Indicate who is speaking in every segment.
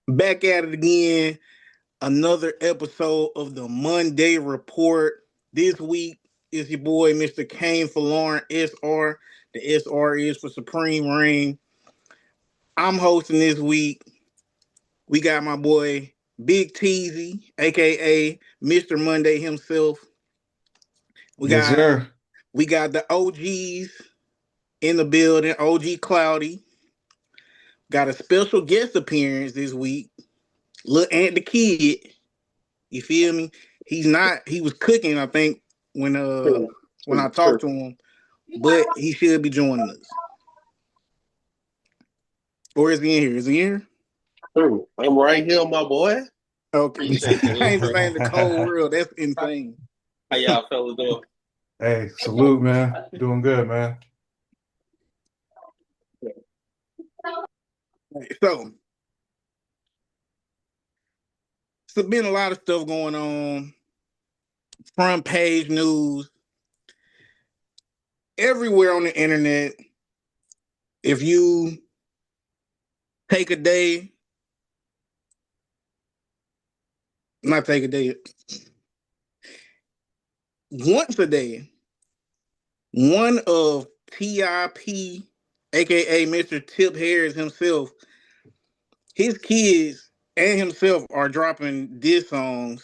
Speaker 1: Back at it again. Another episode of the Mondeh Report. This week is your boy, Mr. Cain for Lauren SR. The SR is for Supreme Reign. I'm hosting this week. We got my boy, Big Teasy, aka Mr. Mondeh himself. We
Speaker 2: Yes,
Speaker 1: got
Speaker 2: sir.
Speaker 1: we got the OGs in the building, OG Cloudy. Got a special guest appearance this week. Lil Ant the Kid. You feel me? He was cooking, I think, when uh
Speaker 3: True,
Speaker 1: when I
Speaker 3: true,
Speaker 1: talked
Speaker 3: true,
Speaker 1: to him, but he should be joining us. Or is he in here? Is he in here?
Speaker 3: true. I'm right here, my boy.
Speaker 1: Okay.
Speaker 3: Appreciate that
Speaker 1: I ain't
Speaker 3: intro.
Speaker 1: saying the cold world. That's insane.
Speaker 3: How y'all fellas doing?
Speaker 2: Hey, salute, man. Doing good, man.
Speaker 1: So it's been a lot of stuff going on. Front page news. Everywhere on the internet. If you take a day, not take a day, once a day, one of TIP, aka Mr. Tip Harris himself, his kids and himself are dropping diss songs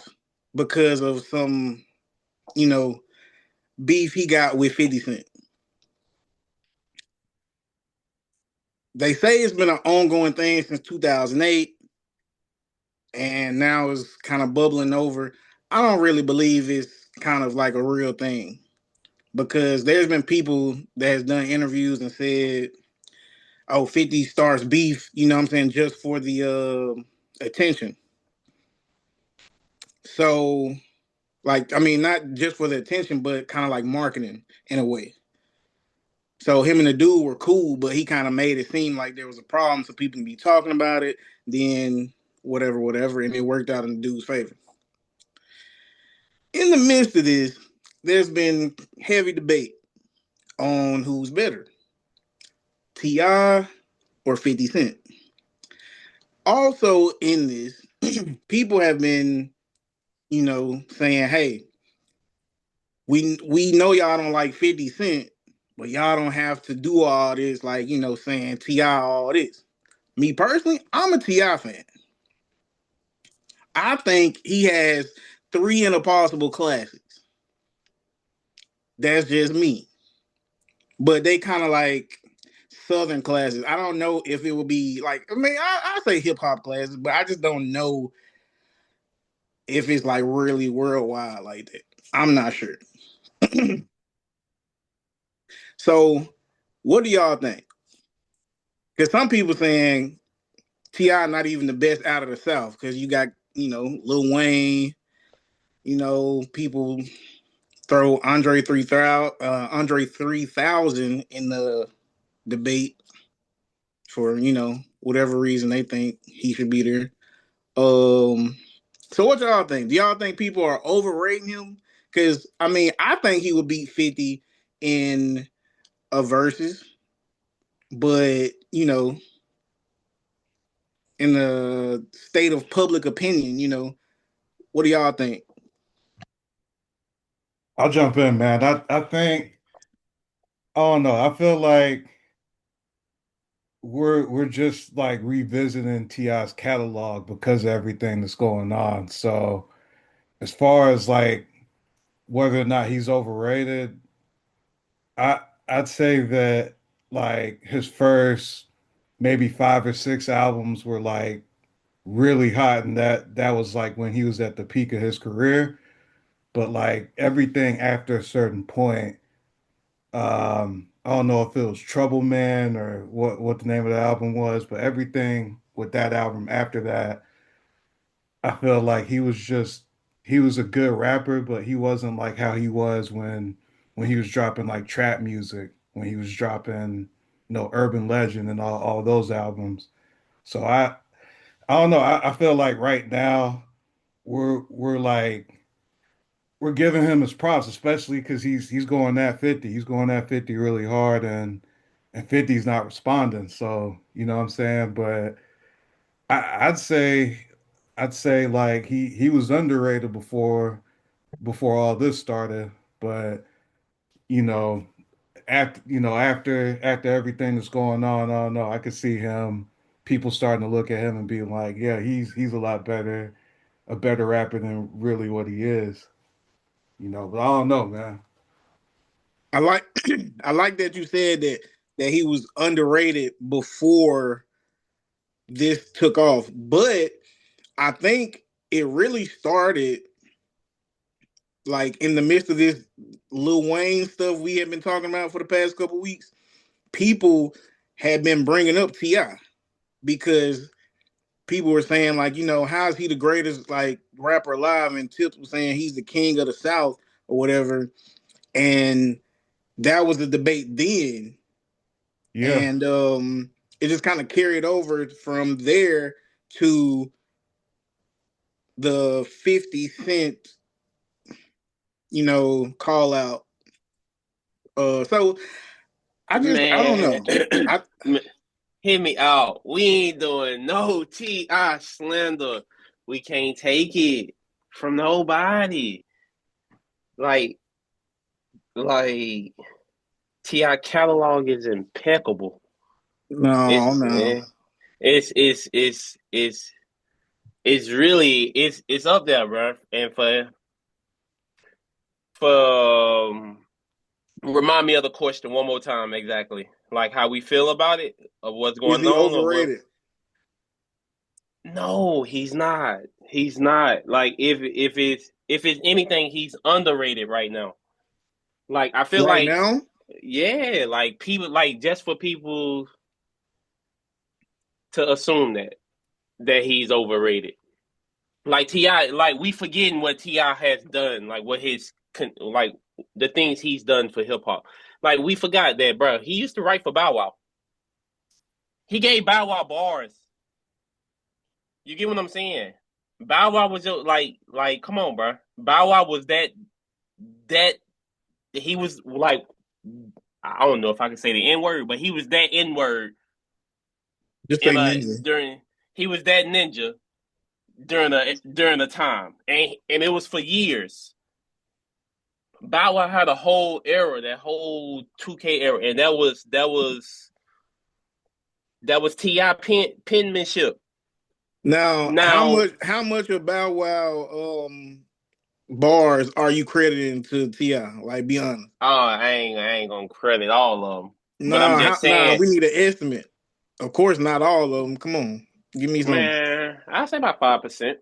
Speaker 1: because of some, you know, beef he got with 50 Cent. They say it's been an ongoing thing since 2008, and now it's kind of bubbling over. I don't really believe it's kind of like a real thing because there's been people that has done interviews and said, "Oh, 50 starts beef," you know what I'm saying, just for the attention. So, like, I mean, not just for the attention, but kind of like marketing in a way. So him and the dude were cool, but he kind of made it seem like there was a problem, so people can be talking about it. Then whatever, and it worked out in the dude's favor. In the midst of this, there's been heavy debate on who's better, T.I. or 50 Cent. Also in this, people have been, saying, "Hey, we know y'all don't like 50 Cent, but y'all don't have to do all this, like, saying T.I. all this." Me personally, I'm a T.I. fan. I think he has three in a possible classics. That's just me. But they kind of like Southern classes. I don't know if it would be like, I mean, I say hip hop classes, but I just don't know if it's like really worldwide like that. I'm not sure. So, what do y'all think? Because some people saying T.I. not even the best out of the South because you got, Lil Wayne, people throw Andre 3000 in the debate for, whatever reason they think he should be there. Um so what y'all think? Do y'all think people are overrating him? Cause I mean, I think he would beat 50 in a versus, but in the state of public opinion, what do y'all think?
Speaker 2: I'll jump in, man. I think, I don't know. I feel like we're just like revisiting T.I.'s catalog because of everything that's going on. So as far as like whether or not he's overrated, I I'd say that like his first maybe 5 or 6 albums were like really hot, and that was like when he was at the peak of his career. But like everything after a certain point, I don't know if it was Trouble Man or what the name of the album was, but everything with that album after that, I feel like he was a good rapper, but he wasn't like how he was when he was dropping like trap music, when he was dropping, Urban Legend and all those albums. So I don't know. I feel like right now we're like we're giving him his props, especially because he's going at 50. He's going at 50 really hard, and 50's not responding. So you know what I'm saying. But I'd say like he was underrated before all this started, but you know, after everything that's going on, I don't know, I could see him people starting to look at him and being like, yeah, he's a lot better, a better rapper than really what he is, but I don't know, man.
Speaker 1: I like I like that you said that he was underrated before this took off, but I think it really started like in the midst of this Lil Wayne stuff we have been talking about for the past couple weeks. People had been bringing up T.I. because people were saying like, how is he the greatest like rapper alive? And Tips was saying he's the king of the South or whatever. And that was the debate then.
Speaker 2: Yeah,
Speaker 1: And it just kind of carried over from there to the 50 Cent, call out. So I don't
Speaker 3: Man,
Speaker 1: know. I
Speaker 3: hit me out. We ain't doing no T.I. slander. We can't take it from nobody. Like, like T.I. catalog is impeccable.
Speaker 1: no,
Speaker 3: It's
Speaker 1: no.
Speaker 3: it's really it's up there, bro. And for remind me of the question one more time exactly. Like how we feel about it, of what's
Speaker 1: Is
Speaker 3: going
Speaker 1: he
Speaker 3: on, or what?
Speaker 1: overrated?
Speaker 3: No, he's not. He's not. Like if it's anything, he's underrated right now. Like I feel
Speaker 1: Right
Speaker 3: like,
Speaker 1: now?
Speaker 3: yeah, like people, like just for people to assume that he's overrated. Like T.I., like we forgetting what T.I. has done, like what like the things he's done for hip hop. Like we forgot that, bro. He used to write for Bow Wow. He gave Bow Wow bars. You get what I'm saying? Bow Wow was just like, come on, bro. Bow Wow was that he was like, I don't know if I can say the N word, but he was that N word
Speaker 1: Just say
Speaker 3: in
Speaker 1: ninja.
Speaker 3: during he was that ninja during a time, and it was for years. Bow Wow had a whole era, that whole 2K era, and that was T.I. penmanship.
Speaker 1: Now, how
Speaker 3: Now,
Speaker 1: much how much of Bow Wow bars are you crediting to T.I.? Like, be honest.
Speaker 3: I ain't gonna credit all of them, but I'm
Speaker 1: Nah,
Speaker 3: just
Speaker 1: nah,
Speaker 3: saying,
Speaker 1: we need an estimate. Of course, not all of them. Come on, give me some.
Speaker 3: man, I say about 5%.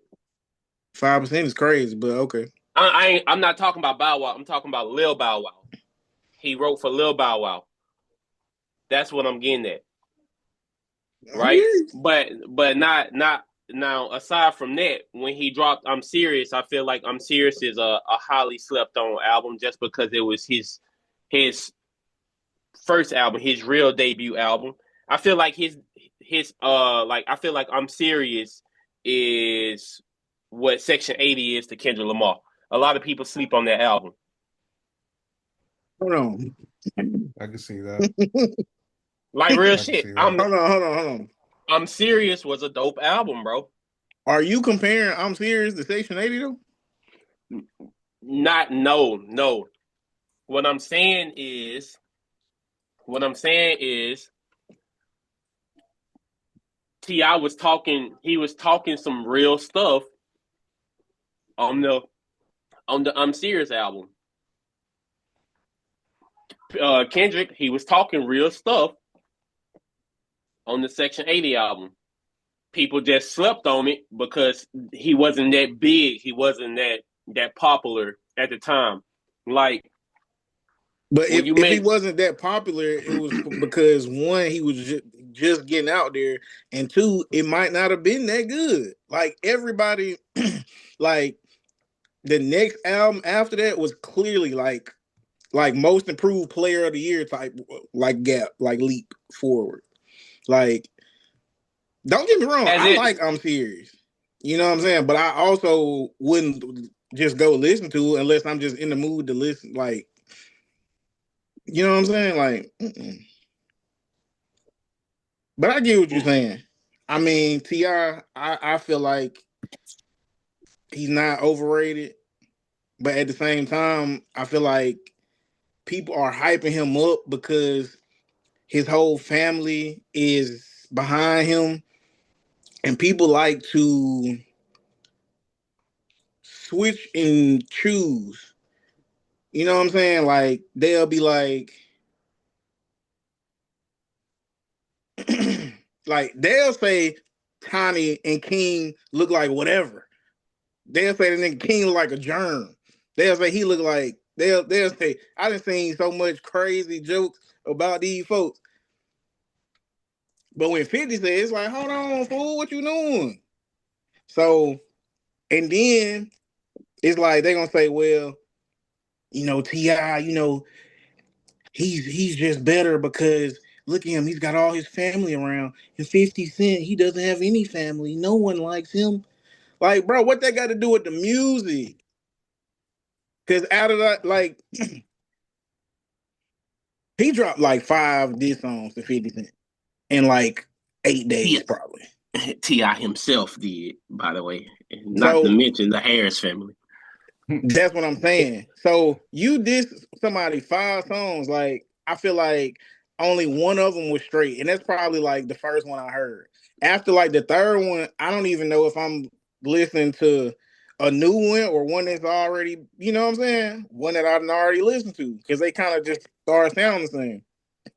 Speaker 1: 5% is crazy, but okay.
Speaker 3: I'm not talking about Bow Wow. I'm talking about Lil Bow Wow. He wrote for Lil Bow Wow. That's what I'm getting at,
Speaker 1: I'm
Speaker 3: right?
Speaker 1: here.
Speaker 3: But not now. Aside from that, when he dropped "I'm Serious," I feel like "I'm Serious" is a highly slept on album just because it was his first album, his real debut album. I feel like his like I feel like "I'm Serious" is what Section 80 is to Kendrick Lamar. A lot of people sleep on that album.
Speaker 1: Hold on.
Speaker 2: I can see that.
Speaker 3: Like real
Speaker 2: I can
Speaker 3: shit.
Speaker 2: see that.
Speaker 3: I'm Serious was a dope album, bro.
Speaker 1: Are you comparing I'm Serious to Section 80 though?
Speaker 3: Not no. What I'm saying is T.I. was talking, he was talking some real stuff on the I'm Serious album. Kendrick, he was talking real stuff on the Section 80 album. People just slept on it because he wasn't that big. He wasn't that popular at the time. Like
Speaker 1: But
Speaker 3: when you
Speaker 1: if he
Speaker 3: meant
Speaker 1: wasn't that popular, it was because one, he was just getting out there, and two, it might not have been that good. Like everybody, like the next album after that was clearly like most improved player of the year type, like gap, like leap forward. Like, don't get me wrong,
Speaker 3: as
Speaker 1: I
Speaker 3: it
Speaker 1: like I'm Serious. You know what I'm saying? But I also wouldn't just go listen to it unless I'm just in the mood to listen. Like, you know what I'm saying? Like, but I get what you're saying. I mean, T.I, I feel like he's not overrated, but at the same time, I feel like people are hyping him up because his whole family is behind him, and people like to switch and choose. You know what I'm saying? Like they'll be like, like they'll say Tiny and King look like whatever. They'll say the nigga King look like a germ. They'll say he look like they'll say I done seen so much crazy jokes about these folks. But when 50 says it's like, hold on, fool, what you doing? So and then it's like they're gonna say, well, T.I, he's just better because look at him, he's got all his family around. And 50 Cent, he doesn't have any family. No one likes him. Like, bro, what that got to do with the music? Because out of that, like, he dropped like 5 diss songs to 50 Cent in like 8 days, probably.
Speaker 3: T.I himself did, by the way. Not to mention the Harris family.
Speaker 1: That's what I'm saying. So you diss somebody 5 songs, like, I feel like only one of them was straight. And that's probably like the first one I heard. After like the third one, I don't even know if I'm listening to a new one or one that's already, you know what I'm saying? One that I've already listened to. Because they kind of just start sounding the same.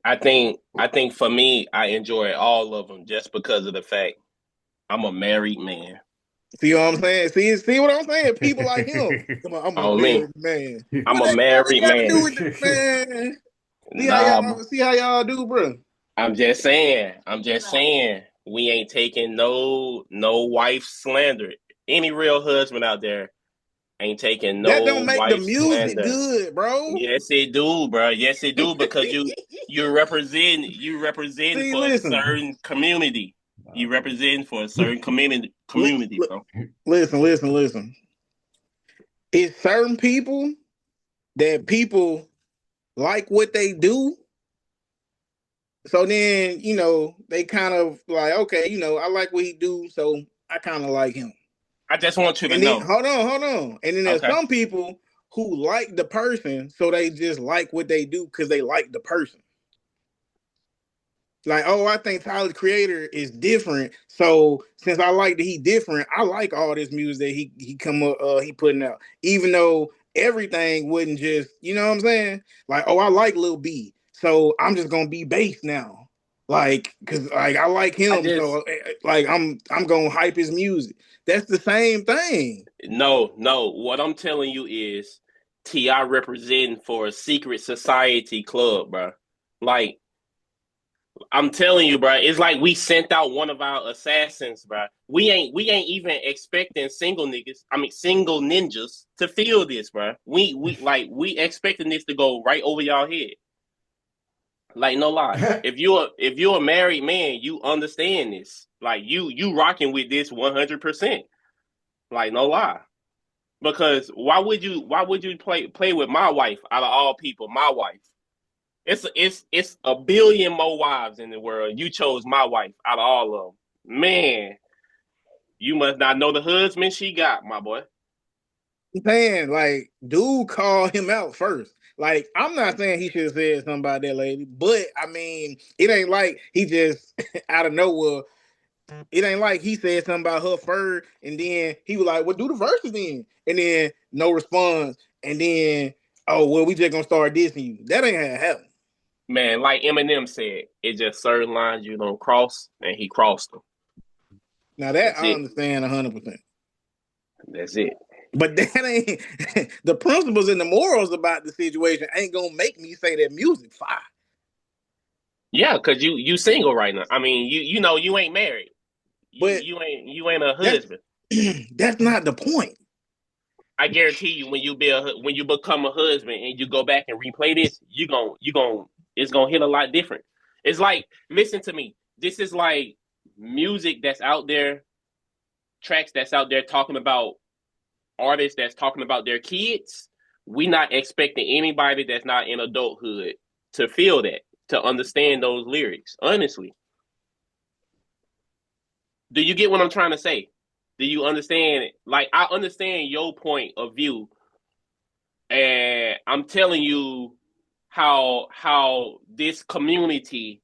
Speaker 3: I think for me, I enjoy all of them just because of the fact I'm a married man.
Speaker 1: See what I'm saying? See what I'm saying? People like him. Come on, I'm a married man.
Speaker 3: I'm
Speaker 1: What
Speaker 3: a married
Speaker 1: got
Speaker 3: man.
Speaker 1: to do with this, man?
Speaker 3: Nah,
Speaker 1: See how y'all do, bro.
Speaker 3: I'm just saying. We ain't taking no wife slander. Any real husband out there ain't taking
Speaker 1: That
Speaker 3: no
Speaker 1: don't make the
Speaker 3: wife
Speaker 1: music
Speaker 3: slander.
Speaker 1: good, bro.
Speaker 3: Yes, it do, bro. Yes, it do, because you represent
Speaker 1: See,
Speaker 3: for a
Speaker 1: listen.
Speaker 3: certain community. You represent for a certain community, bro.
Speaker 1: Listen. It's certain people that people like what they do. So then, they kind of like, okay, I like what he do, so I kind of like him.
Speaker 3: I just want you to
Speaker 1: And then,
Speaker 3: know.
Speaker 1: hold on. And then there's some people who like the person, so they just like what they do because they like the person. Like, oh, I think Tyler the Creator is different. So since I like that he different, I like all this music that he putting out. Even though everything wouldn't just, you know what I'm saying? Like, oh, I like Lil B. So I'm just gonna be bass now. Like, cause like I like him, so like I'm gonna hype his music. That's the same thing.
Speaker 3: No. What I'm telling you is T.I representing for a secret society club, bro. Like, I'm telling you, bro, it's like we sent out one of our assassins, bro. We ain't even expecting single ninjas to feel this, bro. We expecting this to go right over y'all head. Like, no lie. If you're a married man, you understand this. Like, you rocking with this 100%. Like, no lie. Because why would you play with my wife out of all people, my wife? It's a billion more wives in the world. You chose my wife out of all of them. Man, you must not know the husband she got, my boy.
Speaker 1: Man, like, dude called him out first. Like, I'm not saying he should have said something about that lady, but I mean, it ain't like he just out of nowhere. It ain't like he said something about her fur, and then he was like, "Well, do the verses then," and then no response, and then, "Oh, well, we just gonna start dissing you." That ain't how it happened.
Speaker 3: Man, like Eminem said, it's just certain lines you don't cross, and he crossed them.
Speaker 1: Now that I understand 100%.
Speaker 3: That's it.
Speaker 1: But that ain't the principles and the morals about the situation ain't gonna make me say that music fire.
Speaker 3: Yeah, cause you single right now. I mean, you ain't married.
Speaker 1: But
Speaker 3: you ain't a husband.
Speaker 1: That's not the point.
Speaker 3: I guarantee you, when you become a husband and you go back and replay this, it's gonna hit a lot different. It's like, listen to me. This is like music that's out there, tracks that's out there talking about artists that's talking about their kids. We not expecting anybody that's not in adulthood to feel that, to understand those lyrics. Honestly. Do you get what I'm trying to say? Do you understand it? Like, I understand your point of view, and I'm telling you how this community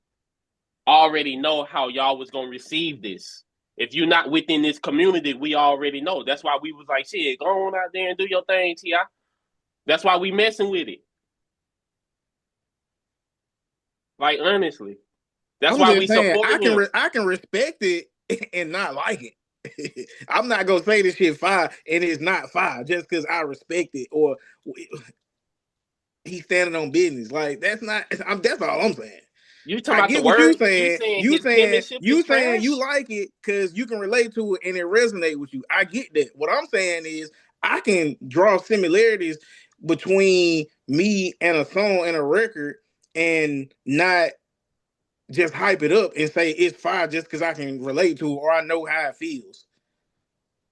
Speaker 3: already know how y'all was gonna receive this. If you're not within this community, we already know. That's why we was like, shit, go on out there and do your thing, T.I. That's why we messing with it. Like, honestly. That's
Speaker 1: I'm
Speaker 3: why
Speaker 1: just
Speaker 3: we
Speaker 1: saying
Speaker 3: supporting him.
Speaker 1: I can respect it and not like it. I'm not gonna say this shit fire and it's not fire just because I respect it or he's standing on business. Like that's not. That's all I'm saying.
Speaker 3: You talking
Speaker 1: I
Speaker 3: about the
Speaker 1: get what you
Speaker 3: word? You
Speaker 1: saying.
Speaker 3: saying
Speaker 1: You
Speaker 3: his
Speaker 1: saying
Speaker 3: penmanship is
Speaker 1: you saying you
Speaker 3: trash?
Speaker 1: like it because you can relate to it and it resonate with you. I get that. What I'm saying is I can draw similarities between me and a song and a record and not just hype it up and say it's fire just because I can relate to it or I know how it feels.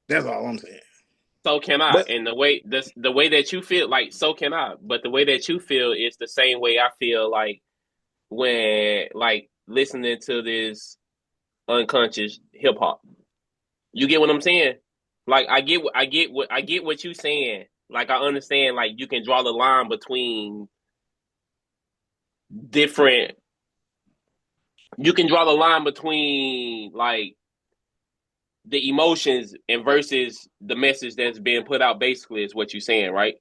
Speaker 1: That's all I'm saying.
Speaker 3: So can I.
Speaker 1: But
Speaker 3: And the way that you feel, like, so can I. But the way that you feel is the same way I feel, like, when, like, listening to this unconscious hip hop. You get what I'm saying? Like, I get what you saying. Like, I understand, like, you can draw the line between different. You can draw the line between, like, the emotions and versus the message that's being put out. Basically, is what you're saying, right?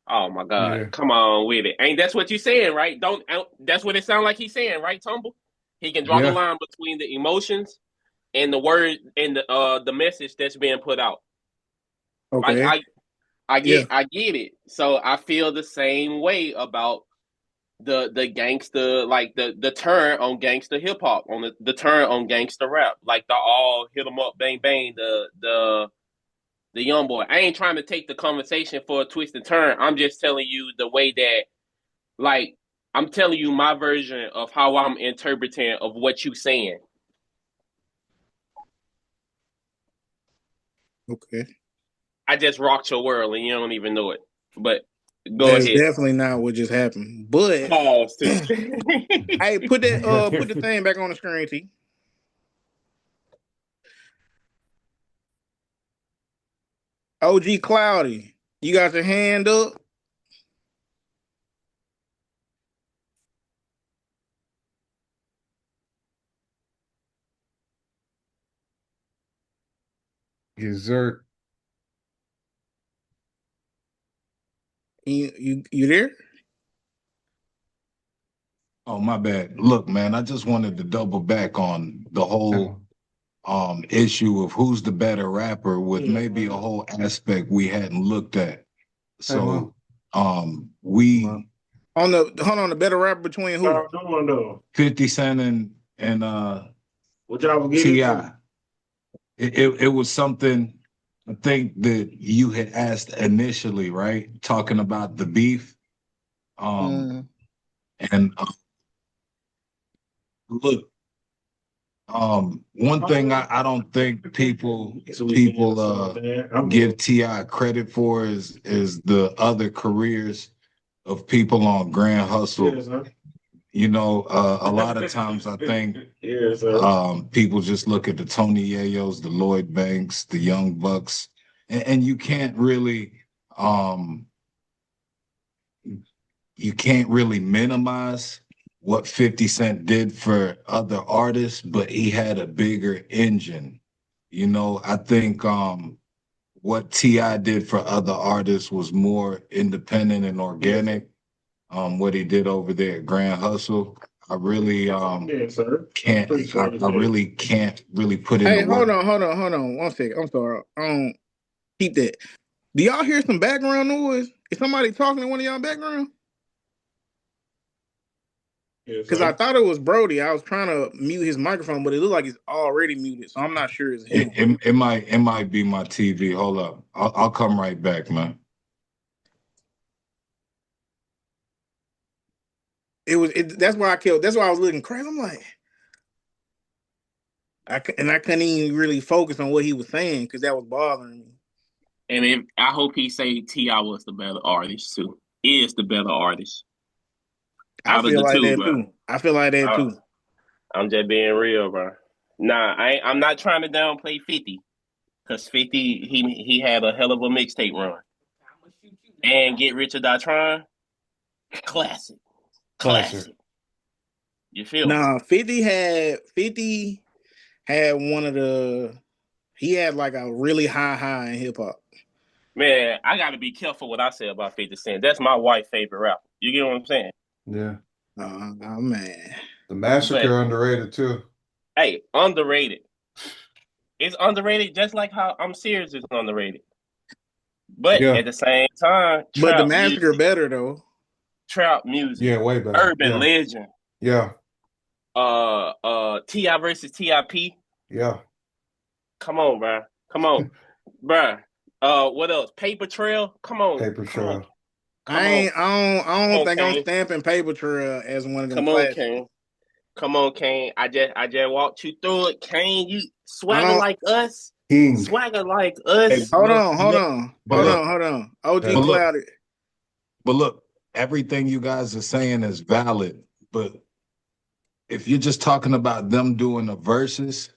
Speaker 3: Oh my God!
Speaker 2: Yeah.
Speaker 3: Come on with it. Ain't that's what you saying, right? Don't. That's what it sounds like he's saying, right, Tumble? He can draw the
Speaker 2: Yeah.
Speaker 3: line between the emotions and the word and the message that's being put out. Like,
Speaker 1: okay. Yeah.
Speaker 3: I get it. So I feel the same way about the gangster, like the turn on gangster hip hop, on the turn on gangster rap, like the all hit 'em up, bang bang, the young boy. I ain't trying to take the conversation for a twist and turn. I'm just telling you the way that, like, I'm telling you my version of how I'm interpreting of what you saying.
Speaker 1: Okay.
Speaker 3: I just rocked your world and you don't even know it. But go
Speaker 1: That's
Speaker 3: ahead.
Speaker 1: definitely not what just happened. But
Speaker 3: Pause too.
Speaker 1: hey, put the thing back on the screen, T. OG Cloudy, you got your hand up.
Speaker 2: Dessert.
Speaker 1: You there?
Speaker 4: Oh, my bad. Look, man, I just wanted to double back on the whole issue of who's the better rapper with maybe a whole aspect we hadn't looked at. So we
Speaker 1: On the better rapper between who?
Speaker 4: 50 Cent and
Speaker 5: What y'all was
Speaker 4: T.I. It was something I think that you had asked initially, right? Talking about the beef. And look, one thing I don't think people give T.I. credit for is the other careers of people on Grand Hustle. You know, a lot of times I think people just look at the Tony Yayos, the Lloyd Banks, the Young Bucks, and you can't really minimize what 50 Cent did for other artists, but he had a bigger engine. You know, I think what T.I. did for other artists was more independent and organic. What he did over there at Grand Hustle, I really can't really put in
Speaker 1: Hey,
Speaker 4: the work.
Speaker 1: hold on. 1 second. I'm sorry. Keep that. Do y'all hear some background noise? Is somebody talking in one of y'all background? Because I thought it was Brody. I was trying to mute his microphone, but it looked like it's already muted, so I'm not sure it's him.
Speaker 4: It might be my TV. Hold up, I'll come right back, man.
Speaker 1: That's why That's why I was looking crazy. I'm like, I couldn't even really focus on what he was saying because that was bothering me.
Speaker 3: And I hope he say T.I. was the better artist too. Is the better artist.
Speaker 1: I
Speaker 3: Out of
Speaker 1: feel
Speaker 3: the
Speaker 1: like
Speaker 3: two,
Speaker 1: that
Speaker 3: bro.
Speaker 1: too. I feel like that too.
Speaker 3: I'm just being real, bro. Nah, I'm not trying to downplay 50. Because 50, he had a hell of a mixtape run. And Get Rich or Die Trying, classic. You feel me?
Speaker 1: Nah, 50 had one of the. He had like a really high in hip hop.
Speaker 3: Man, I got to be careful what I say about 50 Cent. That's my wife's favorite rapper. You get what I'm saying?
Speaker 2: Yeah.
Speaker 1: Oh man.
Speaker 2: The Massacre
Speaker 3: But,
Speaker 2: underrated too.
Speaker 3: hey, underrated. It's underrated just like how I'm Serious is underrated. But
Speaker 2: Yeah.
Speaker 3: at the same time,
Speaker 1: But the
Speaker 3: trap
Speaker 1: Massacre
Speaker 3: music.
Speaker 1: better though.
Speaker 3: Trap music.
Speaker 2: Yeah, way better.
Speaker 3: Urban Legend.
Speaker 2: Yeah.
Speaker 3: T.I versus T.I.P.
Speaker 2: Yeah.
Speaker 3: Come on, bro. Come on. Bro. What else? Paper Trail? Come on.
Speaker 2: Paper Trail.
Speaker 1: I don't think I'm
Speaker 3: Kain.
Speaker 1: stamping Paper Trail as one of them
Speaker 3: Come on,
Speaker 1: classics.
Speaker 3: Kain. Come on, Kain. I just walked you through it. Kain, you swagger like us.
Speaker 2: King.
Speaker 3: Swagger like us.
Speaker 4: Hey,
Speaker 1: Hold on. OG
Speaker 2: Better.
Speaker 1: Clouded.
Speaker 4: But look, everything you guys are saying is valid. But if you're just talking about them doing the verses,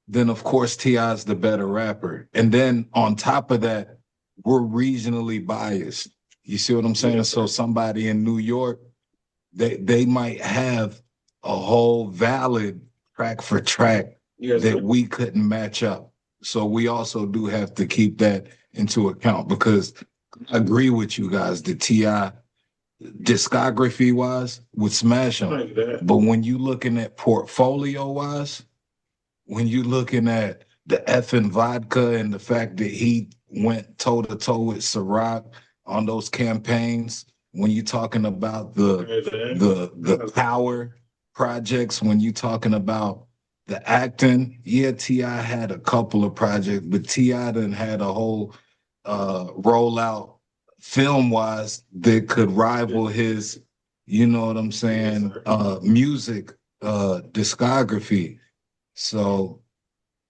Speaker 4: then of course T.I. is the better rapper. And then on top of that, we're regionally biased. You see what I'm saying? So somebody in New York, they might have a whole valid track for track that we couldn't match up. So we also do have to keep that into account, because I agree with you guys. The T.I. discography wise would smash him. But when you looking at portfolio wise, when you looking at the effing vodka and the fact that he went toe to toe with Ciroc on those campaigns, when you talking about the power projects, when you talking about the acting, yeah, T.I. had a couple of projects, but T.I. done had a whole rollout film wise that could rival his, you know what I'm saying, music discography. So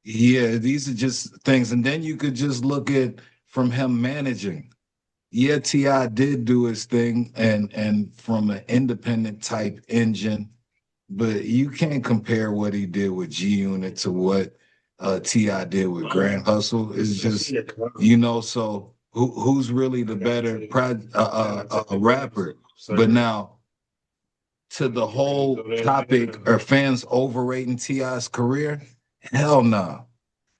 Speaker 4: yeah, these are just things. And then you could just look at from him managing. Yeah, T.I. did do his thing and from an independent type engine, but you can't compare what he did with G Unit to what T.I. did with Grand Hustle. It's just, you know, so who's really the better rapper? But now, to the whole topic, are fans overrating T.I.'s career? Hell no.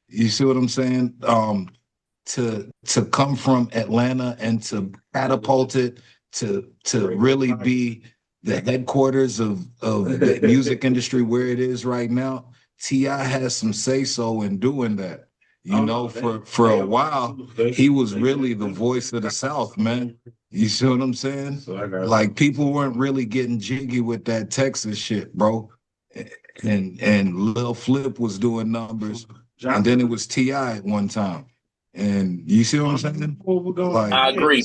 Speaker 4: You see what I'm saying? To come from Atlanta and to catapult it to really be the headquarters of the music industry where it is right now, T.I. has some say-so in doing that. You know, for a while, he was really the voice of the South, man. You see what I'm saying? Like, people weren't really getting jiggy with that Texas shit, bro. And Lil Flip was doing numbers, and then it was T.I. at one time. And you see what I'm saying? Like,
Speaker 3: I agree.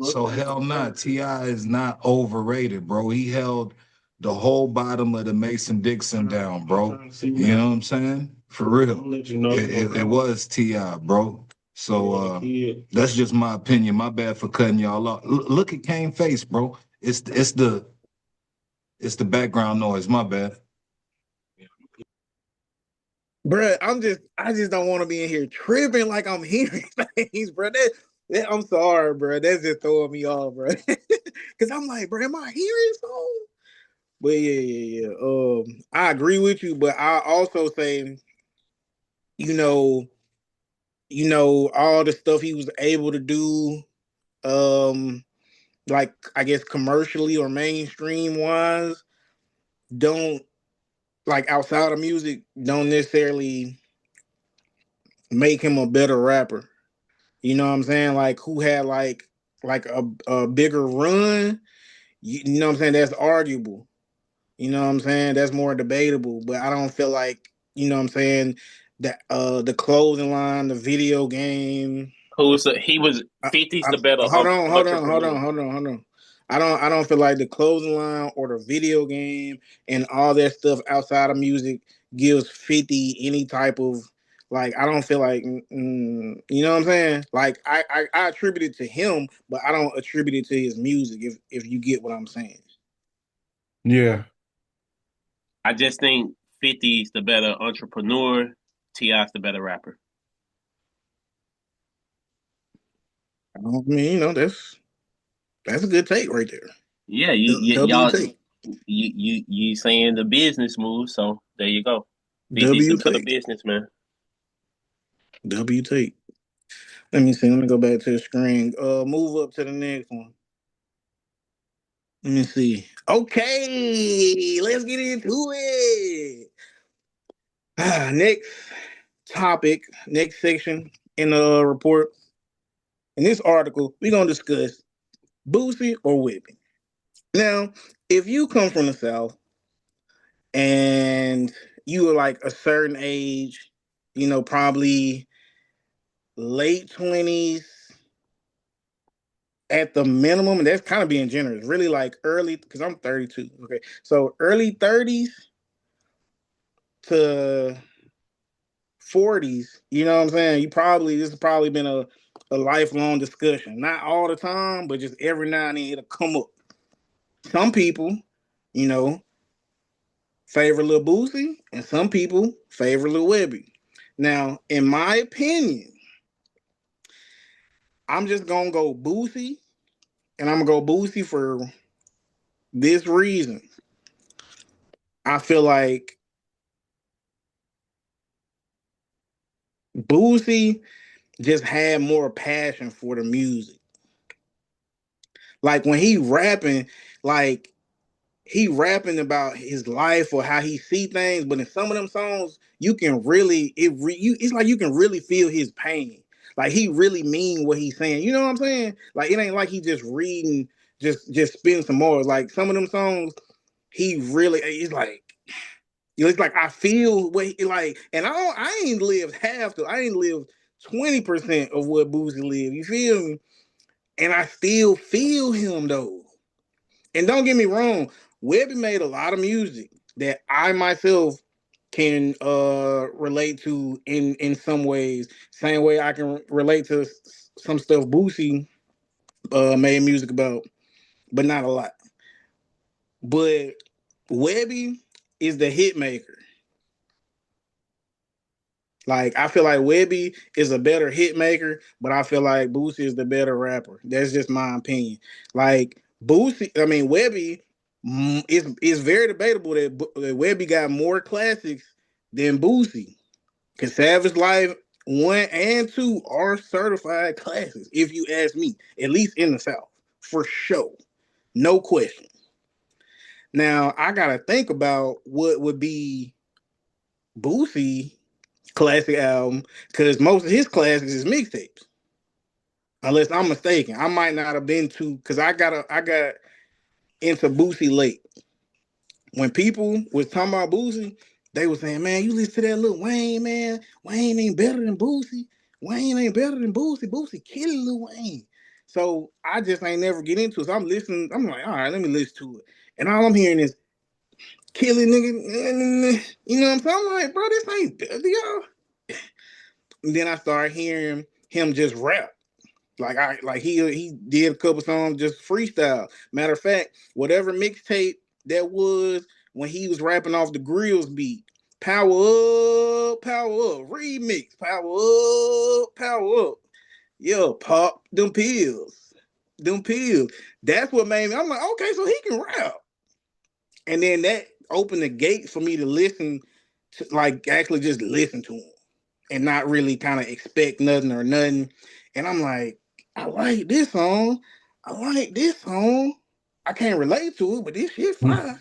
Speaker 4: So hell not. T.I. is not overrated, bro. He held the whole bottom of the Mason-Dixon down, bro. You know what I'm saying? For real. It was T.I., bro. So that's just my opinion. My bad for cutting y'all off. Look at Kane's face, bro. It's the background noise. My bad.
Speaker 1: Bruh, I just don't want to be in here tripping like I'm hearing things, bro. I'm sorry, bro. That's just throwing me off, bro. Cause I'm like, bro, am I hearing something? But yeah. I agree with you, but I also say, you know, all the stuff he was able to do, like I guess commercially or mainstream wise, don't like outside of music, don't necessarily make him a better rapper. You know what I'm saying? Like who had like a bigger run, you know what I'm saying? That's arguable. You know what I'm saying? That's more debatable. But I don't feel like, you know what I'm saying, that the clothing line, the video game.
Speaker 3: He was 50's the better
Speaker 1: Hold
Speaker 3: of
Speaker 1: on.
Speaker 3: entrepreneur.
Speaker 1: I don't feel like the clothing line or the video game and all that stuff outside of music gives 50 any type of like. I don't feel like you know what I'm saying. Like I attribute it to him, but I don't attribute it to his music. If you get what I'm saying.
Speaker 2: Yeah.
Speaker 3: I just think 50's the better entrepreneur, T.I.'s the better rapper.
Speaker 1: I mean, that's a good take right there.
Speaker 3: Yeah,
Speaker 1: W
Speaker 3: y'all,
Speaker 1: take.
Speaker 3: you saying the business move, so there you go. 50's the
Speaker 1: W
Speaker 3: better
Speaker 1: take.
Speaker 3: businessman.
Speaker 1: W take. Let me see. Let me go back to the screen. Move up to the next one. Let me see. Okay, let's get into it. Next topic, next section in the report. In this article, we're gonna discuss Boosie or Webbie. Now, if you come from the South and you are like a certain age, probably late 20s at the minimum, and that's kind of being generous, really like early, because I'm 32. Okay. So early 30s to 40s, you know what I'm saying? This has probably been a lifelong discussion. Not all the time, but just every now and then it'll come up. Some people, you know, favor Lil Boosie, and some people favor Lil Webbie. Now, in my opinion, I'm just gonna go Boosie, and I'm gonna go Boosie for this reason. I feel like Boosie just had more passion for the music. Like when he rapping, like he rapping about his life or how he see things, but in some of them songs, you can really it's like you can really feel his pain. Like he really mean what he's saying. You know what I'm saying? Like it ain't like he just reading, just spitting some more. Like some of them songs, he really it's like it's like I feel what he like, and I ain't lived I ain't lived 20% of what Boosie lived. You feel me? And I still feel him though. And don't get me wrong, Webbie made a lot of music that I myself can relate to in some ways. Same way I can relate to some stuff Boosie made music about, but not a lot. But Webbie is the hit maker. Like I feel like Webbie is a better hit maker, but I feel like Boosie is the better rapper. That's just my opinion. Like Webbie is very debatable that Webbie got more classics than Boosie. Cause Savage Life 1 and 2 are certified classics, if you ask me, at least in the South, for sure, no question. Now I gotta think about what would be Boosie classic album because most of his classics is mixtapes. Unless I'm mistaken, I might not have been to because I got into Boosie late. When people was talking about Boosie, they was saying, "Man, you listen to that Lil Wayne, man. Wayne ain't better than Boosie. Wayne ain't better than Boosie. Boosie killing Lil Wayne." So I just ain't never get into it. So I'm listening. I'm like, all right, let me listen to it. And all I'm hearing is killing nigga. You know what I'm saying? I'm like, bro, this ain't y'all. And then I started hearing him just rap. He did a couple songs just freestyle. Matter of fact, whatever mixtape that was when he was rapping off the Grills beat, power up, remix, power up. Yo, pop them pills. That's what made me. I'm like, okay, so he can rap, and then that opened the gate for me to listen to, like, actually just listen to him and not really kind of expect nothing or nothing. And I'm like, I like this song. I like this song. I can't relate to it, but this shit fine.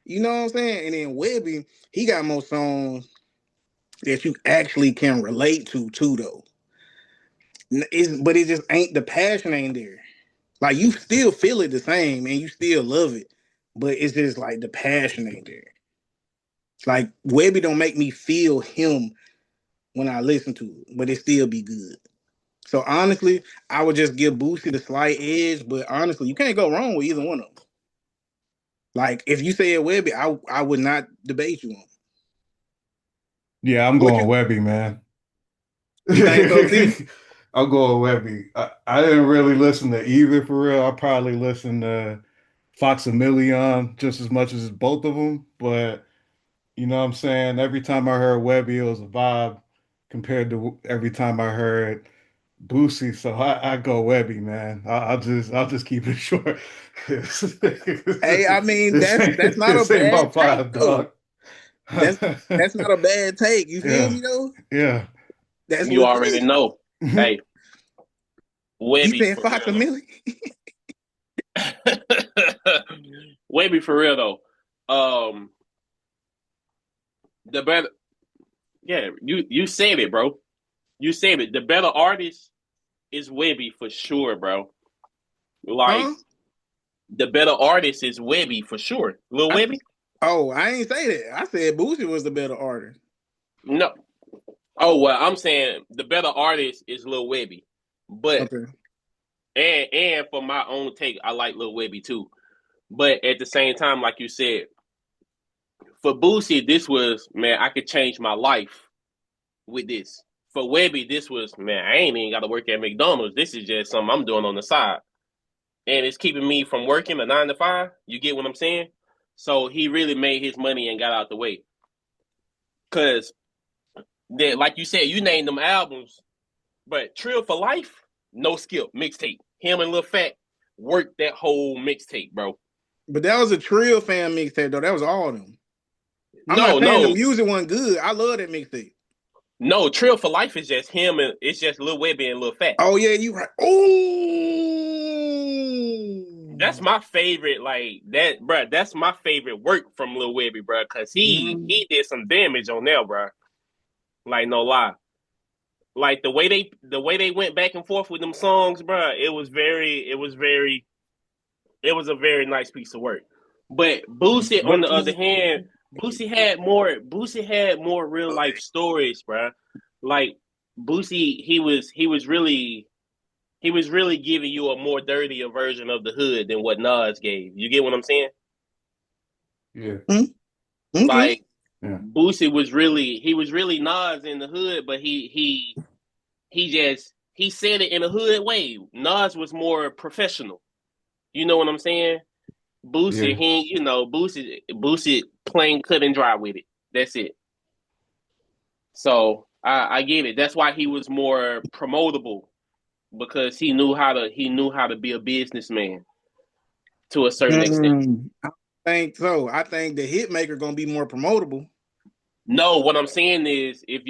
Speaker 1: You know what I'm saying? And then Webbie, he got more songs that you actually can relate to too, though. But it just ain't the passion ain't there. Like you still feel it the same and you still love it, but it's just like the passion ain't there. Like Webbie don't make me feel him when I listen to it, but it still be good. So honestly, I would just give Boosie the slight edge, but honestly, you can't go wrong with either one of them. Like if you say a Webbie, I would not debate you on.
Speaker 2: Yeah, I'm
Speaker 1: What
Speaker 2: going
Speaker 1: you
Speaker 2: Webbie, man.
Speaker 1: you think so too?
Speaker 2: I'm going Webbie. I didn't really listen to either for real. I probably listened to Foxamillion just as much as both of them, but you know what I'm saying? Every time I heard Webbie, it was a vibe compared to every time I heard Boosie. So I go Webbie, man. I'll just keep it short.
Speaker 1: Hey, I mean
Speaker 2: This
Speaker 1: that's
Speaker 2: ain't
Speaker 1: not a
Speaker 2: this ain't my
Speaker 1: bad take
Speaker 2: vibe,
Speaker 1: though.
Speaker 2: dog.
Speaker 1: That's not a bad take. You feel
Speaker 2: Yeah,
Speaker 1: me though?
Speaker 2: yeah.
Speaker 1: That's
Speaker 3: You
Speaker 1: legit.
Speaker 3: already know. Hey,
Speaker 1: He
Speaker 3: Webbie
Speaker 1: said
Speaker 3: for
Speaker 1: Fox a
Speaker 3: real
Speaker 1: million.
Speaker 3: though. Webbie for real though. The better, yeah. You said it, bro. You said it. The better artist is Webbie for sure, bro. Like
Speaker 1: Huh?
Speaker 3: the better artist is Webbie for sure. Lil
Speaker 1: I,
Speaker 3: Webbie?
Speaker 1: I ain't say that. I said Boosie was the better artist.
Speaker 3: No. Oh well, I'm saying the better artist is Lil Webbie, but
Speaker 1: Okay.
Speaker 3: and for my own take, I like Lil Webbie too. But at the same time, like you said, for Boosie, this was man, I could change my life with this. For Webbie, this was man, I ain't even got to work at McDonald's. This is just something I'm doing on the side, and it's keeping me from working a 9 to 5. You get what I'm saying? So he really made his money and got out the way. Cause like you said, you named them albums, but Trill for Life, no skip mixtape. Him and Lil Fat worked that whole mixtape, bro.
Speaker 1: But that was a Trill fan mixtape though. That was all of them. I'm not
Speaker 3: No,
Speaker 1: saying the
Speaker 3: no,
Speaker 1: music wasn't good. I love that mixtape.
Speaker 3: no. Trill for Life is just him and it's just Lil Webbie and Lil Fat.
Speaker 1: Oh yeah, you right. Oh,
Speaker 3: That's my favorite, like that, bro. That's my favorite work from Lil Webbie, bro, because he did some damage on there, bro. Like no lie, like the way they went back and forth with them songs, bro. It was a very nice piece of work. But Boosie, on the other hand, Boosie had more real life stories, bro. Like Boosie, he was really giving you a more dirtier version of the hood than what Nas gave. You get what I'm saying?
Speaker 2: Yeah.
Speaker 1: Okay.
Speaker 3: Like
Speaker 2: Yeah.
Speaker 3: Boosie was really Nas in the hood, but he said it in a hood way. Nas was more professional. You know what I'm saying? Boosie,
Speaker 2: Yeah.
Speaker 3: Boosie plain cut and dry with it. That's it. So I get it. That's why he was more promotable because he knew how to be a businessman to a certain extent.
Speaker 1: I think so. I think the Hitmaker gonna be more promotable.
Speaker 3: No, what I'm saying is if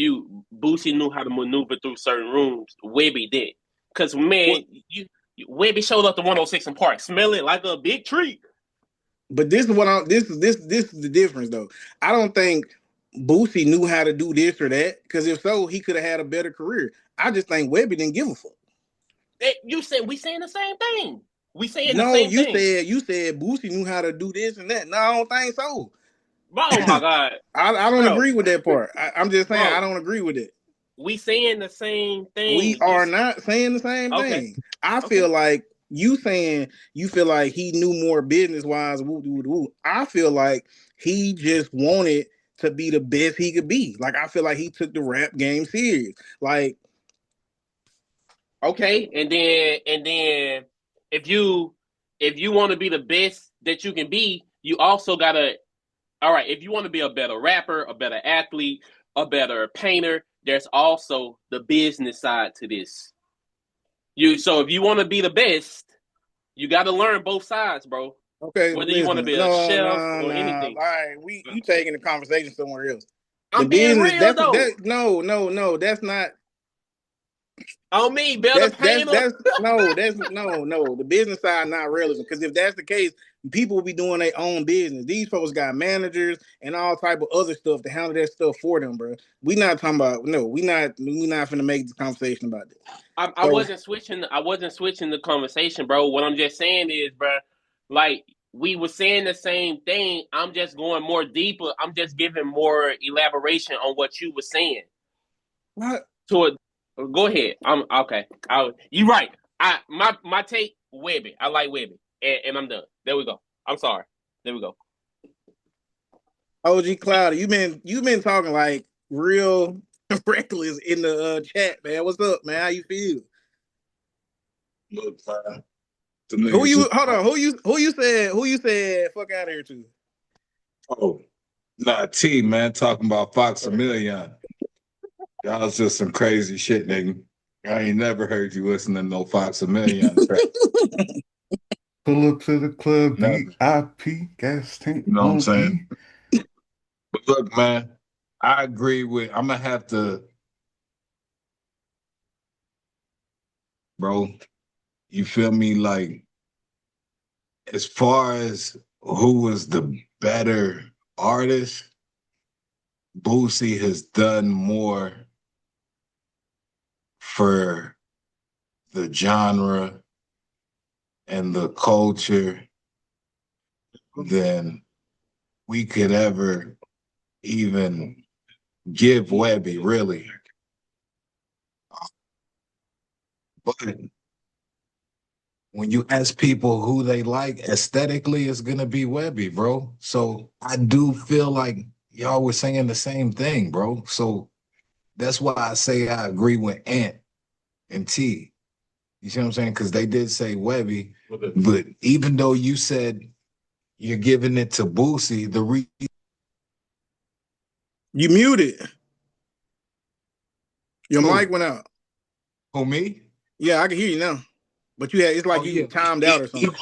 Speaker 3: Boosie knew how to maneuver through certain rooms, Webbie did. Cause man, Webbie showed up to 106 in Park, smelling like a big tree.
Speaker 1: But this is what this is the difference though. I don't think Boosie knew how to do this or that, because if so, he could have had a better career. I just think Webbie didn't give a fuck.
Speaker 3: You said we saying the same thing. We saying the
Speaker 1: No,
Speaker 3: same thing.
Speaker 1: you said Boosie knew how to do this and that. No, I don't think so.
Speaker 3: Oh my God.
Speaker 1: I don't agree with that part. I'm just saying I
Speaker 3: Bro,
Speaker 1: don't agree with it.
Speaker 3: we saying the same thing.
Speaker 1: We are not saying the same
Speaker 3: Okay.
Speaker 1: thing. I feel like you saying you feel like he knew more business wise. I feel like he just wanted to be the best he could be. Like I feel like he took the rap game serious. Like
Speaker 3: Okay, and then if you want to be the best that you can be, you also gotta. All right, if you want to be a better rapper, a better athlete, a better painter, there's also the business side to this. So if you want to be the best, you got to learn both sides, bro.
Speaker 1: okay,
Speaker 3: Whether you want to
Speaker 1: listen,
Speaker 3: be a
Speaker 1: no,
Speaker 3: chef
Speaker 1: no,
Speaker 3: or
Speaker 1: no. All
Speaker 3: anything.
Speaker 1: right, you taking the conversation somewhere else. The
Speaker 3: I'm being
Speaker 1: business
Speaker 3: real though.
Speaker 1: no, that's not.
Speaker 3: On me, better painter.
Speaker 1: That's no. The business side not relevant, because if that's the case, people will be doing their own business. These folks got managers and all type of other stuff to handle that stuff for them, bro. We not talking about we not finna make this conversation about this.
Speaker 3: I wasn't switching the conversation, bro. What I'm just saying is, bro, like we were saying the same thing. I'm just going more deeper. I'm just giving more elaboration on what you were saying.
Speaker 1: What?
Speaker 3: Go ahead. I'm okay. You right. My take, Webbie. I like Webbie, and I'm done. There we go. I'm sorry. There we go.
Speaker 1: OG Cloudy, you been talking like real reckless in the chat, man. What's up, man? How you feel?
Speaker 5: Look, fine.
Speaker 1: Who you hold on? Who you said fuck out of here to?
Speaker 4: Oh, nah, T man, talking about Fox a Million. That was just some crazy shit, nigga. I ain't never heard you listen to no Fox a Million track.
Speaker 2: Pull up to the club,
Speaker 4: Never.
Speaker 2: VIP, gas tank
Speaker 4: You know what I'm
Speaker 2: on
Speaker 4: saying?
Speaker 2: E.
Speaker 4: But look, man, I agree with. I'm gonna have to, bro. You feel me? Like, as far as who was the better artist, Boosie has done more for the genre and the culture than we could ever even give Webbie, really. But when you ask people who they like aesthetically, it's gonna be Webbie, bro. So I do feel like y'all were saying the same thing, bro. So that's why I say I agree with Ant and T. You see what I'm saying? Because they did say Webbie, but even though you said you're giving it to Boosie,
Speaker 1: You muted. Your
Speaker 4: Who?
Speaker 1: mic went out.
Speaker 4: Who, me?
Speaker 1: Yeah, I can hear you now. But it's like you timed out or something.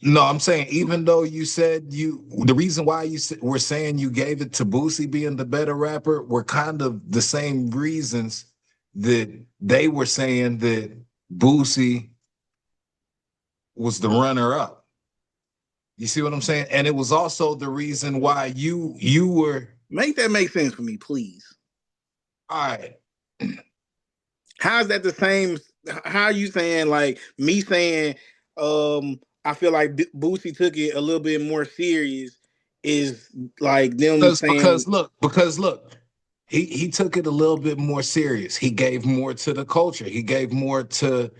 Speaker 4: No, I'm saying even though you said the reason why were saying you gave it to Boosie being the better rapper were kind of the same reasons that they were saying that Boosie was the runner up. You see what I'm saying? And it was also the reason why you were.
Speaker 1: Make that make sense for me, please.
Speaker 4: All right.
Speaker 1: How's that the same? How are you saying, like me saying, I feel like Boosie took it a little bit more serious is like them saying
Speaker 4: because look, he took it a little bit more serious. He gave more to the culture. He gave more to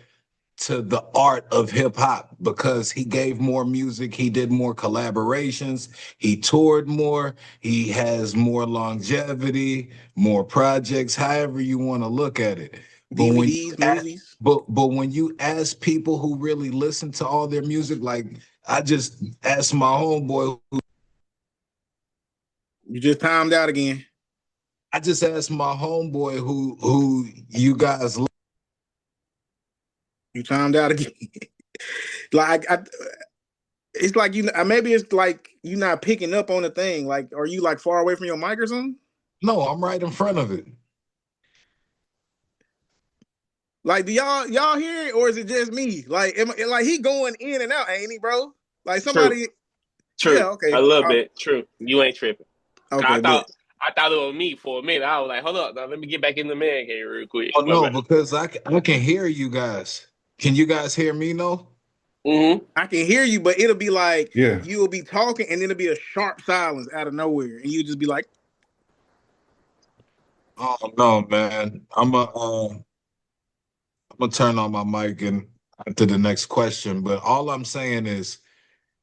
Speaker 4: the art of hip hop because he gave more music. He did more collaborations. He toured more. He has more longevity, more projects, however you want to look at it. But
Speaker 1: DVDs, movies.
Speaker 4: But when you ask people who really listen to all their music, like I just asked my homeboy who
Speaker 1: You just timed out again.
Speaker 4: I just asked my homeboy who you guys.
Speaker 1: You timed out again. Like it's like maybe it's like you not picking up on the thing. Like, are you like far away from your mic or something?
Speaker 4: No, I'm right in front of it.
Speaker 1: Like, do y'all hear it, or is it just me? Like, like he going in and out, ain't he, bro? Like somebody.
Speaker 3: True.
Speaker 1: Yeah, okay.
Speaker 3: A little bit. True. You ain't tripping.
Speaker 1: Okay,
Speaker 3: I thought it was me for a minute. I was like, hold up, now let me get back in the man cave real quick.
Speaker 4: Oh no, because I can hear you guys. Can you guys hear me? No.
Speaker 3: Mm-hmm.
Speaker 1: I can hear you, but it'll be like
Speaker 2: Yeah.
Speaker 1: you'll be talking, and then it'll be a sharp silence out of nowhere, and you just be like,
Speaker 4: Oh no, man. I'm gonna turn on my mic and to the next question. But all I'm saying is,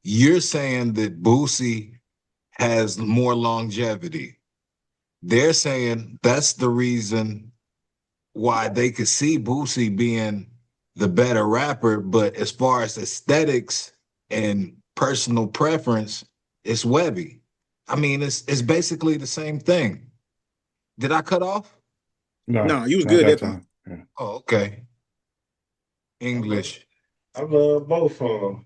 Speaker 4: you're saying that Boosie has more longevity. They're saying that's the reason why they could see Boosie being the better rapper, but as far as aesthetics and personal preference, it's Webbie. I mean, it's basically the same thing. Did I cut off?
Speaker 1: no, you was
Speaker 2: not
Speaker 1: good
Speaker 2: that
Speaker 1: that time.
Speaker 2: Yeah.
Speaker 4: Oh, okay. English.
Speaker 5: I love both of them.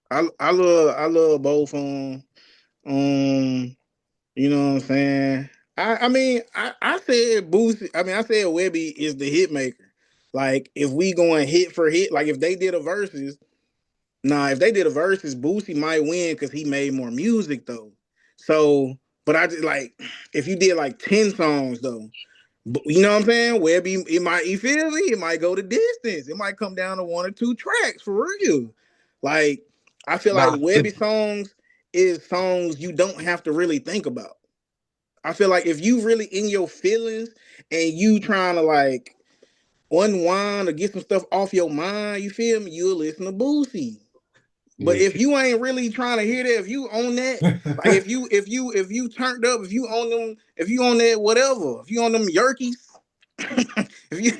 Speaker 1: I love both of them. You know what I'm saying? I mean, I said Boosie. I mean, I said Webbie is the hit maker. Like, if we going hit for hit, like if they did a versus, if they did a versus, Boosie might win because he made more music though. So, but I just like if you did like 10 songs though, you know what I'm saying? Webbie, you feel me? It might go the distance. It might come down to 1 or 2 tracks for real. Like, I feel like Webbie songs is songs you don't have to really think about. I feel like if you really in your feelings and you trying to like unwind or get some stuff off your mind, you feel me? You'll listen to Boosie. But if you ain't really trying to hear that, if you on that, like if you turned up, if you on them, if you on that whatever, if you on them yerkies, if you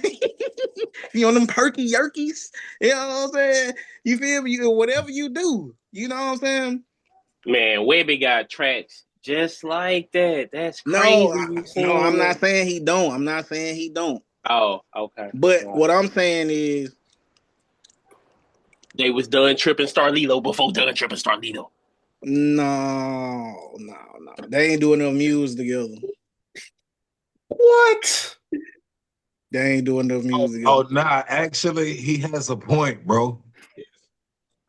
Speaker 1: you on them perky yerkies. You know what I'm saying? You feel me? Whatever you do, you know what I'm saying?
Speaker 3: Man, Webbie got tracks just like that. That's
Speaker 1: No,
Speaker 3: crazy. You
Speaker 1: no, I'm
Speaker 3: saying
Speaker 1: not
Speaker 3: that?
Speaker 1: saying he don't. I'm not saying he don't.
Speaker 3: Oh, okay.
Speaker 1: But
Speaker 3: All right.
Speaker 1: what I'm saying is,
Speaker 3: They was done tripping Starlito before done tripping Starlito.
Speaker 1: no. They ain't doing no music together.
Speaker 2: What?
Speaker 1: They ain't doing no music
Speaker 4: Oh,
Speaker 1: together.
Speaker 4: nah, actually, he has a point, bro.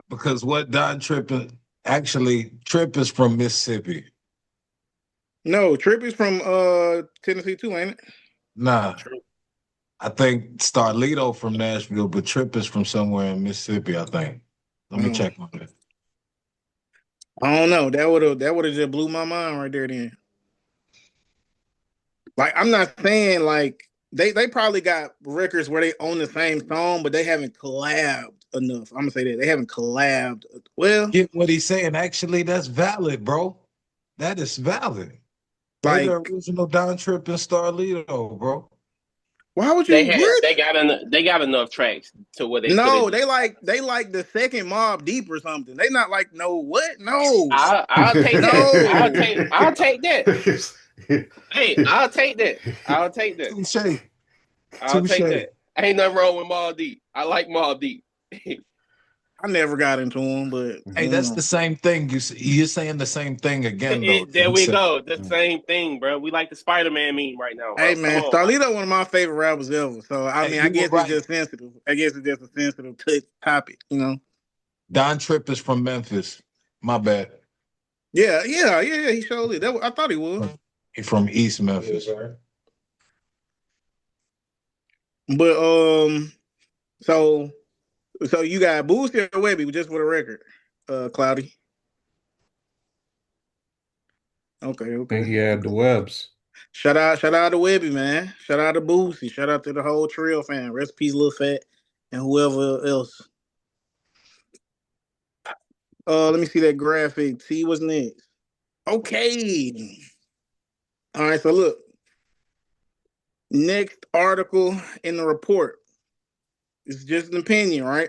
Speaker 4: Because what Don Trippin, actually, Trip is from Mississippi.
Speaker 1: No, Trip is from Tennessee too, ain't it?
Speaker 4: Nah,
Speaker 3: True.
Speaker 4: I think Starlito from Nashville, but Trip is from somewhere in Mississippi, I think. Let me check on that.
Speaker 1: I don't know. That would have just blew my mind right there then. Like, I'm not saying like they probably got records where they own the same song, but they haven't collabed enough. I'm gonna say that they haven't collabed. Well,
Speaker 4: Get what he's saying. Actually, that's valid, bro. That is valid. They the
Speaker 1: like,
Speaker 4: original Don Tripp and Starlito, bro.
Speaker 1: why would you what?
Speaker 3: They got enough tracks to where they could have.
Speaker 1: No, they like the second Mob Deep or something. They not like no what? No,
Speaker 3: I'll take that.
Speaker 1: no.
Speaker 3: I'll take that. Hey, I'll take that. I'll take that.
Speaker 4: Touche.
Speaker 3: I'll
Speaker 4: Touche.
Speaker 3: take that. Ain't nothing wrong with Mobb Deep. I like Mobb Deep.
Speaker 1: I never got into them, but
Speaker 4: Hey, that's the same thing. You're saying the same thing again, though.
Speaker 3: There we go. The same thing, bro. We like the Spider-Man meme right now,
Speaker 1: hey
Speaker 3: bro. Come
Speaker 1: man,
Speaker 3: on, bro.
Speaker 1: Starlito one of my favorite rappers ever. So I
Speaker 4: Hey,
Speaker 1: mean, I
Speaker 4: you were
Speaker 1: guess it's
Speaker 4: right.
Speaker 1: just sensitive. I guess it's just a sensitive topic, you know.
Speaker 4: Don Tripp is from Memphis. My bad.
Speaker 1: Yeah. He showed it. I thought he was.
Speaker 4: He's from East Memphis.
Speaker 1: But so you got Boosie or Webbie just for the record, Cloudy. Okay.
Speaker 2: I think he had the webs.
Speaker 1: Shout out to Webbie, man. Shout out to Boosie. Shout out to the whole Trill fan. Rest in peace, Lil Fat, and whoever else. Let me see that graphic. See what's next. Okay. All right. So look, next article in the report. It's just an opinion, right?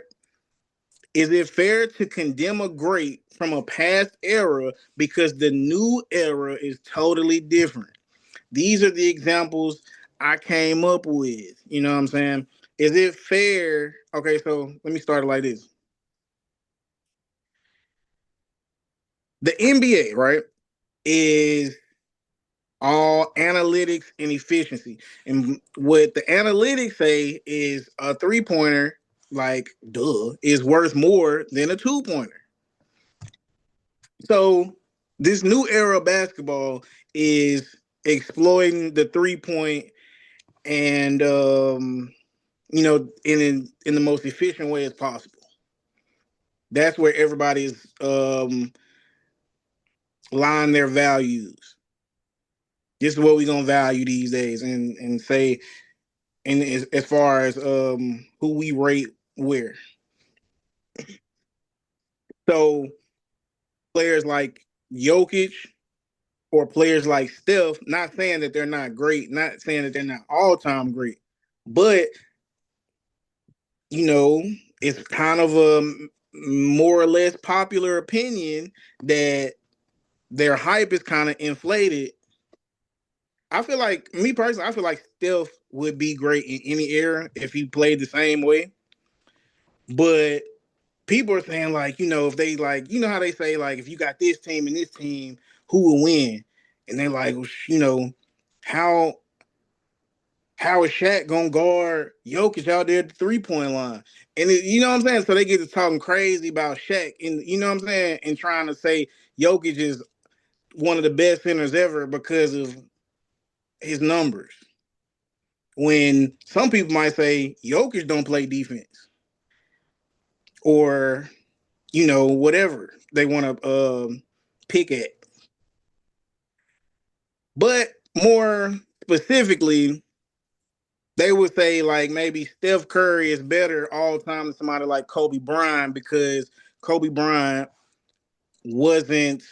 Speaker 1: Is it fair to condemn a great from a past era because the new era is totally different? These are the examples I came up with. You know what I'm saying? Is it fair? Okay, so let me start it like this. The NBA, right, is all analytics and efficiency. And what the analytics say is a three-pointer, like, duh, is worth more than a two-pointer. So this new era of basketball is exploiting the 3-point and in the most efficient way as possible. That's where everybody's line their values. This is what we're gonna value these days, and say, and as far as who we rate where. So players like Jokic or players like Steph, not saying that they're not great, not saying that they're not all-time great, but it's kind of a more or less popular opinion that their hype is kind of inflated. I feel like, me personally, I feel like Steph would be great in any era if he played the same way. But people are saying, like, if they, like, how they say, like, if you got this team and this team, who will win? And they're like, how is Shaq gonna guard Jokic out there at the 3-point line? And you know what I'm saying? So they get to talking crazy about Shaq, and you know what I'm saying, and trying to say Jokic is one of the best centers ever because of his numbers. When some people might say Jokic don't play defense, or whatever they want to pick at. But more specifically, they would say, like, maybe Steph Curry is better all time than somebody like Kobe Bryant, because Kobe Bryant wasn't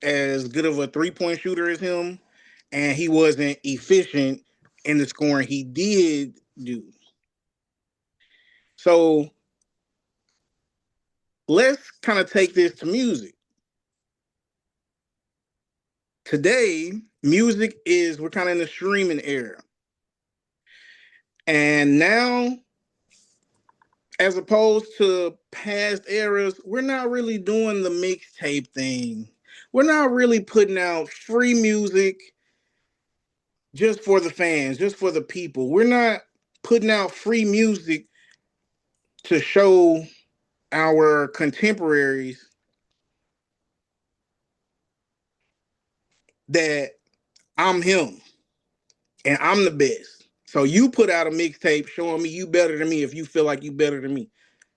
Speaker 1: as good of a 3-point shooter as him, and he wasn't efficient in the scoring he did do. So let's kind of take this to music. Today, music we're kind of in the streaming era. And now, as opposed to past eras, we're not really doing the mixtape thing. We're not really putting out free music just for the fans, just for the people. We're not putting out free music to show our contemporaries that I'm him and I'm the best. So you put out a mixtape showing me you better than me if you feel like you better than me.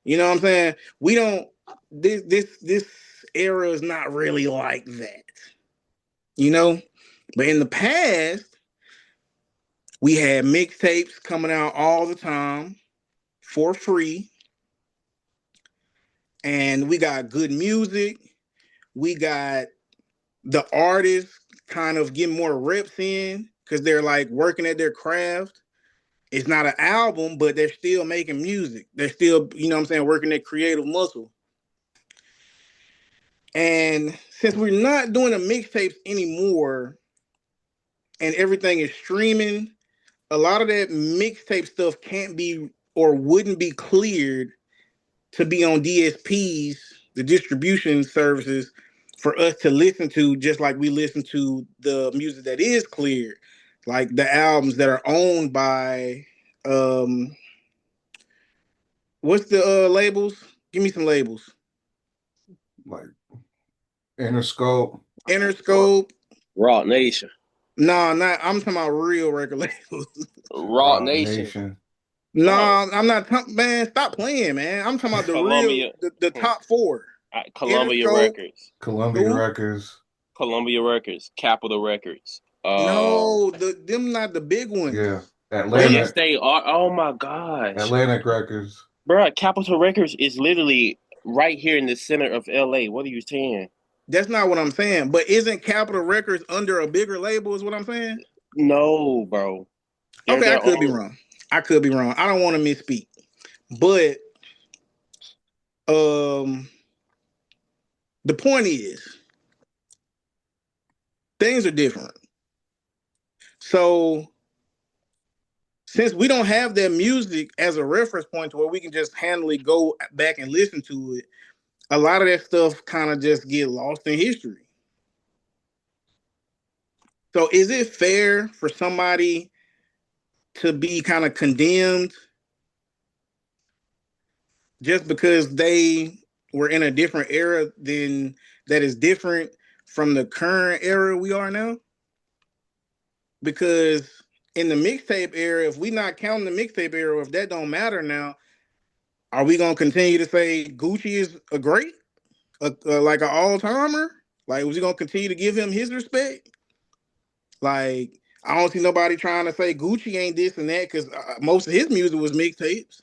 Speaker 1: You know what I'm saying? We don't this era is not really like that. You know? But in the past, we had mixtapes coming out all the time for free. And we got good music. We got the artists kind of getting more reps in because they're like working at their craft. It's not an album, but they're still making music. They're still, you know what I'm saying, working their creative muscle. And since we're not doing the mixtapes anymore and everything is streaming, a lot of that mixtape stuff can't be or wouldn't be cleared to be on DSPs, the distribution services, for us to listen to, just like we listen to the music that is cleared, like the albums that are owned by what's the labels? Give me some labels.
Speaker 2: Like Interscope.
Speaker 1: Interscope.
Speaker 3: Rock Nation.
Speaker 1: No, not. I'm talking about real record labels.
Speaker 3: Rock Nation.
Speaker 1: No, I'm not. Man, stop playing, man. I'm talking about the
Speaker 3: Columbia.
Speaker 1: real, the top four.
Speaker 3: Columbia
Speaker 1: Interscope,
Speaker 3: Records.
Speaker 2: Columbia Records.
Speaker 3: Columbia Records. Capitol Records.
Speaker 1: No, them not the big ones.
Speaker 2: Yeah. Atlantic.
Speaker 3: Yes, they are. Oh my gosh.
Speaker 2: Atlantic Records.
Speaker 3: Bro, Capitol Records is literally right here in the center of LA. What are you saying?
Speaker 1: That's not what I'm saying. But isn't Capitol Records under a bigger label, is what I'm saying?
Speaker 3: No, bro.
Speaker 1: Okay, I could be wrong. I don't want to misspeak. But the point is, things are different. So since we don't have that music as a reference point to where we can just handily go back and listen to it, a lot of that stuff kind of just get lost in history. So is it fair for somebody to be kind of condemned just because they were in a different era that is different from the current era we are now? Because in the mixtape era, if we not counting the mixtape era, if that don't matter now, are we gonna continue to say Gucci is a great, like an all-timer? Like, was he gonna continue to give him his respect? Like, I don't see nobody trying to say Gucci ain't this and that, because most of his music was mixtapes.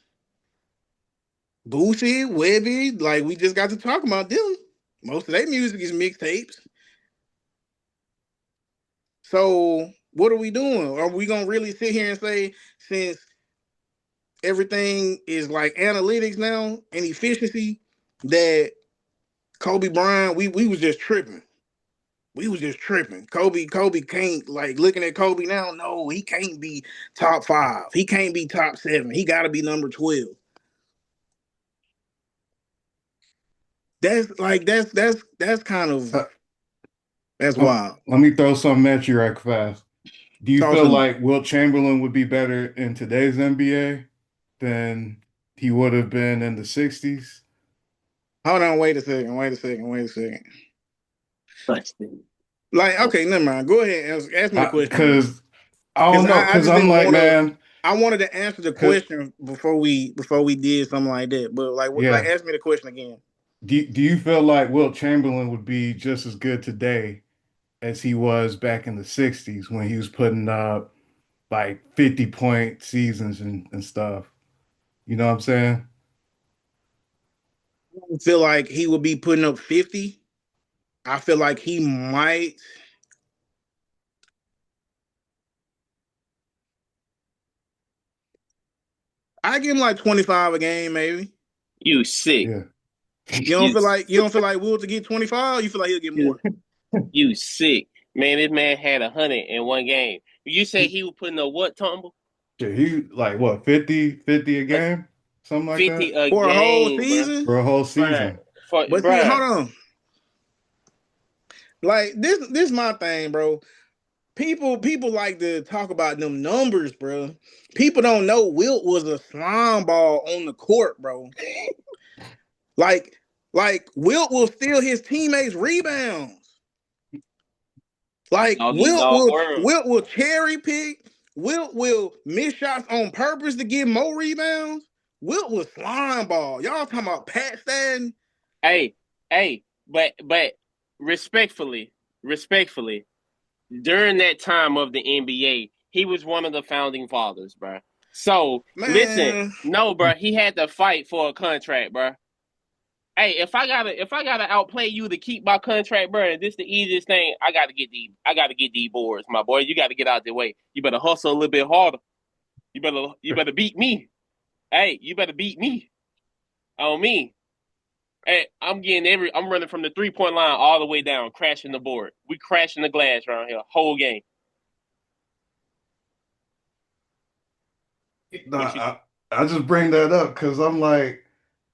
Speaker 1: Boosie, Webbie, like we just got to talk about them. Most of their music is mixtapes. So what are we doing? Are we gonna really sit here and say, since everything is like analytics now and efficiency, that Kobe Bryant, we was just tripping. We was just tripping. Kobe can't, like, looking at Kobe now, no, he can't be top 5. He can't be top 7. He gotta be number 12. That's kind of that's wild.
Speaker 2: Let me throw something at you right fast. Do you feel like Wilt Chamberlain would be better in today's NBA than he would have been in the 60s?
Speaker 1: Hold on, wait a second. Like, okay, never mind. Go ahead and ask me a question.
Speaker 2: Because I don't know. Because I'm like, man,
Speaker 1: I wanted to answer the question before we did something like that. But like ask me the question again.
Speaker 2: Do you feel like Wilt Chamberlain would be just as good today as he was back in the 60s when he was putting up like 50-point seasons and stuff? You know what I'm saying?
Speaker 1: I don't feel like he would be putting up 50. I feel like he might. I give him like 25 a game, maybe.
Speaker 3: You sick.
Speaker 2: Yeah.
Speaker 1: You don't feel like Will to get 25? You feel like he'll get more?
Speaker 3: You sick. Man, this man had 100 in one game. You say he was putting a what, Tumble?
Speaker 2: Yeah, he like what, 50 a
Speaker 3: A
Speaker 2: game? Something like
Speaker 3: 50
Speaker 2: that?
Speaker 3: a
Speaker 1: For a whole
Speaker 3: game, bro.
Speaker 1: season?
Speaker 2: For a whole
Speaker 3: Bruh.
Speaker 2: season.
Speaker 1: But see, hold
Speaker 3: Bruh.
Speaker 1: on. Like this my thing, bro. People like to talk about them numbers, bro. People don't know Wilt was a slime ball on the court, bro. Like Wilt will steal his teammates' rebounds. Like
Speaker 3: All these dog world.
Speaker 1: Wilt will cherry pick. Wilt will miss shots on purpose to get more rebounds. Wilt was slime ball. Y'all talking about Pat Stanton?
Speaker 3: Hey, but respectfully, during that time of the NBA, he was one of the founding fathers, bro. So listen, no, bro, he had to fight for a contract, bro. Hey, if I gotta outplay you to keep my contract, bro, and this the easiest thing, I gotta get these boards, my boy. You gotta get out the way. You better hustle a little bit harder. You better beat me. Hey, you better beat me on me. Hey, I'm running from the 3-point line all the way down, crashing the board. We crashing the glass around here, whole game.
Speaker 2: Nah, I just bring that up because I'm like,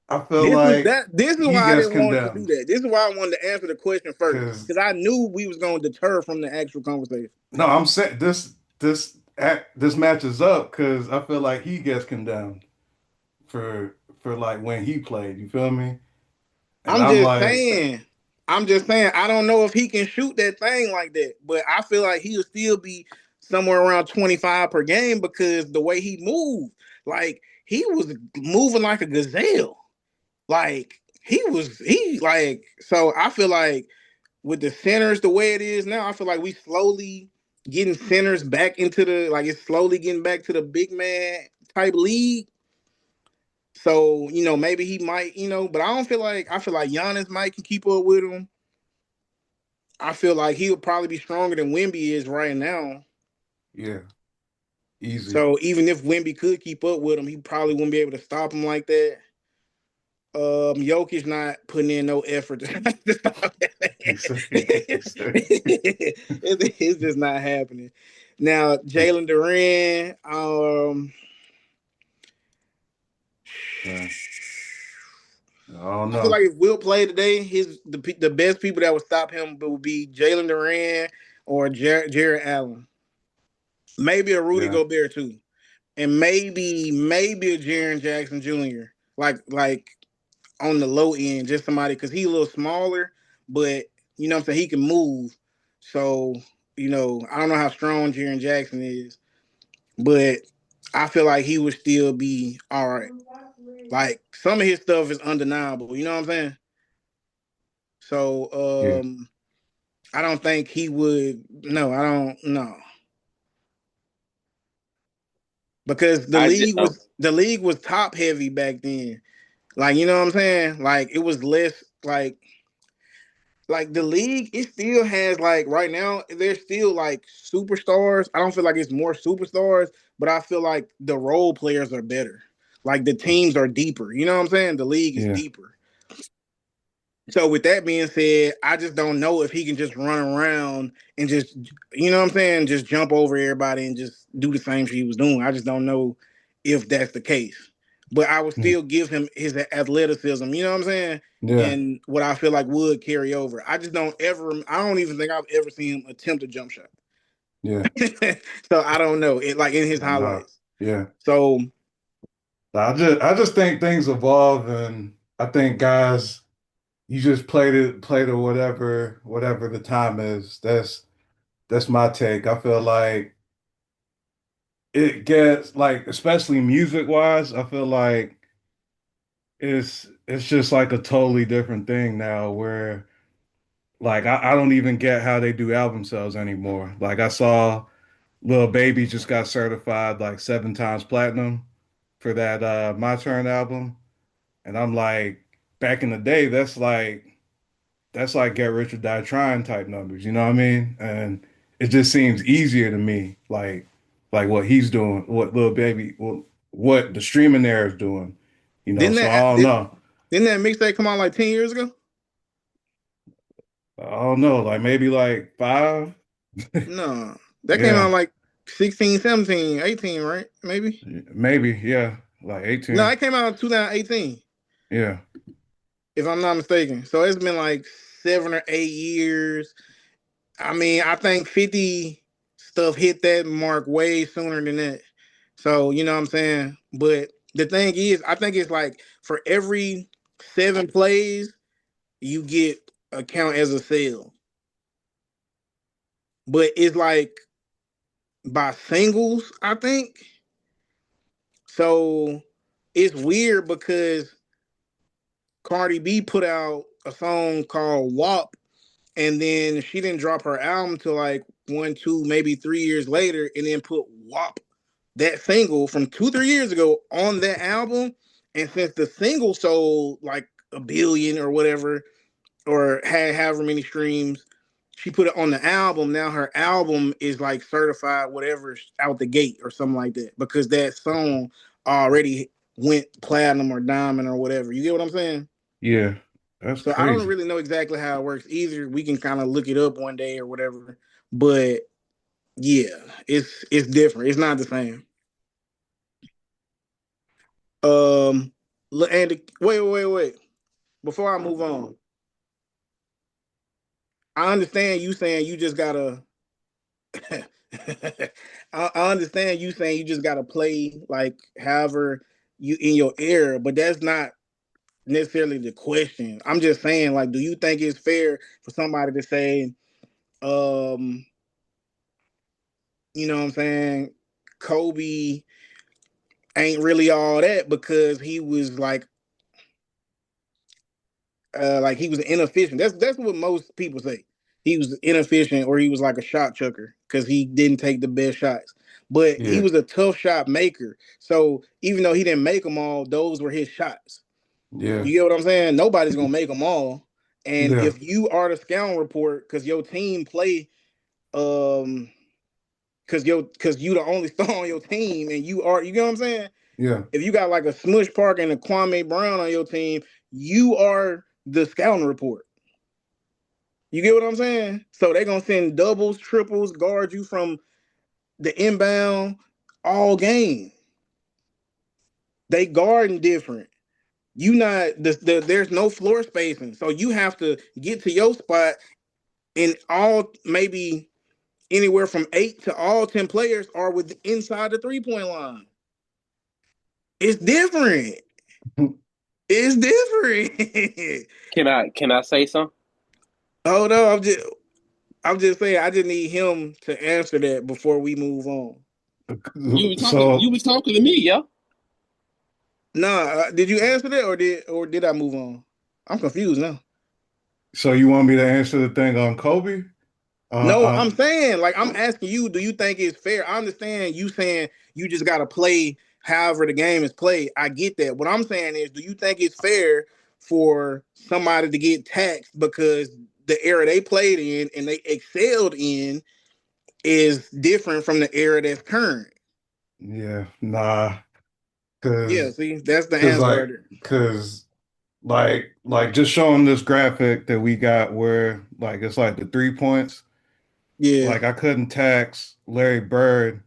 Speaker 2: I feel
Speaker 1: This is
Speaker 2: he
Speaker 1: why I
Speaker 2: gets
Speaker 1: didn't want to do
Speaker 2: condemned.
Speaker 1: that. This is why I wanted to answer the question first.
Speaker 2: Because
Speaker 1: Because I knew we was gonna deter from the actual conversation.
Speaker 2: no, I'm saying this matches up because I feel like he gets condemned for like when he played. You feel me? And I'm like,
Speaker 1: I'm just saying, I don't know if he can shoot that thing like that, but I feel like he'll still be somewhere around 25 per game because the way he moved, like he was moving like a gazelle. Like so I feel like with the centers the way it is now, I feel like we slowly getting centers back into it's slowly getting back to the big man type league. So, maybe he might, but I feel like Giannis might can keep up with him. I feel like he'll probably be stronger than Wemby is right now.
Speaker 2: yeah, easy.
Speaker 1: So even if Wemby could keep up with him, he probably wouldn't be able to stop him like that. Jokic not putting in no effort to stop that. It's just not happening. Now, Jalen Duran,
Speaker 2: Yeah. I don't
Speaker 1: I feel
Speaker 2: know.
Speaker 1: like if Will play today, the best people that would stop him would be Jalen Duran or Jared Allen. Maybe a Rudy
Speaker 2: Yeah,
Speaker 1: Gobert too, and maybe a Jaren Jackson Jr. Like on the low end, just somebody because he's a little smaller, but you know what I'm saying, he can move. So I don't know how strong Jaren Jackson is, but I feel like he would still be all right. Like some of his stuff is undeniable. You know what I'm saying? So
Speaker 2: yeah,
Speaker 1: I don't think he would. No, I don't know because the league was top heavy back then. Like you know what I'm saying? Like it was less like the league. It still has like right now. There's still like superstars. I don't feel like it's more superstars, but I feel like the role players are better. Like the teams are deeper. You know what I'm saying? The league is
Speaker 2: yeah,
Speaker 1: deeper. So with that being said, I just don't know if he can just run around and just, you know what I'm saying, just jump over everybody and just do the same shit he was doing. I just don't know if that's the case. But I would
Speaker 2: yeah,
Speaker 1: still give him his athleticism, you know what I'm saying?
Speaker 2: yeah,
Speaker 1: And what I feel like would carry over. I don't even think I've ever seen him attempt a jump shot.
Speaker 2: yeah.
Speaker 1: So I don't know. It like in his
Speaker 2: I know.
Speaker 1: highlights.
Speaker 2: Yeah.
Speaker 1: So
Speaker 2: I just think things evolve, and I think guys, you just play to whatever the time is. That's my take. I feel like it gets like, especially music wise, I feel like it's just like a totally different thing now where like I don't even get how they do album sales anymore. Like I saw Lil Baby just got certified like 7 times platinum for that My Turn album. And I'm like, back in the day, that's like Get Rich or Die Trying type numbers, you know what I mean? And it just seems easier to me, like what he's doing, what Lil Baby, well, what the streaming era is doing.
Speaker 1: Didn't
Speaker 2: So
Speaker 1: that
Speaker 2: I don't know.
Speaker 1: didn't that mixtape come out like 10 years ago?
Speaker 2: I don't know, like maybe like 5.
Speaker 1: No, that came out
Speaker 2: Yeah,
Speaker 1: like 16, 17, 18, right? Maybe.
Speaker 2: maybe, yeah, like
Speaker 1: No,
Speaker 2: 18.
Speaker 1: it came out in 2018,
Speaker 2: Yeah,
Speaker 1: if I'm not mistaken. So it's been like 7 or 8 years. I mean, I think 50 stuff hit that mark way sooner than that. So, you know what I'm saying? But the thing is, I think it's like for every 7 plays, you get a count as a sale. But it's like by singles, I think. So it's weird because Cardi B put out a song called WAP, and then she didn't drop her album till like 1, 2, maybe 3 years later, and then put WAP, that single from 2, 3 years ago, on that album. And since the single sold like a billion or whatever, or had however many streams, she put it on the album. Now her album is like certified whatever out the gate or something like that, because that song already went platinum or diamond or whatever. You get what I'm saying?
Speaker 2: yeah, that's
Speaker 1: So I don't
Speaker 2: crazy.
Speaker 1: really know exactly how it works either. We can kind of look it up one day or whatever. But yeah, it's different. It's not the same. And wait. Before I move on, I understand you saying you just gotta. I understand you saying you just gotta play like however you in your era, but that's not necessarily the question. I'm just saying, like, do you think it's fair for somebody to say, um, you know what I'm saying, Kobe ain't really all that because he was like he was inefficient. That's what most people say. He was inefficient, or he was like a shot chucker because he didn't take the best shots. But he
Speaker 2: Yeah,
Speaker 1: was a tough shot maker. So even though he didn't make them all, those were his shots.
Speaker 2: yeah,
Speaker 1: You get what I'm saying? Nobody's gonna make them all. And
Speaker 2: yeah,
Speaker 1: if you are the scouting report, because your team play, um, because you the only star on your team, and you get what I'm saying?
Speaker 2: yeah,
Speaker 1: If you got like a Smush Park and a Kwame Brown on your team, you are the scouting report. You get what I'm saying? So they're gonna send doubles, triples, guard you from the inbound all game. They guarding different. You not there's no floor spacing, so you have to get to your spot. And all maybe anywhere from 8 to all 10 players are with inside the 3-point line. It's different. It's different.
Speaker 3: Can I say something?
Speaker 1: Hold on, I'm just saying. I just need him to answer that before we move on.
Speaker 3: You
Speaker 2: so
Speaker 3: was talking to me, yo.
Speaker 1: Nah, did you answer that, or did I move on? I'm confused now.
Speaker 2: so you want me to answer the thing on Kobe?
Speaker 1: No,
Speaker 2: Uh,
Speaker 1: I'm saying, like, I'm asking you, do you think it's fair? I understand you saying you just gotta play however the game is played. I get that. What I'm saying is, do you think it's fair for somebody to get taxed because the era they played in and they excelled in is different from the era that's current?
Speaker 2: yeah, nah,
Speaker 1: Yeah,
Speaker 2: cause,
Speaker 1: see, that's the
Speaker 2: cause
Speaker 1: answer
Speaker 2: like,
Speaker 1: right there.
Speaker 2: cause like just showing this graphic that we got where like it's like the 3 points.
Speaker 1: Yeah.
Speaker 2: Like I couldn't tax Larry Bird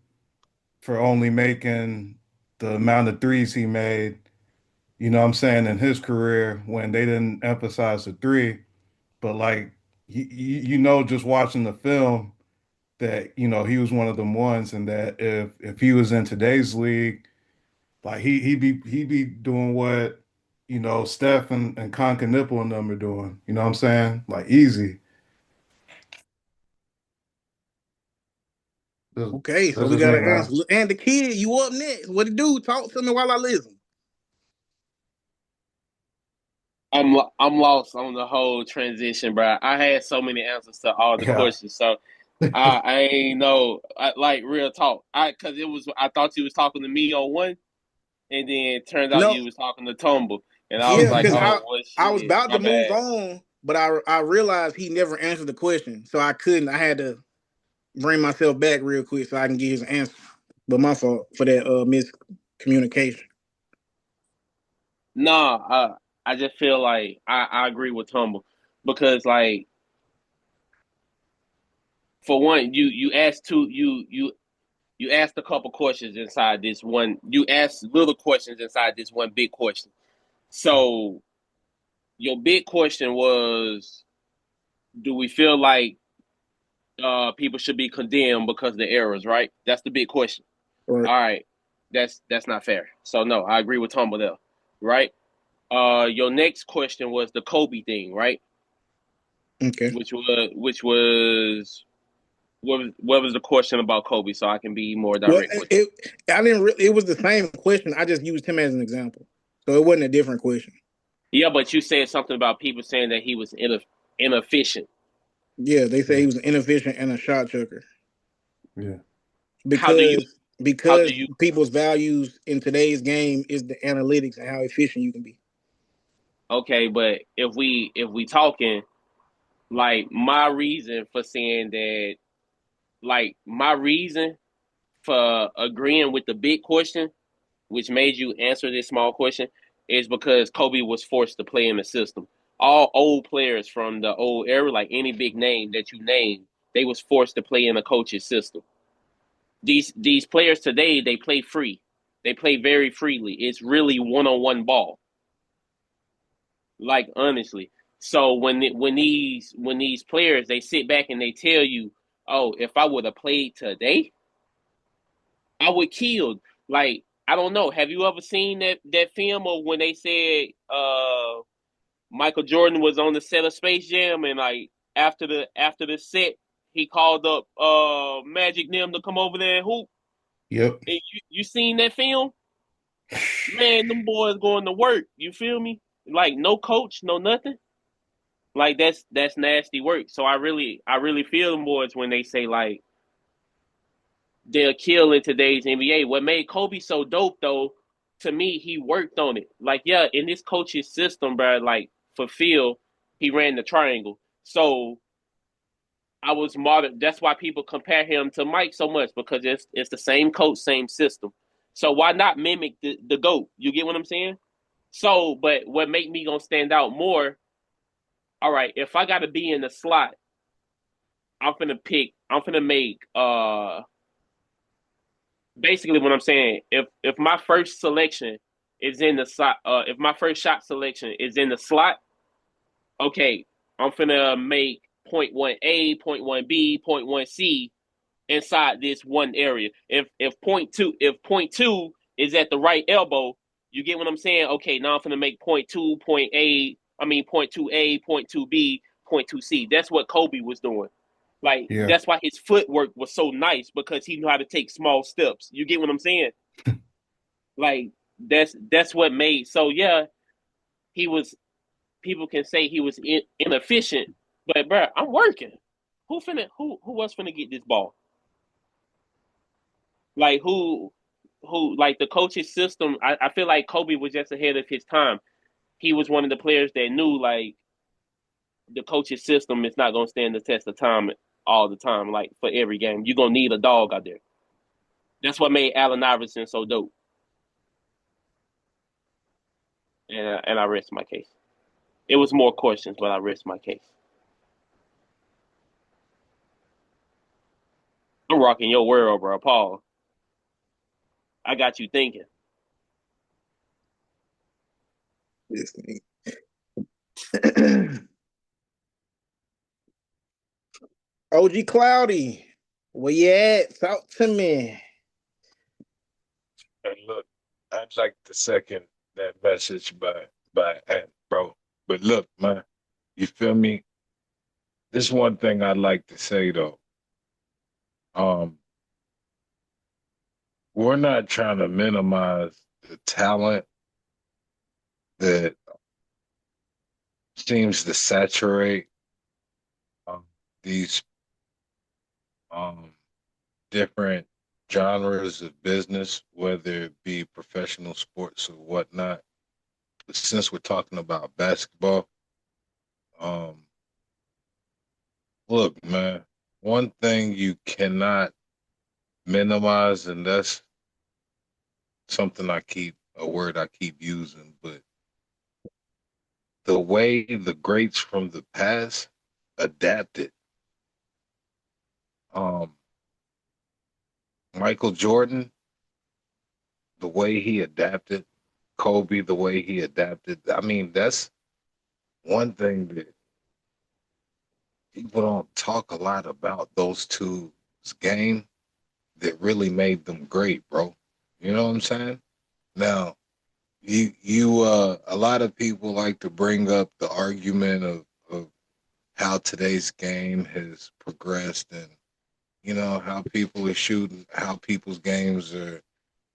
Speaker 2: for only making the amount of threes he made, what I'm saying, in his career when they didn't emphasize the three. But like just watching the film that, he was one of them ones, and that if he was in today's league, like he'd be doing what, Steph and Knueppel and them are doing. You know what I'm saying? Like easy. That's,
Speaker 1: Okay, so
Speaker 2: that's
Speaker 1: we
Speaker 2: just
Speaker 1: got to
Speaker 2: me,
Speaker 1: answer.
Speaker 2: man.
Speaker 1: And the kid, you up next? What it do? Talk to me while I listen.
Speaker 3: I'm lost on the whole transition, bro. I had so many answers to all the
Speaker 2: Yeah.
Speaker 3: questions, so I ain't know. Like real talk. Cause I thought you was talking to me on one, and then it turns out
Speaker 1: No,
Speaker 3: you was talking to Tumble, and I was
Speaker 1: yeah,
Speaker 3: like,
Speaker 1: because
Speaker 3: oh
Speaker 1: I
Speaker 3: well,
Speaker 1: I was
Speaker 3: shit,
Speaker 1: about
Speaker 3: my
Speaker 1: to move
Speaker 3: bad.
Speaker 1: on, but I realized he never answered the question, so I couldn't. I had to bring myself back real quick so I can get his answer. But my fault for that miscommunication. communication.
Speaker 3: Nah, I just feel like I agree with Tumble because like for one, you asked you asked a couple questions inside this one. You asked little questions inside this one big question. So your big question was, do we feel like people should be condemned because of the errors? Right. That's the big question.
Speaker 1: Right.
Speaker 3: All right. That's not fair. So no, I agree with Tumble there. Right. Your next question was the Kobe thing, right?
Speaker 1: Okay.
Speaker 3: What was the question about Kobe, so I can be more
Speaker 1: Well,
Speaker 3: direct with you?
Speaker 1: I didn't really. It was the same question. I just used him as an example, so it wasn't a different question.
Speaker 3: Yeah, but you said something about people saying that he was inefficient.
Speaker 1: Yeah, they say he was inefficient and a shot chucker.
Speaker 2: Yeah.
Speaker 3: How do you
Speaker 1: Because people's values in today's game is the analytics and how efficient you can be.
Speaker 3: okay, but if we talking like my reason for saying that, like my reason for agreeing with the big question, which made you answer this small question, is because Kobe was forced to play in the system. All old players from the old era, like any big name that you name, they was forced to play in a coach's system. These players today, they play free. They play very freely. It's really one-on-one ball. Like honestly. So when these players, they sit back and they tell you, "Oh, if I would have played today, I would killed." Like I don't know. Have you ever seen that film of when they said Michael Jordan was on the set of Space Jam and like after the set he called up Magic them to come over there and hoop?
Speaker 2: Yep.
Speaker 3: And you seen that film? Man, them boys going to work. You feel me? Like no coach, no nothing. Like that's nasty work. So I really feel them boys when they say like they'll kill in today's NBA. What made Kobe so dope though, to me, he worked on it. Like, yeah, in this coach's system, bro, like for Phil, he ran the triangle. So I was modern. That's why people compare him to Mike so much, because it's the same coach, same system. So why not mimic the GOAT? You get what I'm saying? So, but what make me gonna stand out more, all right, if I gotta be in the slot, I'm finna make basically what I'm saying, if my first selection is in the slot, if my first shot selection is in the slot, okay, I'm finna make point one A, point one B, point one C inside this one area. If point two is at the right elbow, you get what I'm saying? Okay, now I'm finna make point two, point two A, point two B, point two C. That's what Kobe was doing. Like
Speaker 2: Yeah.
Speaker 3: that's why his footwork was so nice, because he knew how to take small steps. You get what I'm saying? Like that's what made. So yeah, he was. People can say he was inefficient, but bro, I'm working. Who else finna get this ball? Like who like the coaching system? I feel like Kobe was just ahead of his time. He was one of the players that knew like the coaching system is not gonna stand the test of time all the time. Like for every game, you're gonna need a dog out there. That's what made Allen Iverson so dope. And I rest my case. It was more questions, but I rest my case. I'm rocking your world, bro. Paul, I got you thinking.
Speaker 1: OG Cloudy, where you at? Talk to me.
Speaker 5: And look, I'd like to second that message by Ant, bro. But look, man, you feel me? This one thing I'd like to say though. Um, we're not trying to minimize the talent that seems to saturate these um different genres of business, whether it be professional sports or whatnot. But since we're talking about basketball, um, look, man, one thing you cannot minimize, and that's a word I keep using, but the way the greats from the past adapted. Michael Jordan, the way he adapted, Kobe, the way he adapted. I mean, that's one thing that people don't talk a lot about those two's game that really made them great, bro. You know what I'm saying? Now, a lot of people like to bring up the argument of how today's game has progressed and how people are shooting, how people's games are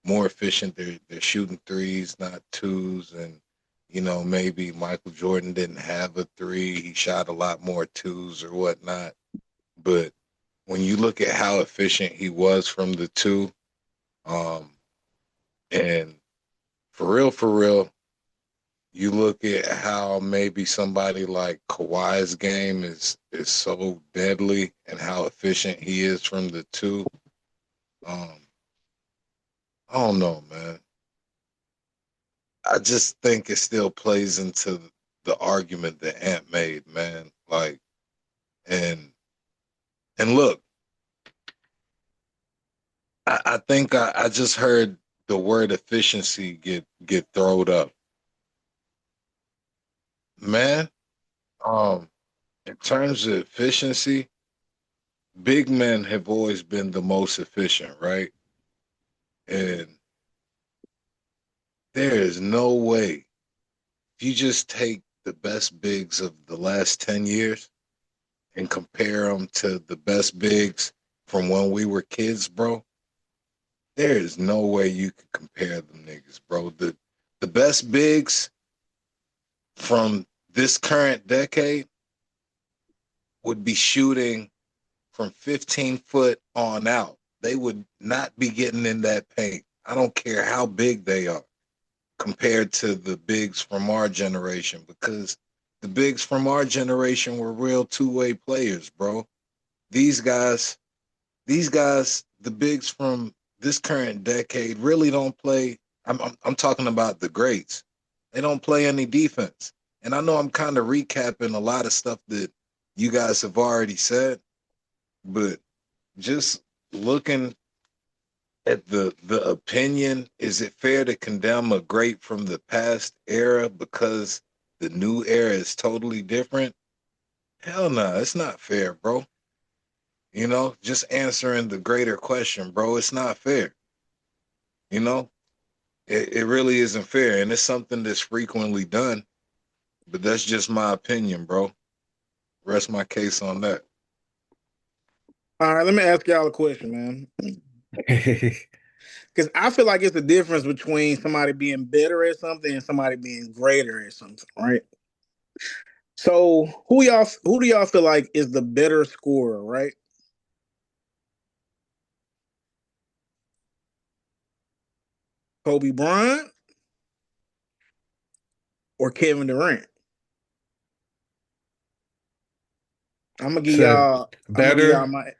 Speaker 5: more efficient. They're shooting threes, not twos, and maybe Michael Jordan didn't have a three. He shot a lot more twos or whatnot. But when you look at how efficient he was from the two, and for real, you look at how maybe somebody like Kawhi's game is so deadly and how efficient he is from the two. I don't know, man. I just think it still plays into the argument that Ant made, man. Like, and look, I think I just heard the word efficiency get thrown up, man. In terms of efficiency, big men have always been the most efficient, right? And there is no way if you just take the best bigs of the last 10 years and compare them to the best bigs from when we were kids, bro, there is no way you could compare them niggas, bro. The best bigs from this current decade would be shooting from 15 foot on out. They would not be getting in that paint. I don't care how big they are compared to the bigs from our generation, because the bigs from our generation were real two-way players, bro. These guys, the bigs from this current decade really don't play. I'm talking about the greats. They don't play any defense. And I know I'm kind of recapping a lot of stuff that you guys have already said, but just looking at the opinion, is it fair to condemn a great from the past era because the new era is totally different? Hell no, it's not fair, bro. Just answering the greater question, bro. It's not fair. You know, it really isn't fair. And it's something that's frequently done, but that's just my opinion, bro. Rest my case on that.
Speaker 1: All right, let me ask y'all a question, man. Because I feel like it's the difference between somebody being better at something and somebody being greater at something, right? So who do y'all feel like is the better scorer, right? Kobe Bryant or Kevin Durant? I'm gonna give y'all
Speaker 2: better.
Speaker 1: my.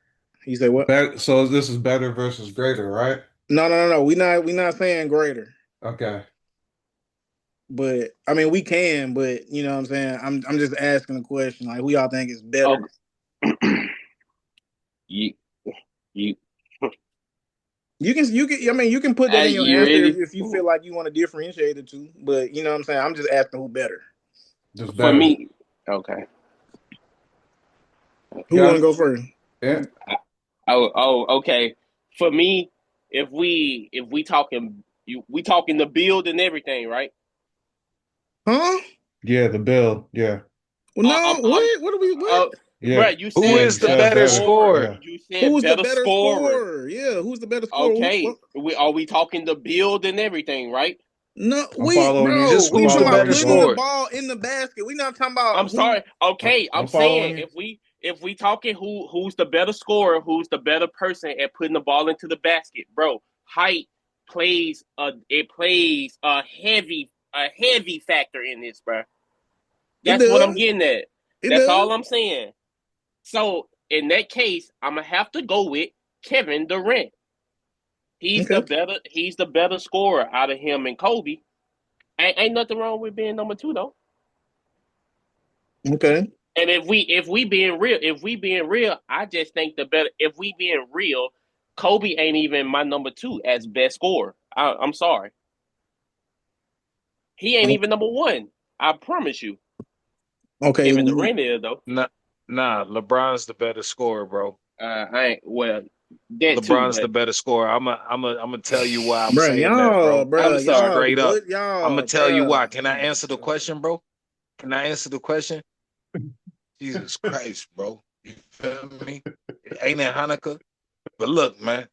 Speaker 1: You say what?
Speaker 2: So this is better versus greater, right?
Speaker 1: No. We not saying greater.
Speaker 2: Okay.
Speaker 1: But I mean we can, but you know what I'm saying? I'm just asking a question. Like who y'all think is better?
Speaker 3: Oh, you you
Speaker 1: You can I mean you can put that in your
Speaker 3: you
Speaker 1: answer
Speaker 3: really
Speaker 1: if you feel like you want to differentiate the two. But you know what I'm saying? I'm just asking who better.
Speaker 2: Just
Speaker 3: for
Speaker 2: better.
Speaker 3: me. Okay.
Speaker 1: Who wanna go first?
Speaker 2: Yeah.
Speaker 3: Okay. For me, if we talking we talking the build and everything, right?
Speaker 1: Huh?
Speaker 2: Yeah, the build. Yeah.
Speaker 1: Well, no, what? What are we what?
Speaker 2: Yeah.
Speaker 3: Bruh, you
Speaker 5: Who
Speaker 2: Yeah,
Speaker 3: said
Speaker 2: you
Speaker 5: is the
Speaker 3: better
Speaker 2: said
Speaker 5: better
Speaker 2: better.
Speaker 3: scorer.
Speaker 5: scorer?
Speaker 2: Yeah.
Speaker 3: You said
Speaker 1: Who's the
Speaker 3: better
Speaker 1: better
Speaker 3: scorer.
Speaker 1: scorer? Yeah, who's the better scorer?
Speaker 3: Okay. Are we talking the build and everything, right?
Speaker 1: No,
Speaker 2: I'm following you.
Speaker 1: bro,
Speaker 5: Just
Speaker 2: I'm
Speaker 1: we
Speaker 5: who's
Speaker 1: talking
Speaker 5: the
Speaker 1: about
Speaker 2: following
Speaker 5: better
Speaker 2: you,
Speaker 1: putting the
Speaker 2: bro.
Speaker 5: scorer?
Speaker 1: ball in the basket. We not talking about
Speaker 3: I'm
Speaker 1: who.
Speaker 3: sorry. Okay, I'm
Speaker 2: I'm
Speaker 3: saying
Speaker 2: following you.
Speaker 3: if we talking who's the better scorer, who's the better person at putting the ball into the basket, bro. Height plays a heavy factor in this, bro.
Speaker 1: It
Speaker 3: That's what I'm
Speaker 1: does.
Speaker 3: getting at.
Speaker 1: It
Speaker 3: That's
Speaker 1: does.
Speaker 3: all I'm saying. So in that case, I'm gonna have to go with Kevin Durant. He's
Speaker 1: Okay.
Speaker 3: the better scorer out of him and Kobe. Ain't nothing wrong with being number 2 though.
Speaker 1: Okay.
Speaker 3: And if we being real, I just think the better. If we being real, Kobe ain't even my number 2 as best scorer. I'm sorry, he ain't even number 1. I promise you.
Speaker 1: Okay.
Speaker 3: Kevin Durant is though.
Speaker 5: Nah, LeBron's the better scorer, bro.
Speaker 3: I ain't well that too,
Speaker 5: LeBron's the
Speaker 3: but
Speaker 5: better scorer. I'm gonna tell you why I'm
Speaker 1: Bro,
Speaker 5: saying that,
Speaker 1: y'all,
Speaker 5: bro.
Speaker 1: bro,
Speaker 3: I'm sorry.
Speaker 1: y'all,
Speaker 5: Straight up.
Speaker 1: what
Speaker 5: I'm gonna
Speaker 1: y'all,
Speaker 5: tell you
Speaker 1: bro?
Speaker 5: why. Can I answer the question, bro? Can I answer the question? Jesus Christ, bro. You feel me? Ain't it Hanukkah? But look, man.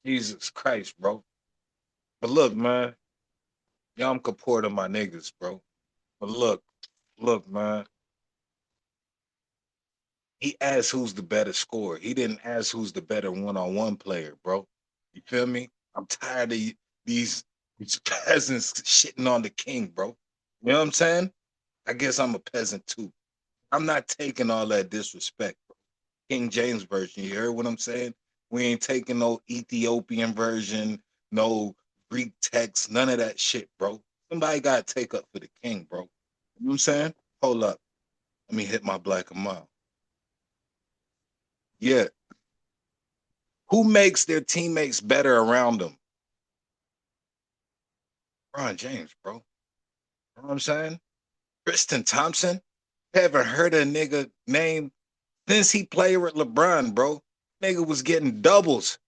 Speaker 5: Jesus Christ, bro. But look, man. Yom Kippur to my niggas, bro. But look, man. He asked who's the better scorer. He didn't ask who's the better one-on-one player, bro. You feel me? I'm tired of these peasants shitting on the king, bro. You know what I'm saying? I guess I'm a peasant too. I'm not taking all that disrespect, bro. King James version. You heard what I'm saying? We ain't taking no Ethiopian version, no Greek text, none of that shit, bro. Somebody gotta take up for the king, bro. You know what I'm saying? Hold up. Let me hit my black amount. Yeah. Who makes their teammates better around them? LeBron James, bro. You know what I'm saying? Tristan Thompson. Haven't heard a nigga name since he played with LeBron, bro. Nigga was getting doubles.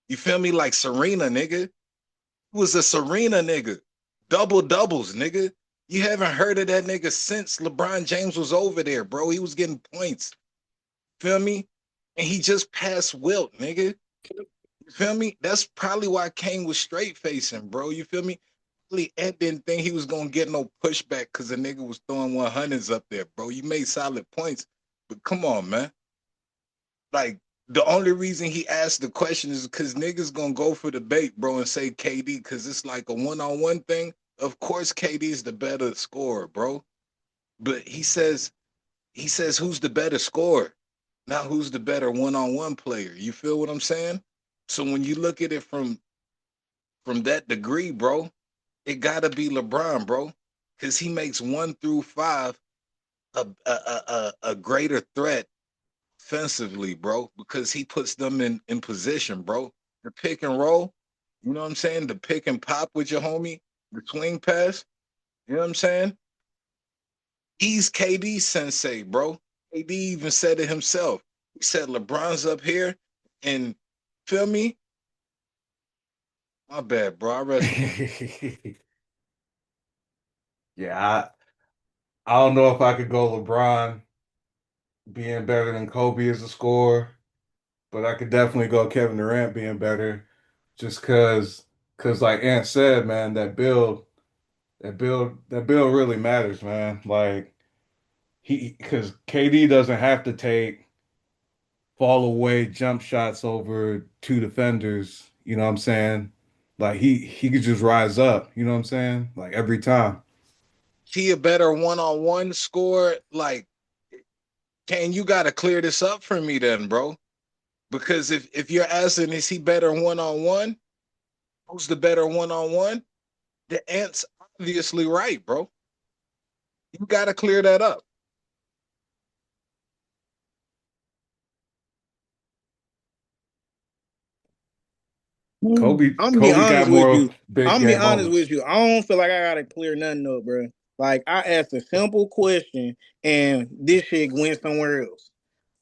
Speaker 5: You feel me? Like Serena, nigga. He was a Serena nigga. Double doubles, nigga. You haven't heard of that nigga since LeBron James was over there, bro. He was getting points. Feel me? And he just passed Wilt, nigga. You feel me? That's probably why Kain was straight facing, bro. You feel me? Ed didn't think he was gonna get no pushback because the nigga was throwing 100s up there, bro. You made solid points, but come on, man. Like the only reason he asked the question is because niggas gonna go for the bait, bro, and say KD because it's like a one-on-one thing. Of course, KD's the better scorer, bro. But he says who's the better scorer, not who's the better one-on-one player. You feel what I'm saying? So when you look at it from that degree, bro, it gotta be LeBron, bro, because he makes 1 through 5 a greater threat offensively, bro, because he puts them in position, bro. The pick and roll, you know what I'm saying? The pick and pop with your homie, the swing pass, you know what I'm saying? He's KD sensei, bro. KD even said it himself. He said LeBron's up here, and feel me? My bad, bro. I rest.
Speaker 2: Yeah, I don't know if I could go LeBron being better than Kobe as a scorer, but I could definitely go Kevin Durant being better just cause like Ant said, man, that build really matters, man. Like because KD doesn't have to take fall away jump shots over 2 defenders, you know what I'm saying? Like he could just rise up, you know what I'm saying? Like every time.
Speaker 4: He a better one-on-one score. Like, Kane, you gotta clear this up for me then, bro. Because if you're asking is he better one-on-one, who's the better one-on-one? The Ant's obviously right, bro. You gotta clear that up.
Speaker 2: Kobe
Speaker 1: I'm gonna be
Speaker 2: Kobe
Speaker 1: honest
Speaker 2: got
Speaker 1: with
Speaker 2: more
Speaker 1: you.
Speaker 2: big
Speaker 1: I'm gonna be
Speaker 2: game
Speaker 1: honest with
Speaker 2: moments.
Speaker 1: you. I don't feel like I gotta clear nothing up, bro. Like I asked a simple question and this shit went somewhere else.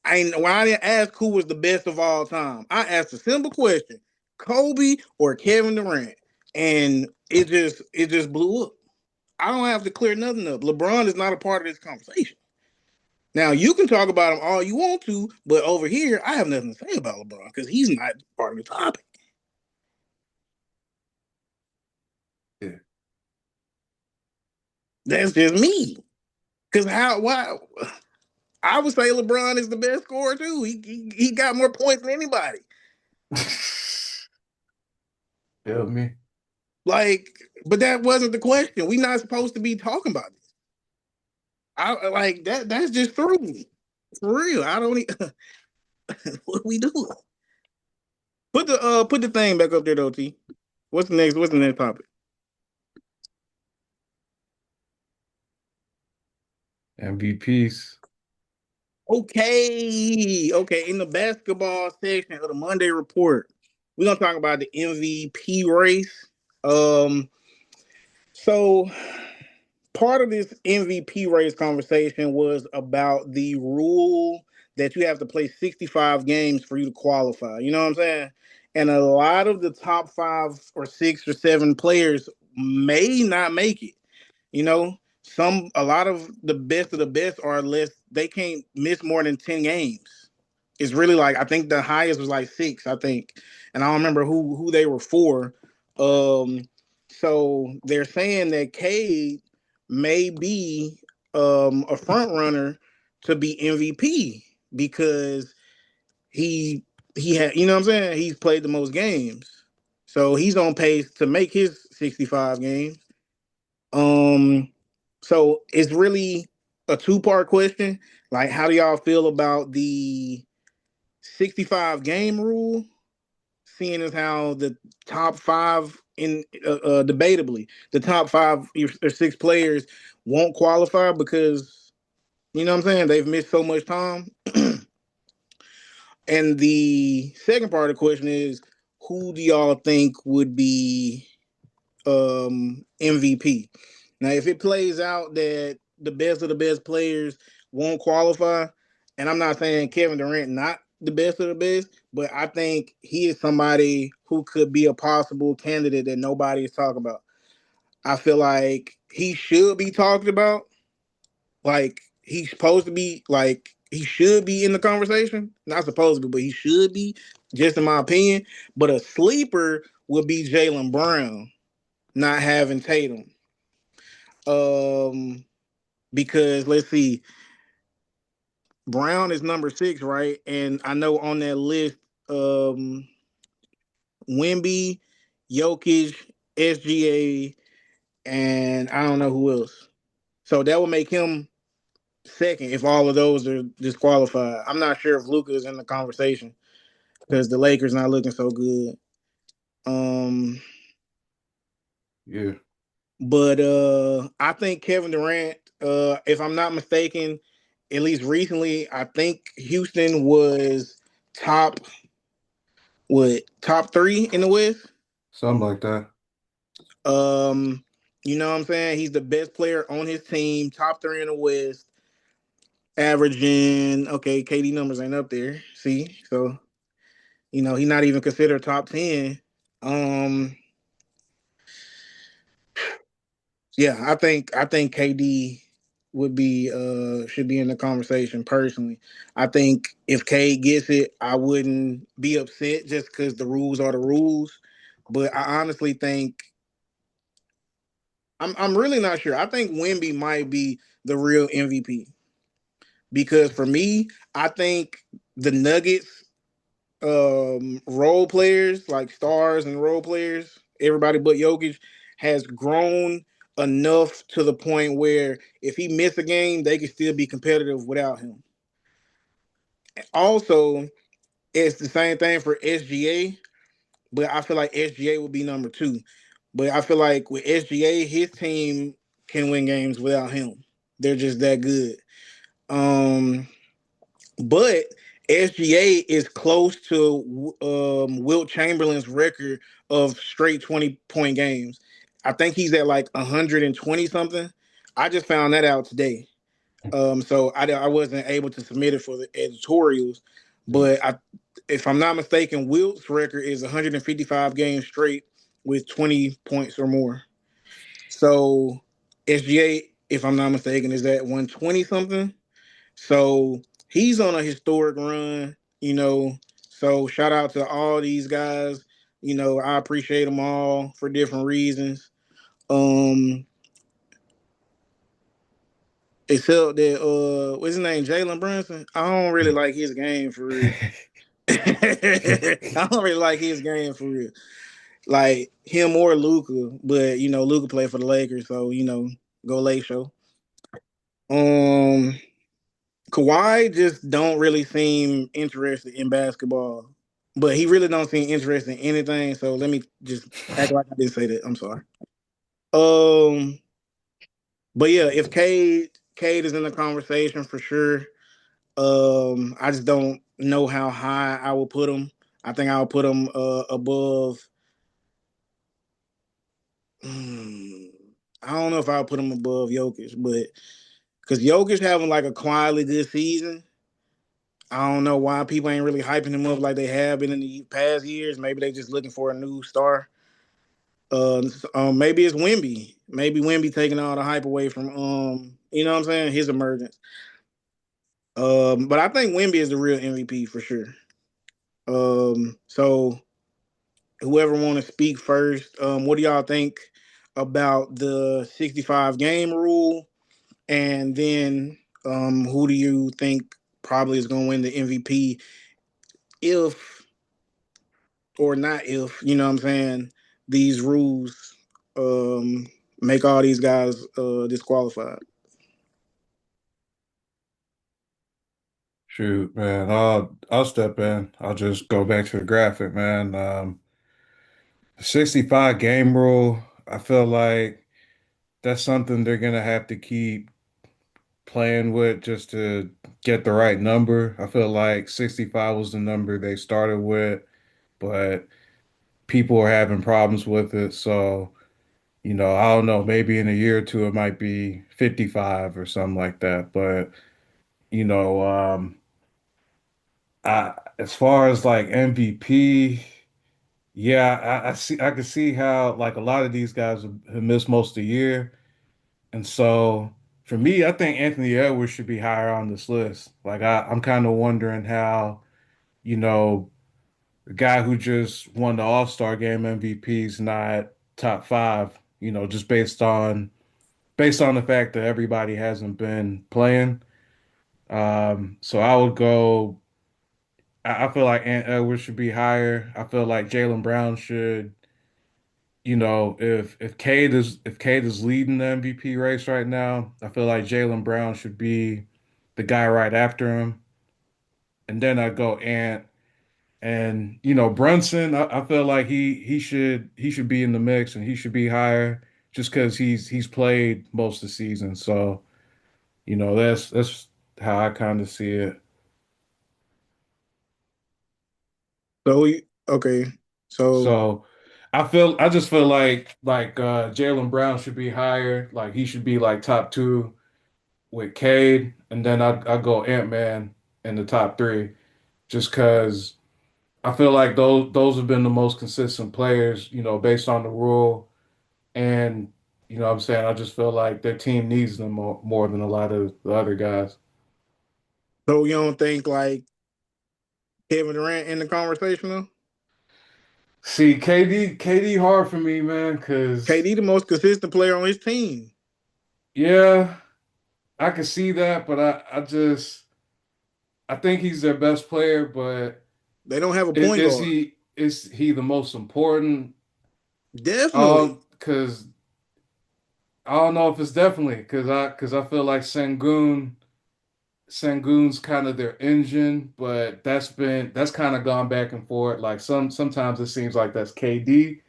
Speaker 1: I didn't ask who was the best of all time. I asked a simple question: Kobe or Kevin Durant, and it just blew up. I don't have to clear nothing up. LeBron is not a part of this conversation. Now you can talk about him all you want to, but over here I have nothing to say about LeBron because he's not part of the topic.
Speaker 2: Yeah.
Speaker 1: That's just me. Because how? Why? I would say LeBron is the best scorer too. He got more points than anybody.
Speaker 2: Feel me?
Speaker 1: Like, but that wasn't the question. We're not supposed to be talking about this. I like that. That's just through me for real. I don't. What we doing? Put the thing back up there though, T. What's the next topic?
Speaker 2: MVPs.
Speaker 1: Okay. In the basketball section of the Mondeh Report, we're gonna talk about the MVP race. So part of this MVP race conversation was about the rule that you have to play 65 games for you to qualify. You know what I'm saying? And a lot of the top 5 or 6 or 7 players may not make it. You know, a lot of the best are less. They can't miss more than 10 games. It's really like I think the highest was like 6. I think, and I don't remember who they were for. So they're saying that Cade may be a front runner to be MVP because he had, you know what I'm saying? He's played the most games. So he's on pace to make his 65 games. So it's really a two-part question. Like, how do y'all feel about the 65 game rule? Seeing as how the top 5 in debatably the top 5 or 6 players won't qualify because you know what I'm saying they've missed so much time. And the second part of the question is, who do y'all think would be MVP? Now, if it plays out that the best of the best players won't qualify, and I'm not saying Kevin Durant not the best of the best, but I think he is somebody who could be a possible candidate that nobody is talking about. I feel like he should be talked about. Like he's supposed to be like he should be in the conversation. Not supposed to be, but he should be, just in my opinion. But a sleeper would be Jalen Brown, not having Tatum. Because let's see, Brown is number 6, right? And I know on that list, Wemby, Jokic, SGA, and I don't know who else. So that would make him second if all of those are disqualified. I'm not sure if Luka is in the conversation because the Lakers not looking so good.
Speaker 2: Yeah.
Speaker 1: But I think Kevin Durant, if I'm not mistaken, at least recently, I think Houston was top top 3 in the West.
Speaker 2: Something like that.
Speaker 1: You know what I'm saying? He's the best player on his team, top 3 in the West, averaging KD numbers ain't up there. See? So, he's not even considered top 10. Yeah, I think KD would be should be in the conversation personally. I think if K gets it, I wouldn't be upset just because the rules are the rules. But I honestly think I'm really not sure. I think Wemby might be the real MVP because for me, I think the Nuggets role players like stars and role players, everybody but Jokic, has grown enough to the point where if he miss a game, they can still be competitive without him. Also, it's the same thing for SGA, but I feel like SGA will be number 2. But I feel like with SGA, his team can win games without him. They're just that good. But SGA is close to Wilt Chamberlain's record of straight 20-point games. I think he's at like 120 something. I just found that out today. So I wasn't able to submit it for the editorials, but if I'm not mistaken, Wilt's record is 155 games straight with 20 points or more. So SGA, if I'm not mistaken, is at 120 something. So he's on a historic run. So shout out to all these guys. I appreciate them all for different reasons. Um, Except that what's his name? Jalen Brunson. I don't really like his game for real. I don't really like his game for real. Like him or Luka, but Luka played for the Lakers, so go Lake show. Um Kawhi just don't really seem interested in basketball but he really don't seem interested in anything. So let me just act like I didn't say that. I'm sorry. But yeah, if Cade is in the conversation for sure. I just don't know how high I will put him. I think I'll put him above. I don't know if I'll put him above Jokic, but because Jokic having like a quietly good season, I don't know why people ain't really hyping him up like they have been in the past years. Maybe they just looking for a new star. Maybe it's Wemby. Maybe Wemby taking all the hype away from you know what I'm saying, his emergence. But I think Wemby is the real MVP for sure. So whoever want to speak first, what do y'all think about the 65 game rule? And then who do you think probably is going to win the MVP if or not if, you know what I'm saying, these rules make all these guys disqualified?
Speaker 2: Shoot, man. I'll step in. I'll just go back to the graphic, man. The 65 game rule, I feel like that's something they're gonna have to keep playing with just to get the right number. I feel like 65 was the number they started with, but people are having problems with it. So, I don't know, maybe in a year or two it might be 55 or something like that. But, you know, as far as like MVP, yeah, I can see how like a lot of these guys have missed most of the year. And so for me, I think Anthony Edwards should be higher on this list. Like I'm kind of wondering how, you know, the guy who just won the All-Star game MVP is not top five, just based on the fact that everybody hasn't been playing. So I would go. I feel like Ant Edwards should be higher. I feel like Jalen Brown should. If Cade is leading the MVP race right now, I feel like Jalen Brown should be the guy right after him. And then I go Ant and Brunson. I feel like he should be in the mix and he should be higher just because he's played most of the season. So that's how I kind of see it.
Speaker 1: Okay. So
Speaker 2: So I just feel like Jalen Brown should be higher. Like he should be like top two with Cade, and then I go Ant-Man in the top three, just because I feel like those have been the most consistent players, based on the rule, and what I'm saying, I just feel like their team needs them more than a lot of the other guys.
Speaker 1: you don't think like Kevin Durant in the conversation though?
Speaker 2: See, KD hard for me, man, because
Speaker 1: KD the most consistent player on his team.
Speaker 2: yeah, I can see that, but I think he's their best player, but
Speaker 1: They don't have a
Speaker 2: is,
Speaker 1: point
Speaker 2: is
Speaker 1: guard.
Speaker 2: he is he the most important?
Speaker 1: Definitely.
Speaker 2: Because I don't know if it's definitely because I feel like Sengun's kind of their engine, but that's kind of gone back and forth. Like sometimes it seems like that's KD,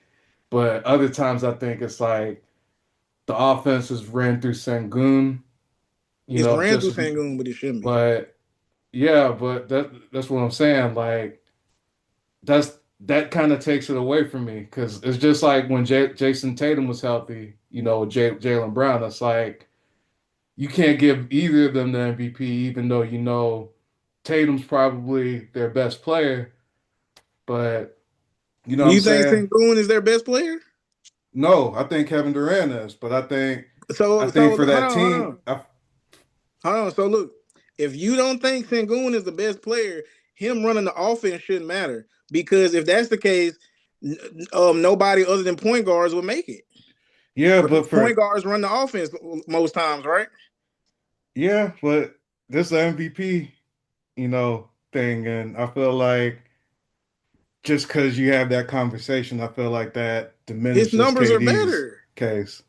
Speaker 2: but other times I think it's like the offense is ran through Sengun,
Speaker 1: It's ran
Speaker 2: just
Speaker 1: through
Speaker 2: as mu-
Speaker 1: Sangoon, but it shouldn't be.
Speaker 2: but yeah, but that's what I'm saying. Like that kind of takes it away from me because it's just like when Jason Tatum was healthy, with Jalen Brown. It's like you can't give either of them the MVP, even though Tatum's probably their best player. But you know
Speaker 1: Do
Speaker 2: what I'm
Speaker 1: you think
Speaker 2: saying?
Speaker 1: Sangoon is their best player?
Speaker 2: No, I think Kevin Durant is, but I think for
Speaker 1: Hold
Speaker 2: that
Speaker 1: on, hold
Speaker 2: team,
Speaker 1: on. Hold on. So look, if you don't think Sangoon is the best player, him running the offense shouldn't matter. Because if that's the case, nobody other than point guards would make it.
Speaker 2: yeah,
Speaker 1: Because
Speaker 2: but
Speaker 1: point
Speaker 2: for
Speaker 1: guards run the offense most times, right?
Speaker 2: yeah, but this is the MVP, thing, and I feel like just because you have that conversation, I feel like that
Speaker 1: His
Speaker 2: diminishes
Speaker 1: numbers are
Speaker 2: KD's
Speaker 1: better.
Speaker 2: case.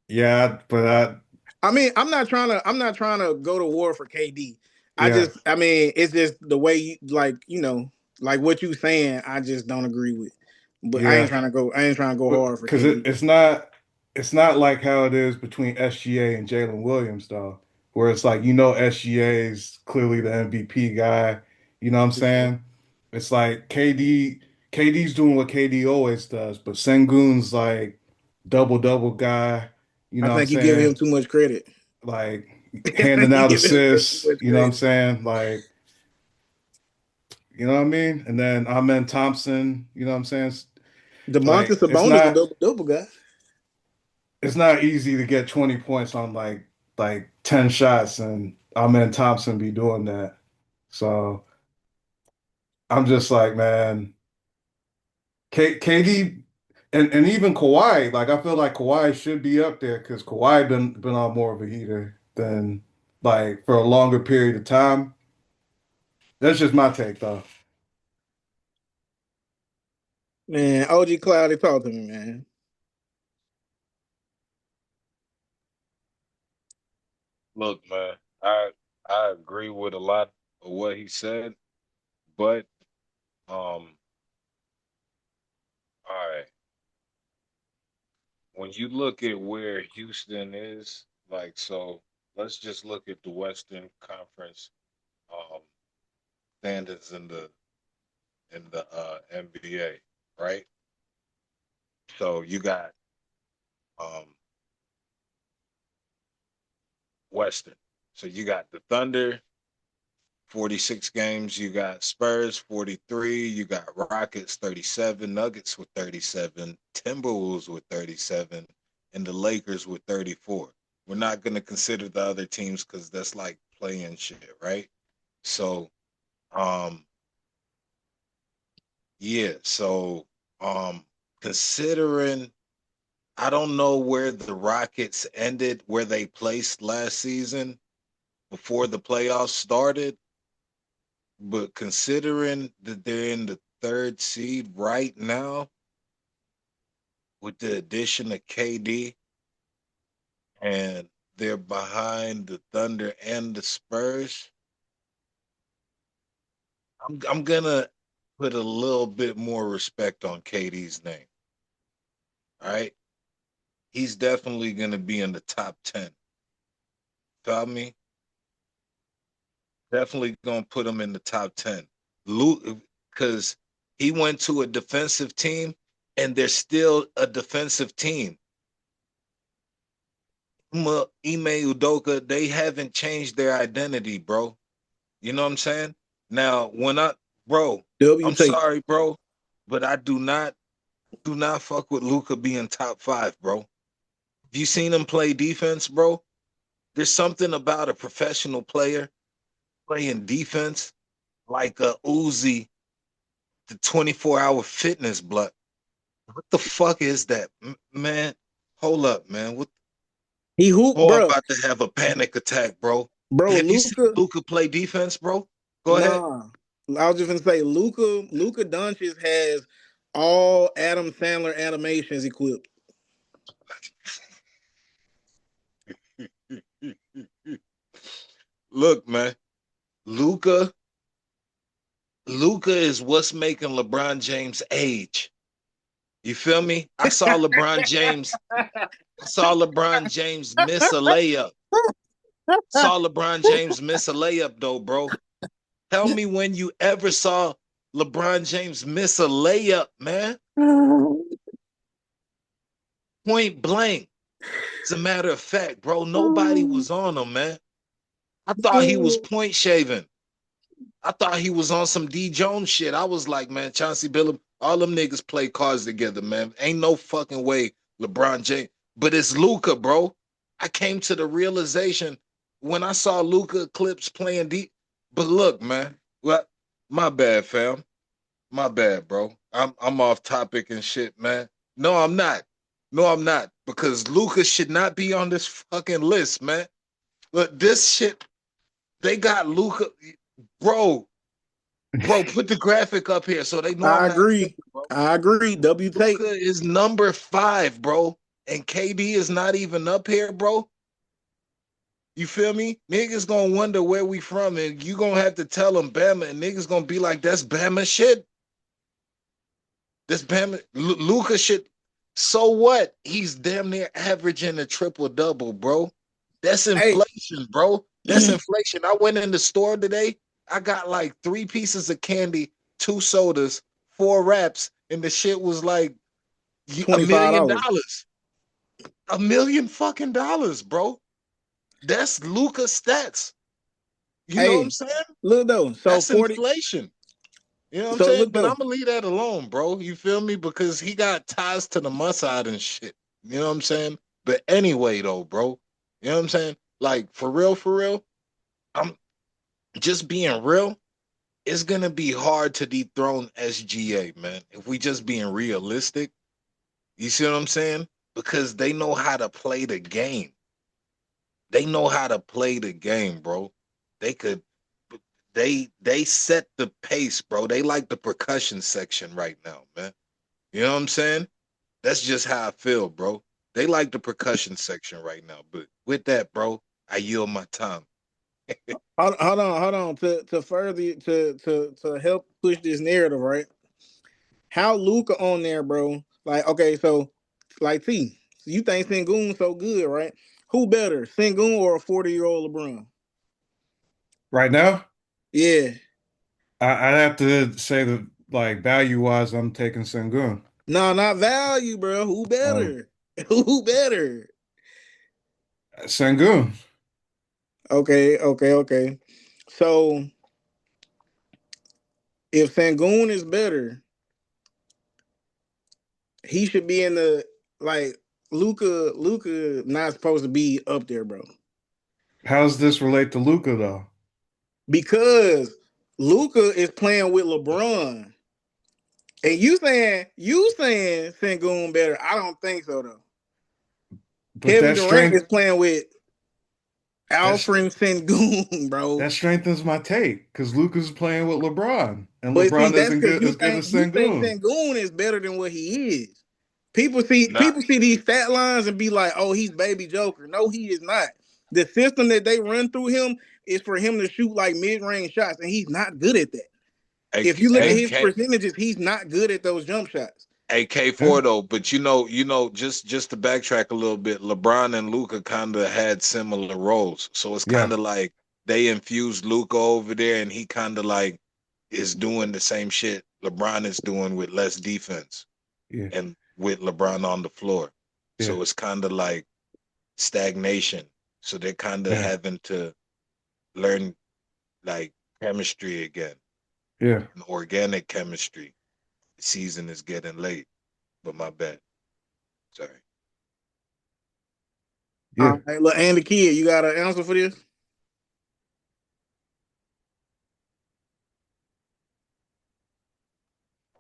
Speaker 2: Yeah, but
Speaker 1: I mean, I'm not trying to go to war for KD.
Speaker 2: yeah,
Speaker 1: I mean, it's just the way you like, Like what you saying, I just don't agree with. But I ain't
Speaker 2: Yeah,
Speaker 1: trying to go. I ain't trying to go hard for
Speaker 2: because
Speaker 1: KD.
Speaker 2: it's not like how it is between SGA and Jalen Williams though, where it's like SGA is clearly the MVP guy. You know what I'm saying? It's like KD's doing what KD always does, but Sengun's like double guy. You
Speaker 1: I
Speaker 2: know what I'm
Speaker 1: think you give him
Speaker 2: saying?
Speaker 1: too much credit.
Speaker 2: Like
Speaker 1: I think
Speaker 2: handing
Speaker 1: you
Speaker 2: out
Speaker 1: give him too
Speaker 2: assists.
Speaker 1: much
Speaker 2: You know what I'm
Speaker 1: credit.
Speaker 2: saying? Like you know what I mean? And then Amen Thompson. You know what I'm saying?
Speaker 1: DeMontis
Speaker 2: Like
Speaker 1: Sabonis a double guy.
Speaker 2: it's not easy to get 20 points on like 10 shots and Amen Thompson be doing that. So I'm just like, man, KD and even Kawhi, like I feel like Kawhi should be up there because Kawhi been on more of a heater than like for a longer period of time. That's just my take though.
Speaker 1: Man, OG Cloudy, talk to me, man.
Speaker 5: Look, man, I agree with a lot of what he said, but all right, when you look at where Houston is, like, so let's just look at the Western Conference um standings in the NBA, right? So you got um Western. So you got the Thunder, 46 games. You got Spurs, 43. You got Rockets, 37. Nuggets with 37. Timberwolves with 37. And the Lakers with 34. We're not going to consider the other teams because that's like playing shit, right? So, um, yeah. So, considering I don't know where the Rockets ended, where they placed last season before the playoffs started. But considering that they're in the third seed right now, with the addition of KD, and they're behind the Thunder and the Spurs, I'm gonna put a little bit more respect on KD's name. All right, he's definitely gonna be in the top 10. Got me? Definitely gonna put him in the top 10. Luke, because he went to a defensive team, and they're still a defensive team. Ime Udoka, they haven't changed their identity, bro. You know what I'm saying? Now, bro,
Speaker 1: W
Speaker 5: I'm
Speaker 1: tape.
Speaker 5: sorry, bro, but I do not fuck with Luca being top 5, bro. Have you seen him play defense, bro? There's something about a professional player playing defense like a Uzi, the 24-hour fitness blood. What the fuck is that, man? Hold up, man. What?
Speaker 1: He hoop,
Speaker 5: Oh, I'm
Speaker 1: bro.
Speaker 5: about to have a panic attack, bro.
Speaker 1: Bro,
Speaker 5: Have you seen
Speaker 1: Luca.
Speaker 5: Luca play defense, bro? Go ahead.
Speaker 1: Nah. I was just gonna say Luca Doncic has all Adam Sandler animations equipped.
Speaker 5: Look, man. Luca, Luca is what's making LeBron James age. You feel me? I saw LeBron James miss a layup. Saw LeBron James miss a layup though, bro. Tell me when you ever saw LeBron James miss a layup, man. Point blank. As a matter of fact, bro, nobody was on him, man. I thought he was point shaving. I thought he was on some D Jones shit. I was like, man, Chauncey Billups, all them niggas play cards together, man. Ain't no fucking way LeBron James. But it's Luca, bro. I came to the realization when I saw Luca clips playing deep. But look, man. Well, my bad, fam. My bad, bro. I'm off topic and shit, man. No, I'm not. No, I'm not. Because Luca should not be on this fucking list, man. Look, this shit, they got Luca, bro. Bro, put the graphic up here so they know I'm
Speaker 1: I
Speaker 5: not
Speaker 1: agree.
Speaker 5: tripping, bro.
Speaker 1: I agree. W tape.
Speaker 5: Luca is number 5, bro, and KD is not even up here, bro.
Speaker 4: You feel me? Niggas gonna wonder where we from, and you gonna have to tell them Bama, and niggas gonna be like, that's Bama shit. This Bama Luka shit. So what? He's damn near averaging a triple double, bro. That's
Speaker 1: Hey,
Speaker 4: inflation, bro. That's inflation. I went in the store today. I got like 3 pieces of candy, 2 sodas, 4 wraps, and the shit was like $1 million.
Speaker 1: $25.
Speaker 4: $1 million fucking dollars, bro. That's Luka stats. You know what I'm
Speaker 1: Hey,
Speaker 4: saying?
Speaker 1: look though. So
Speaker 4: That's
Speaker 1: 40.
Speaker 4: inflation. You know what I'm
Speaker 1: So
Speaker 4: saying?
Speaker 1: look
Speaker 4: But I'm
Speaker 1: though.
Speaker 4: gonna leave that alone, bro. You feel me? Because he got ties to the Mossad and shit. You know what I'm saying? But anyway, though, bro. You know what I'm saying? Like for real, I'm just being real. It's gonna be hard to dethrone SGA, man. If we just being realistic, you see what I'm saying? Because they know how to play the game. They know how to play the game, bro. They could they set the pace, bro. They like the percussion section right now, man. You know what I'm saying? That's just how I feel, bro. They like the percussion section right now. But with that, bro, I yield my time.
Speaker 1: Hold on. To further to help push this narrative, right? How Luca on there, bro? Like, okay, so like T, you think Sengun so good, right? Who better, Sengun or a 40-year-old LeBron?
Speaker 2: Right now,
Speaker 1: Yeah.
Speaker 2: I'd have to say that, like, value-wise, I'm taking Sengun.
Speaker 1: No, not value, bro. Who
Speaker 2: Um,
Speaker 1: better? Who better?
Speaker 2: Sengun.
Speaker 1: Okay. So if Sengun is better, he should be in the like Luca not supposed to be up there, bro.
Speaker 2: How does this relate to Luca, though?
Speaker 1: Because Luca is playing with LeBron. And you saying Sengun better. I don't think so though.
Speaker 2: But
Speaker 1: Kevin
Speaker 2: that
Speaker 1: Durant is
Speaker 2: strength
Speaker 1: playing with
Speaker 2: that's
Speaker 1: Alfred Sengun, bro.
Speaker 2: that strengthens my take because Luca's playing with LeBron, and
Speaker 1: But see,
Speaker 2: LeBron
Speaker 1: that's
Speaker 2: isn't
Speaker 1: because
Speaker 2: good
Speaker 1: you
Speaker 2: as good
Speaker 1: think
Speaker 2: as
Speaker 1: you think
Speaker 2: Sengun.
Speaker 1: Sengun is better than what he is. People see
Speaker 4: Not
Speaker 1: people see these stat lines and be like, "Oh, he's baby Joker." No, he is not. The system that they run through him is for him to shoot like mid-range shots, and he's not good at that. If you look at
Speaker 2: Yeah,
Speaker 1: his percentages, he's not good at those jump shots.
Speaker 2: yeah,
Speaker 4: AK4 though, but just to backtrack a little bit, LeBron and Luca kind of had similar roles. So it's kind
Speaker 2: yeah,
Speaker 4: of like they infused Luca over there and he kind of like is doing the same shit LeBron is doing with less defense
Speaker 2: yeah,
Speaker 4: and with LeBron on the floor.
Speaker 2: yeah,
Speaker 4: So it's kind of like stagnation. So they're kind of
Speaker 2: yeah,
Speaker 4: having to learn like chemistry again,
Speaker 2: yeah,
Speaker 4: an organic chemistry. The season is getting late, but my bad. Sorry.
Speaker 2: yeah.
Speaker 1: All right, look, and the kid, you got an answer for this?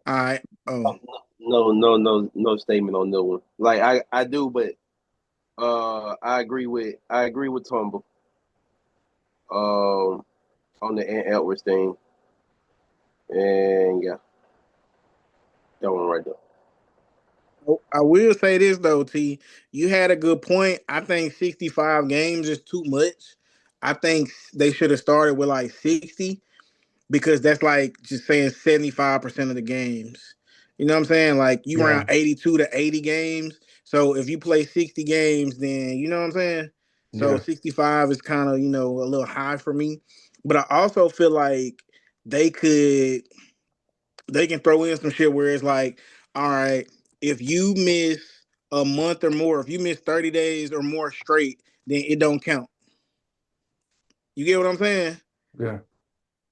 Speaker 1: All right. Oh,
Speaker 3: No statement on no one. Like I do, but I agree with Tumble on the Ant Edwards thing, and yeah, that one right there.
Speaker 1: I will say this though, T. You had a good point. I think 65 games is too much. I think they should have started with like 60 because that's like just saying 75% of the games. You know what I'm saying? Like you around
Speaker 2: Yeah,
Speaker 1: 82 to 80 games. So if you play 60 games, then you know what I'm saying? So
Speaker 2: yeah,
Speaker 1: 65 is kind of, a little high for me. But I also feel like they could they can throw in some shit where it's like, all right, if you miss a month or more, if you miss 30 days or more straight, then it don't count. You get what I'm saying?
Speaker 2: yeah,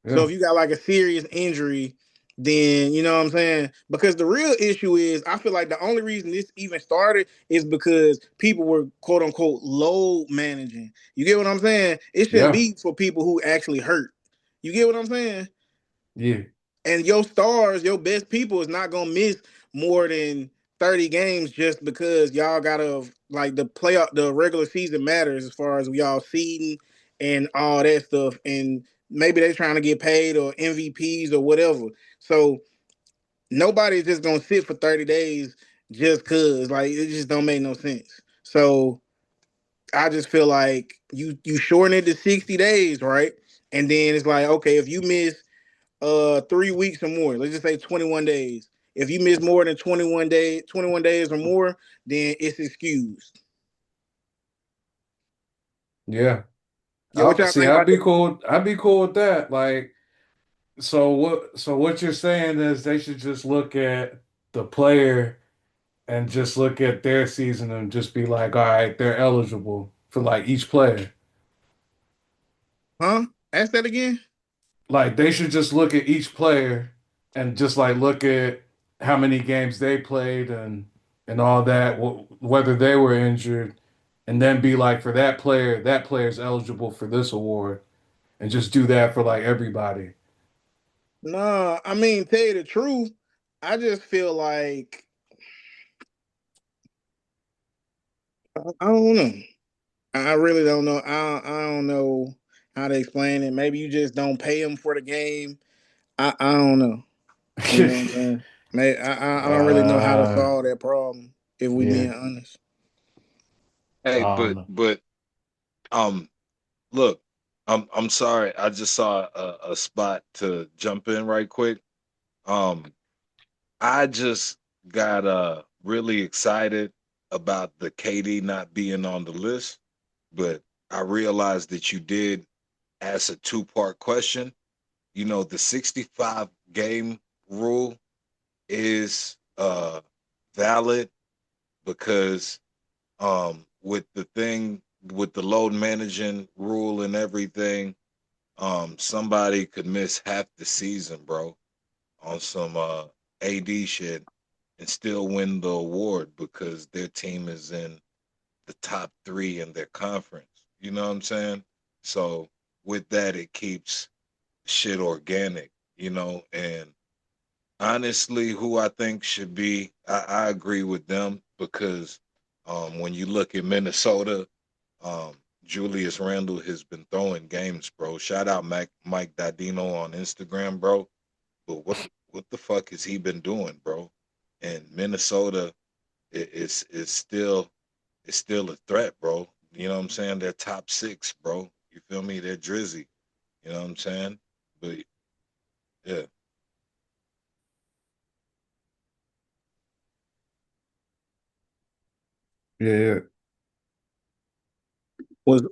Speaker 1: So
Speaker 2: yeah,
Speaker 1: if you got like a serious injury, then you know what I'm saying? Because the real issue is I feel like the only reason this even started is because people were quote unquote load managing. You get what I'm saying? It shouldn't
Speaker 2: yeah,
Speaker 1: be for people who actually hurt. You get what I'm saying?
Speaker 2: yeah,
Speaker 1: And your stars, your best people is not gonna miss more than 30 games just because y'all gotta like the regular season matters as far as y'all seeding and all that stuff. And maybe they're trying to get paid or MVPs or whatever. So nobody's just gonna sit for 30 days just cause like it just don't make no sense. So I just feel like you shorten it to 60 days, right? And then it's like, okay, if you miss 3 weeks or more, let's just say 21 days. If you miss more than 21 days or more, then it's excused.
Speaker 2: Yeah.
Speaker 1: Yeah, what y'all
Speaker 2: See,
Speaker 1: think about
Speaker 2: I'd be
Speaker 1: that?
Speaker 2: cool. I'd be cool with that. Like, so what you're saying is they should just look at the player and just look at their season and just be like, all right, they're eligible for like each player.
Speaker 1: Huh? Ask that again.
Speaker 2: Like they should just look at each player and just like look at how many games they played and all that, whether they were injured, and then be like, for that player's eligible for this award, and just do that for like everybody.
Speaker 1: Nah, I mean, tell you the truth, I just feel like I don't know. I really don't know. I don't know how to explain it. Maybe you just don't pay them for the game. I don't know. You know what I'm saying? I don't really know how to
Speaker 2: uh,
Speaker 1: solve that problem if we
Speaker 2: yeah,
Speaker 1: being honest.
Speaker 2: I
Speaker 5: Hey,
Speaker 2: don't
Speaker 5: but
Speaker 2: know.
Speaker 5: um, look, I'm sorry. I just saw a spot to jump in right quick. Um, I just got really excited about the KD not being on the list, but I realized that you did ask a two-part question. You know, the 65 game rule is valid because with the thing with the load managing rule and everything, somebody could miss half the season, bro, on some AD shit and still win the award because their team is in the top three in their conference. You know what I'm saying? So with that, it keeps shit organic, you know. And honestly, who I think should be, I agree with them because when you look at Minnesota, Julius Randle has been throwing games, bro. Shout out Mike Dadino on Instagram, bro. But what the fuck has he been doing, bro? And Minnesota is still a threat, bro. You know what I'm saying? They're top six, bro. You feel me? They're drizzy. You know what I'm saying? But yeah.
Speaker 2: Yeah,
Speaker 1: What's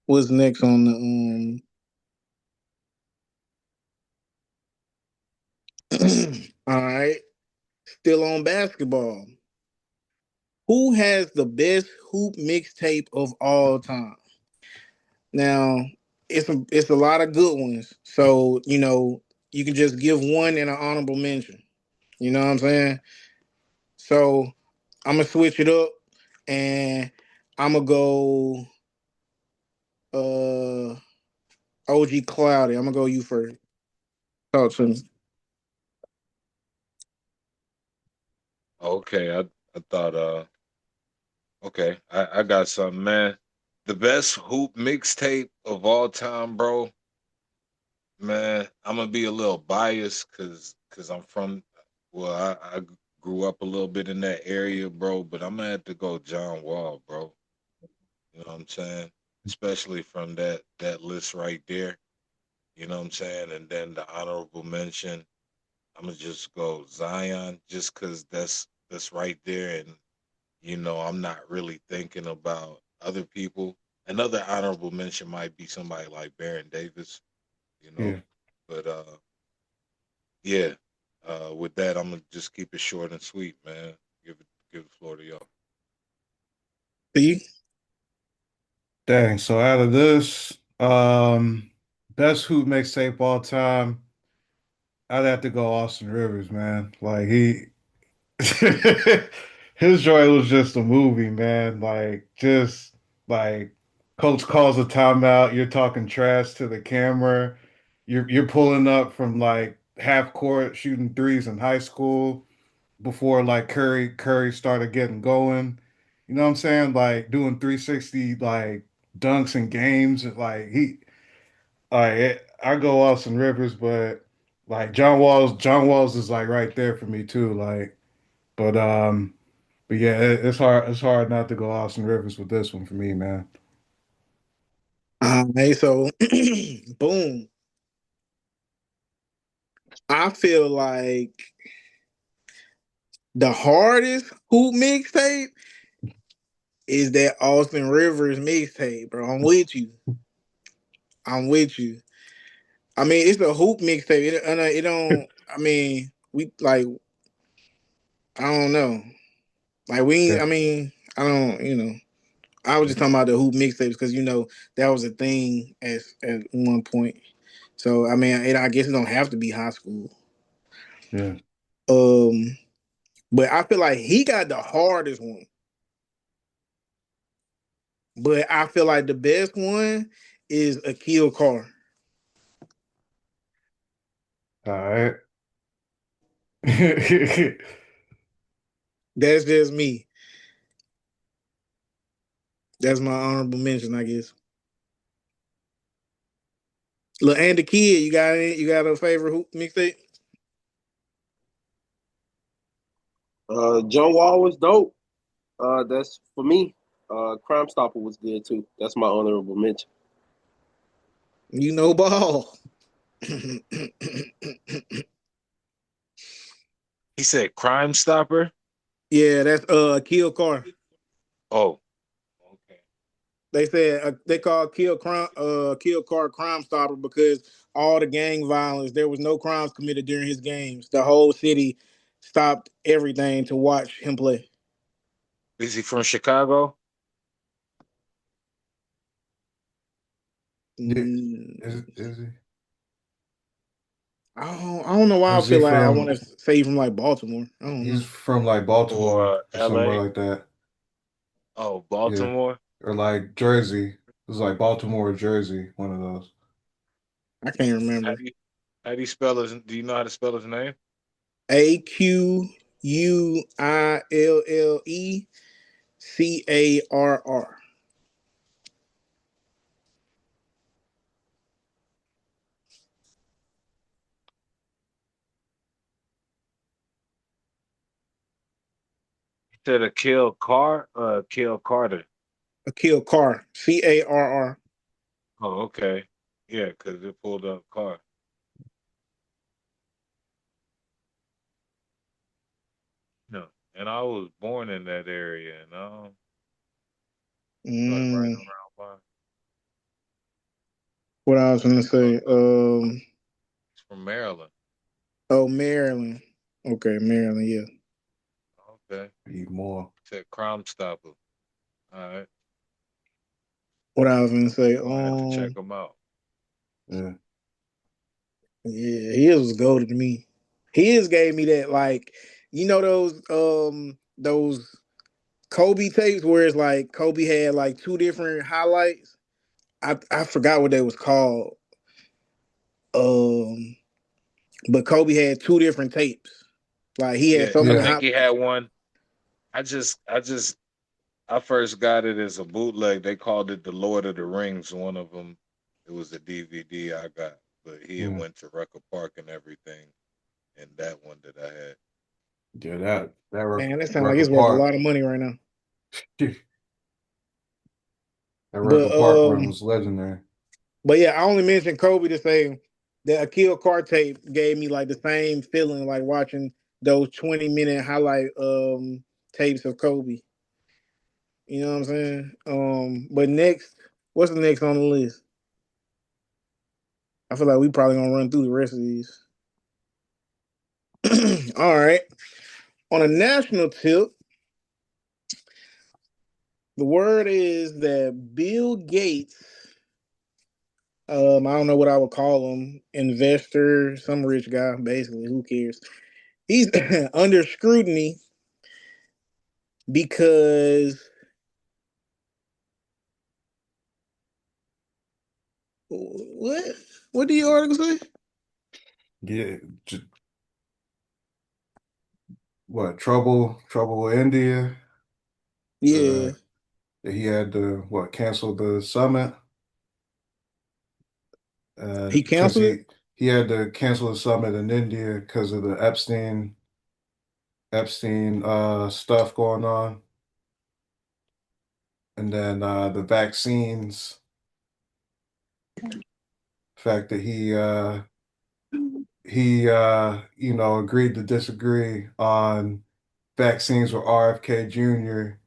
Speaker 1: what's next on the all right, still on basketball. Who has the best hoop mixtape of all time? Now, it's a lot of good ones. So, you can just give one and an honorable mention. You know what I'm saying? So I'm gonna switch it up and I'm gonna go uh OG Cloudy. I'm gonna go you first. Talk to me.
Speaker 5: Okay. I thought okay. I got something, man. The best hoop mixtape of all time, bro. Man, I'm gonna be a little biased because I'm from well, I grew up a little bit in that area, bro, but I'm gonna have to go John Wall, bro. You know what I'm saying? Especially from that list right there. You know what I'm saying? And then the honorable mention, I'm gonna just go Zion, just cause that's right there, and I'm not really thinking about other people. Another honorable mention might be somebody like Baron Davis, you know.
Speaker 2: yeah.
Speaker 5: But yeah, with that, I'm gonna just keep it short and sweet, man. Give the floor to y'all.
Speaker 1: See?
Speaker 2: Dang. So out of this, best hoop mixtape all time, I'd have to go Austin Rivers, man. Like his joy was just a movie, man. Like just like coach calls a timeout, you're talking trash to the camera. You're pulling up from like half court shooting threes in high school before like Curry started getting going. You know what I'm saying? Like doing 360 like dunks in games. Like I go Austin Rivers, but like John Walls is like right there for me too. Like, but But yeah, it's hard. It's hard not to go Austin Rivers with this one for me, man.
Speaker 1: Hey, so boom. I feel like the hardest hoop mixtape is that Austin Rivers mixtape, bro. I'm with you. I'm with you. I mean, it's a hoop mixtape. It don't. I mean, we like. I don't know. Like we.
Speaker 2: Yeah,
Speaker 1: I mean, I don't. I was just talking about the hoop mixtapes because that was a thing at one point. So I mean, I guess it don't have to be high school.
Speaker 2: yeah.
Speaker 1: Um, but I feel like he got the hardest one. But I feel like the best one is Akil Carr.
Speaker 2: All right.
Speaker 1: That's just me. That's my honorable mention, I guess. Look, and the kid, you got a favorite hoop mixtape?
Speaker 3: John Wall was dope. That's for me. Crime Stopper was good too. That's my honorable mention.
Speaker 1: You know ball.
Speaker 5: He said Crime Stopper.
Speaker 1: Yeah, that's Akil Carr.
Speaker 5: Oh, okay.
Speaker 1: They said they called Kill Car Crime Stopper because all the gang violence, there was no crimes committed during his games. The whole city stopped everything to watch him play.
Speaker 5: Is he from Chicago?
Speaker 2: Yeah.
Speaker 1: Mm,
Speaker 2: Is he?
Speaker 1: I don't know why I
Speaker 2: Is he
Speaker 1: feel like I want
Speaker 2: from?
Speaker 1: to say from like Baltimore. I don't
Speaker 2: He's
Speaker 1: know.
Speaker 2: from like Baltimore
Speaker 5: Or
Speaker 2: or somewhere
Speaker 5: LA?
Speaker 2: like that.
Speaker 5: Oh,
Speaker 2: Yeah,
Speaker 5: Baltimore.
Speaker 2: or like Jersey. It's like Baltimore or Jersey, one of those.
Speaker 1: I can't
Speaker 5: How
Speaker 1: remember.
Speaker 5: do you how do you spell his? Do you know how to spell his name?
Speaker 1: Aquilleccarr.
Speaker 5: He said a kill car. Kill Carter.
Speaker 1: Akil Carr. Carr.
Speaker 5: Oh, okay. Yeah, because it pulled up car. No, and I was born in that area, and like right
Speaker 1: Mm,
Speaker 5: around by.
Speaker 1: what I was gonna say.
Speaker 5: He's from Maryland.
Speaker 1: Oh, Maryland. Okay, Maryland. Yeah.
Speaker 5: Okay.
Speaker 2: Eat more.
Speaker 5: Said Crime Stopper. All right.
Speaker 1: What I was gonna say.
Speaker 5: Gonna have to check him out.
Speaker 2: Yeah,
Speaker 1: Yeah, he was goaded to me. His gave me that like, those Kobe tapes where it's like Kobe had like two different highlights. I forgot what they was called. Um, but Kobe had two different tapes. Like he had
Speaker 5: Yeah,
Speaker 1: so
Speaker 5: I
Speaker 1: many
Speaker 2: yeah,
Speaker 5: think he had
Speaker 1: highlights.
Speaker 5: one. I first got it as a bootleg. They called it the Lord of the Rings. One of them, it was a DVD I got, but he had
Speaker 2: yeah,
Speaker 5: went to Rucker Park and everything, and that one that I had.
Speaker 2: yeah. That
Speaker 1: Man, that sounds like it's
Speaker 2: record
Speaker 1: worth a
Speaker 2: park,
Speaker 1: lot of money right now.
Speaker 2: that
Speaker 1: But
Speaker 2: record park run was legendary.
Speaker 1: yeah, I only mentioned Kobe to say the Akil Carr tape gave me like the same feeling like watching those 20-minute highlight tapes of Kobe. You know what I'm saying? But next, what's the next on the list? I feel like we probably gonna run through the rest of these. All right. On a national tip, the word is that Bill Gates, I don't know what I would call him, investor, some rich guy, basically, who cares? He's under scrutiny because what? What did the article say?
Speaker 2: Yeah, what trouble with India?
Speaker 1: Yeah,
Speaker 2: Uh, he had to what cancel the summit
Speaker 1: he
Speaker 2: because
Speaker 1: canceled it.
Speaker 2: he had to cancel the summit in India because of the Epstein Epstein stuff going on, and then the vaccines, fact that he agreed to disagree on vaccines with RFK Jr.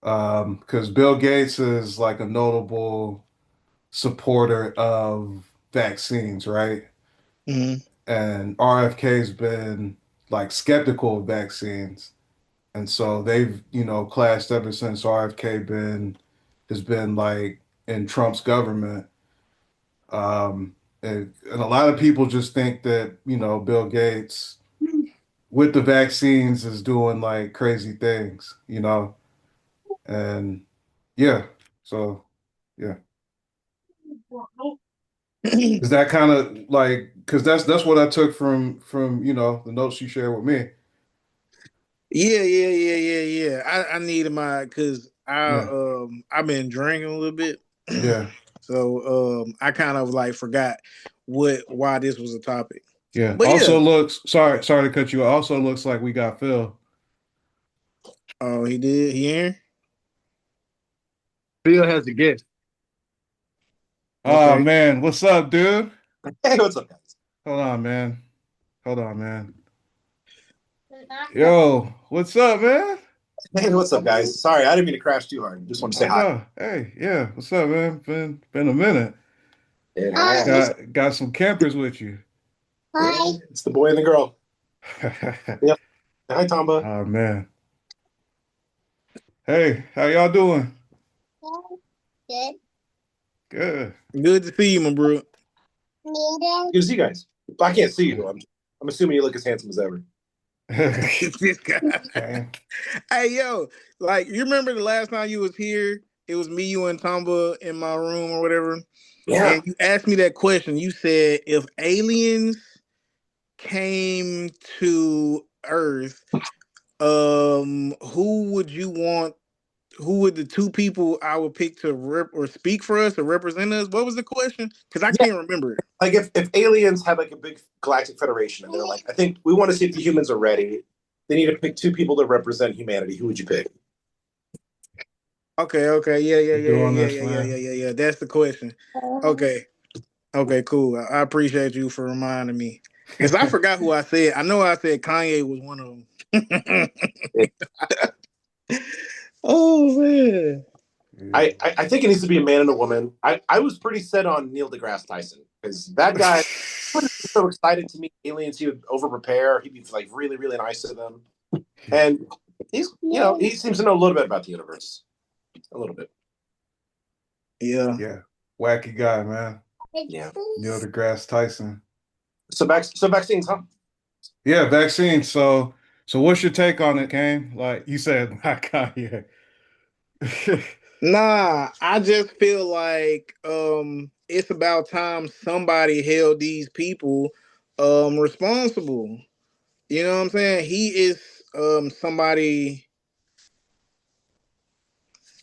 Speaker 2: Because Bill Gates is like a notable supporter of vaccines, right?
Speaker 1: Mm-hmm.
Speaker 2: And RFK's been like skeptical of vaccines. And so they've, clashed ever since RFK has been like in Trump's government. And a lot of people just think that, Bill Gates with the vaccines is doing like crazy things. And yeah, so yeah. Is that kind of like because that's what I took from the notes you shared with me.
Speaker 1: Yeah. I needed my because
Speaker 2: Yeah,
Speaker 1: I've been drinking a little bit,
Speaker 2: yeah,
Speaker 1: so I kind of like forgot why this was a topic.
Speaker 2: yeah.
Speaker 1: But
Speaker 2: Also
Speaker 1: yeah,
Speaker 2: looks sorry to cut you. Also looks like we got Phil.
Speaker 1: oh he did he here?
Speaker 6: Bill has a guest.
Speaker 2: Oh
Speaker 1: Okay.
Speaker 2: man, what's up, dude?
Speaker 6: Hey, what's up, guys?
Speaker 2: Hold on, man. Hold on, man. Yo, what's up, man?
Speaker 6: Hey, what's up, guys? Sorry, I didn't mean to crash too hard. Just want to say
Speaker 2: Oh
Speaker 6: hi.
Speaker 2: no. Hey, yeah, what's up, man? Been a minute.
Speaker 6: Yeah,
Speaker 2: Got some campers with you.
Speaker 6: it's the boy and the girl. Yep. Hi, Tomba.
Speaker 2: Oh man. Hey, how y'all doing?
Speaker 7: Good.
Speaker 2: Good.
Speaker 1: Good to see you, my bro.
Speaker 6: Good to see you guys. I can't see you, though. I'm assuming you look as handsome as ever.
Speaker 1: This guy.
Speaker 2: Okay.
Speaker 1: Hey yo, like you remember the last time you was here? It was me, you, and Tomba in my room or whatever.
Speaker 6: Yeah.
Speaker 1: And you asked me that question. You said if aliens came to Earth, who would you want? Who would the two people I would pick to rep or speak for us or represent us? What was the question? Because I
Speaker 6: Yeah.
Speaker 1: can't remember.
Speaker 6: Like if aliens had like a big galactic federation and they're like, I think we want to see if the humans are ready. They need to pick two people to represent humanity. Who would you pick?
Speaker 1: Okay,
Speaker 2: You doing this, man?
Speaker 1: yeah. That's the question. Okay, cool. I appreciate you for reminding me because I forgot who I said. I know I said Kanye was one of them. Oh man.
Speaker 6: I think it needs to be a man and a woman. I was pretty set on Neil deGrasse Tyson because that guy was so excited to meet aliens. He would over prepare. He'd be like really, really nice to them. And he seems to know a little bit about the universe. A little bit.
Speaker 1: Yeah.
Speaker 2: Yeah. Wacky guy, man.
Speaker 6: Yeah.
Speaker 2: Neil deGrasse Tyson.
Speaker 6: So vaccines, huh?
Speaker 2: Yeah, vaccines. So what's your take on it, Kain? Like you said, not Kanye.
Speaker 1: Nah, I just feel like it's about time somebody held these people responsible. You know what I'm saying? He is somebody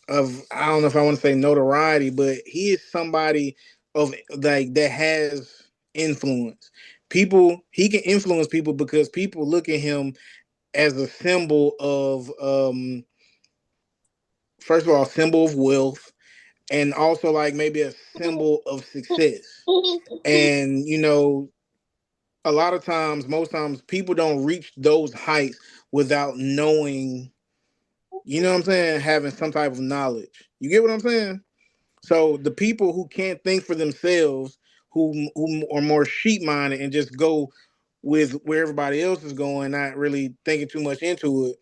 Speaker 1: of I don't know if I want to say notoriety, but he is somebody of like that has influence. People he can influence people because people look at him as a symbol of first of all, symbol of wealth and also like maybe a symbol of success. And a lot of times, most times, people don't reach those heights without knowing. You know what I'm saying? Having some type of knowledge. You get what I'm saying? So the people who can't think for themselves, who are more sheep minded and just go with where everybody else is going, not really thinking too much into it,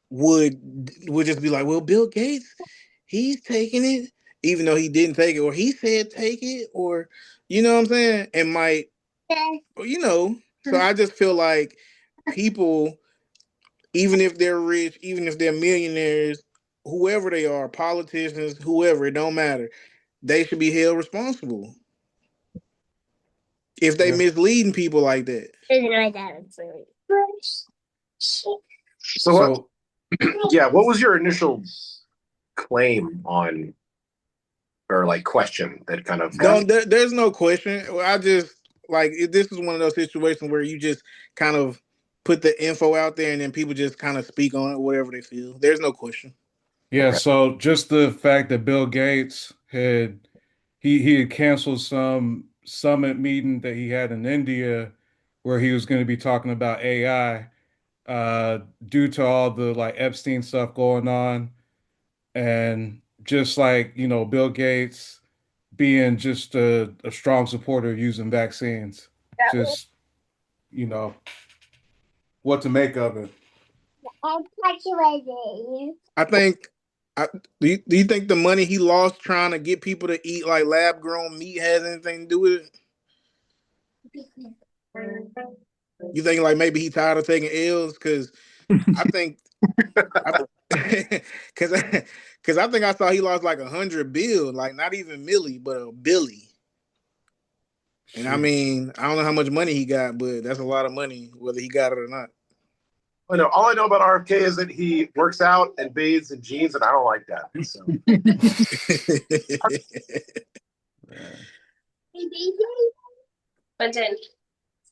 Speaker 1: would just be like, well, Bill Gates, he's taking it, even though he didn't take it, or he said take it, or you know what I'm saying, and might, So I just feel like people, even if they're rich, even if they're millionaires, whoever they are, politicians, whoever, it don't matter. They should be held responsible if they
Speaker 2: Yeah.
Speaker 1: misleading people like that.
Speaker 6: So what was your initial claim on or like question that kind of
Speaker 1: There's no question. I just like this is one of those situations where you just kind of put the info out there and then people just kind of speak on it, whatever they feel. There's no question.
Speaker 2: Yeah,
Speaker 6: Okay.
Speaker 2: so just the fact that Bill Gates he had canceled some summit meeting that he had in India where he was going to be talking about AI due to all the like Epstein stuff going on, and just like, Bill Gates being just a strong supporter of using vaccines. Just, you know, what to make of it.
Speaker 1: I think. Do you think the money he lost trying to get people to eat like lab grown meat has anything to do with it? You think like maybe he tired of taking L's? Because I think, because because I think I saw he lost like 100 bill, like not even milli, but a billy. And I mean, I don't know how much money he got, but that's a lot of money, whether he got it or not.
Speaker 6: I know. All I know about RFK is that he works out and bathes in jeans, and I don't like that. So.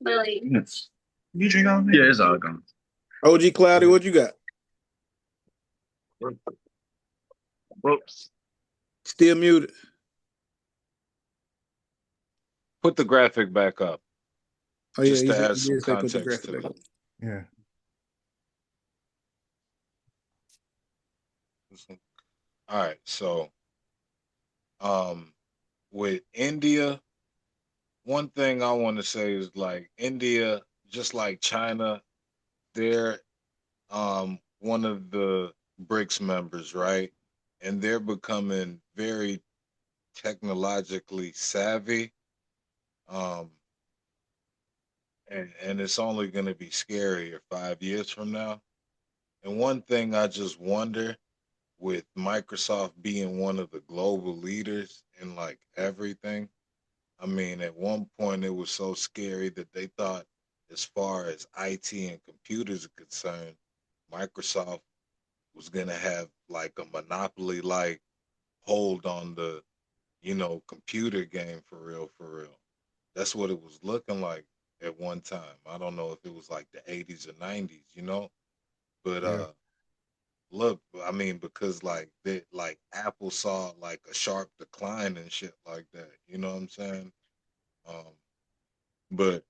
Speaker 8: Lily. Yes. You drink all of it? Yeah, it's all gone.
Speaker 1: OG Cloudy, what you got?
Speaker 8: Whoops.
Speaker 1: Still muted.
Speaker 5: Put the graphic back up.
Speaker 1: Oh yeah,
Speaker 5: just to add
Speaker 1: he
Speaker 5: some
Speaker 1: did say put the
Speaker 5: context
Speaker 1: graphic
Speaker 5: to
Speaker 1: back
Speaker 5: it.
Speaker 1: up.
Speaker 2: Yeah.
Speaker 5: All right, so with India, one thing I want to say is like India, just like China, they're one of the BRICS members, right? And they're becoming very technologically savvy. Um, and it's only going to be scarier 5 years from now. And one thing I just wonder, with Microsoft being one of the global leaders in like everything, I mean, at one point it was so scary that they thought, as far as IT and computers are concerned, Microsoft was going to have like a monopoly like hold on the, computer game for real, for real. That's what it was looking like at one time. I don't know if it was like the 80s or 90s, but
Speaker 2: Yeah.
Speaker 5: look, I mean, because like Apple saw like a sharp decline and shit like that. You know what I'm saying? Um, but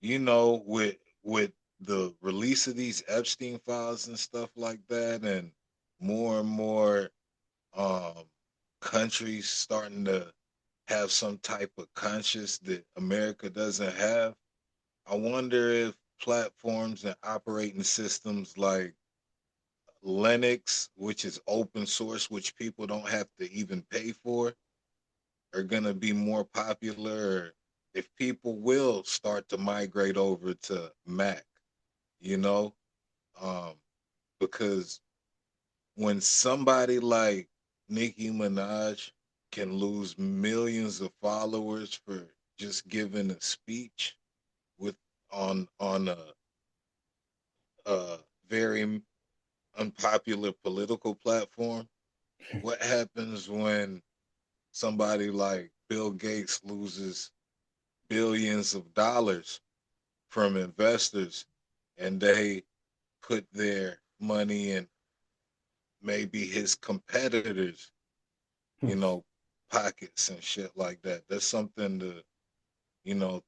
Speaker 5: with the release of these Epstein files and stuff like that, and more um countries starting to have some type of conscience that America doesn't have, I wonder if platforms and operating systems like Linux, which is open source, which people don't have to even pay for, are going to be more popular, or if people will start to migrate over to Mac, you know? Um, because when somebody like Nicki Minaj can lose millions of followers for just giving a speech with on a very unpopular political platform, what happens when somebody like Bill Gates loses billions of dollars from investors and they put their money in maybe his competitors, pockets and shit like that? That's something to,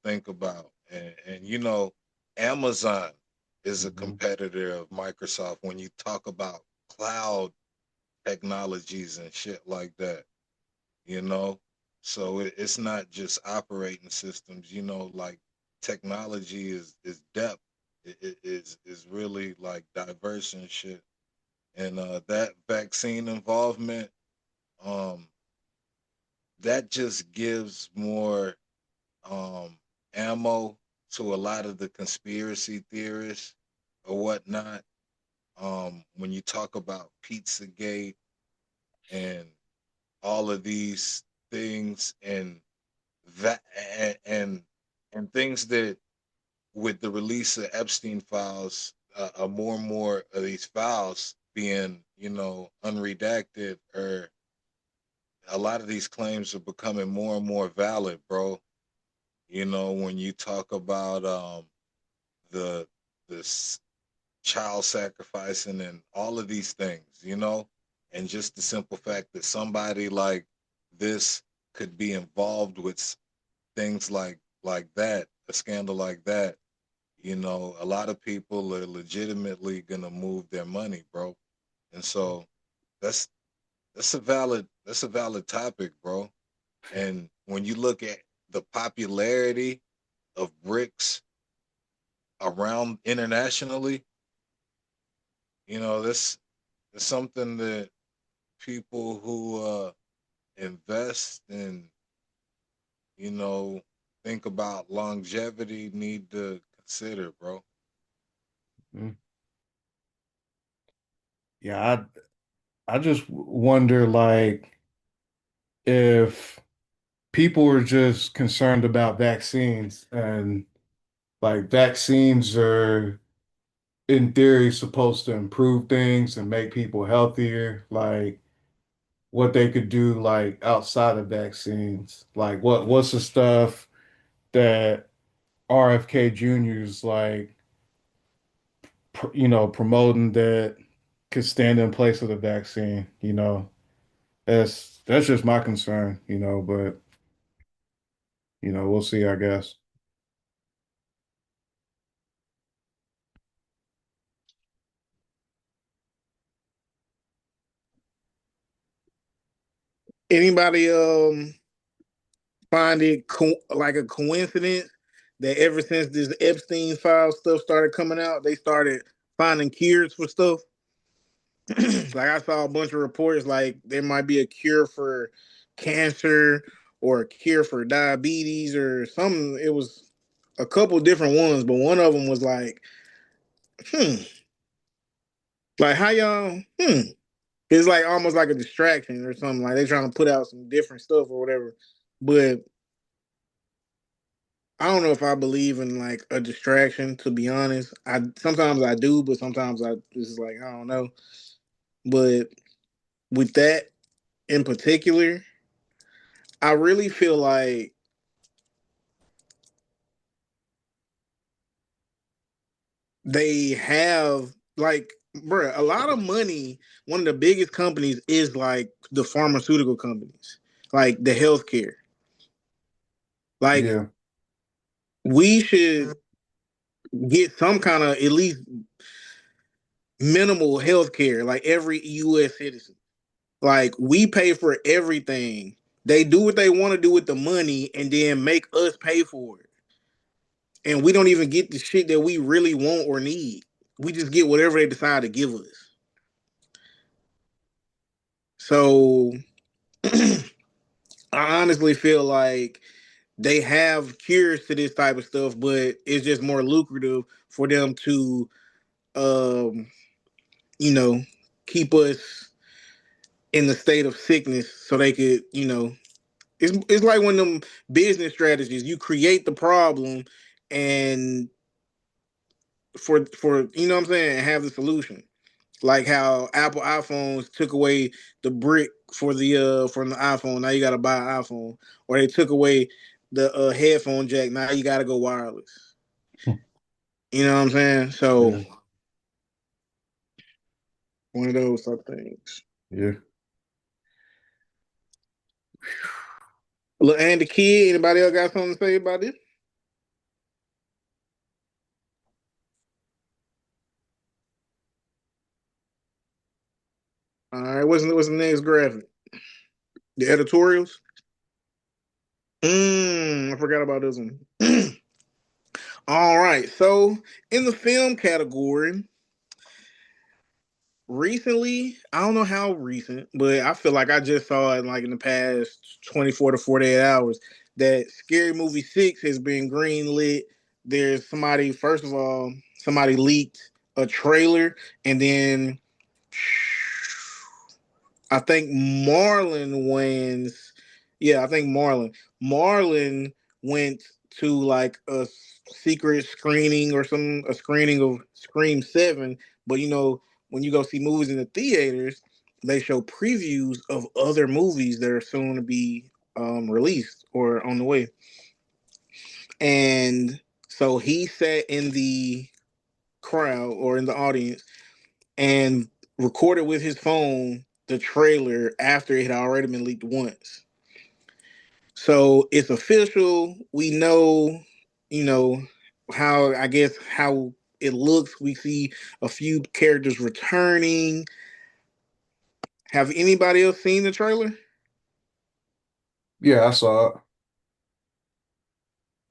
Speaker 5: think about. And Amazon is a competitor of Microsoft when you talk about cloud technologies and shit like that, you know? So it's not just operating systems, like technology is depth. It is really like diverse and shit. And that vaccine involvement, um, that just gives more ammo to a lot of the conspiracy theorists or whatnot. When you talk about Pizzagate and all of these things and that and things that, with the release of Epstein files, more and more of these files being, unredacted, or a lot of these claims are becoming more and more valid, bro. When you talk about the this child sacrificing and all of these things, you know, and just the simple fact that somebody like this could be involved with things like that, a scandal like that, you know, a lot of people are legitimately gonna move their money, bro. And so that's that's a valid topic, bro. And when you look at the popularity of bricks around internationally, you know, that's something that people who invest and, you know, think about longevity need to consider, bro.
Speaker 2: Mm. Yeah, I just wonder like if people are just concerned about vaccines and like vaccines are in theory supposed to improve things and make people healthier, like what they could do like outside of vaccines. Like what's the stuff that RFK Jr.'s like promoting that could stand in place of the vaccine, you know. That's just my concern, you know, but we'll see, I guess.
Speaker 1: Anybody find it like a coincidence that ever since this Epstein file stuff started coming out, they started finding cures for stuff? Like I saw a bunch of reports like there might be a cure for cancer or a cure for diabetes or something. It was a couple different ones, but one of them was like, hmm, like how y'all, it's like almost like a distraction or something. Like they trying to put out some different stuff or whatever. But I don't know if I believe in like a distraction. To be honest, I sometimes I do, but sometimes I just like I don't know. But with that in particular, I really feel like they have like, bruh, a lot of money. One of the biggest companies is like the pharmaceutical companies, like the healthcare. Like
Speaker 2: Yeah.
Speaker 1: we should get some kind of at least minimal health care, like every U.S. citizen. Like we pay for everything. They do what they want to do with the money and then make us pay for it. And we don't even get the shit that we really want or need. We just get whatever they decide to give us. So I honestly feel like they have cures to this type of stuff, but it's just more lucrative for them to um, you know, keep us in the state of sickness so they could, it's like one of them business strategies. You create the problem and for you know what I'm saying, have the solution. Like how Apple iPhones took away the brick for the from the iPhone. Now you gotta buy an iPhone. Or they took away the headphone jack. Now you gotta go wireless. You know what I'm saying? So
Speaker 2: Yeah.
Speaker 1: one of those type of things.
Speaker 2: Yeah.
Speaker 1: Look, and the kid, anybody else got something to say about this? All right, what's the next graphic? The editorials? I forgot about this one. All right, so in the film category, recently, I don't know how recent, but I feel like I just saw it like in the past 24 to 48 hours that Scary Movie 6 has been greenlit. There's somebody, first of all, somebody leaked a trailer, and then I think Marlon wins. Yeah, I think Marlon. Marlon went to like a secret screening or a screening of Scream 7. But when you go see movies in the theaters, they show previews of other movies that are soon to be released or on the way. And so he sat in the crowd or in the audience and recorded with his phone the trailer after it had already been leaked once. So it's official. We know, you know, how I guess how it looks. We see a few characters returning. Have anybody else seen the trailer?
Speaker 2: Yeah, I saw it.
Speaker 5: I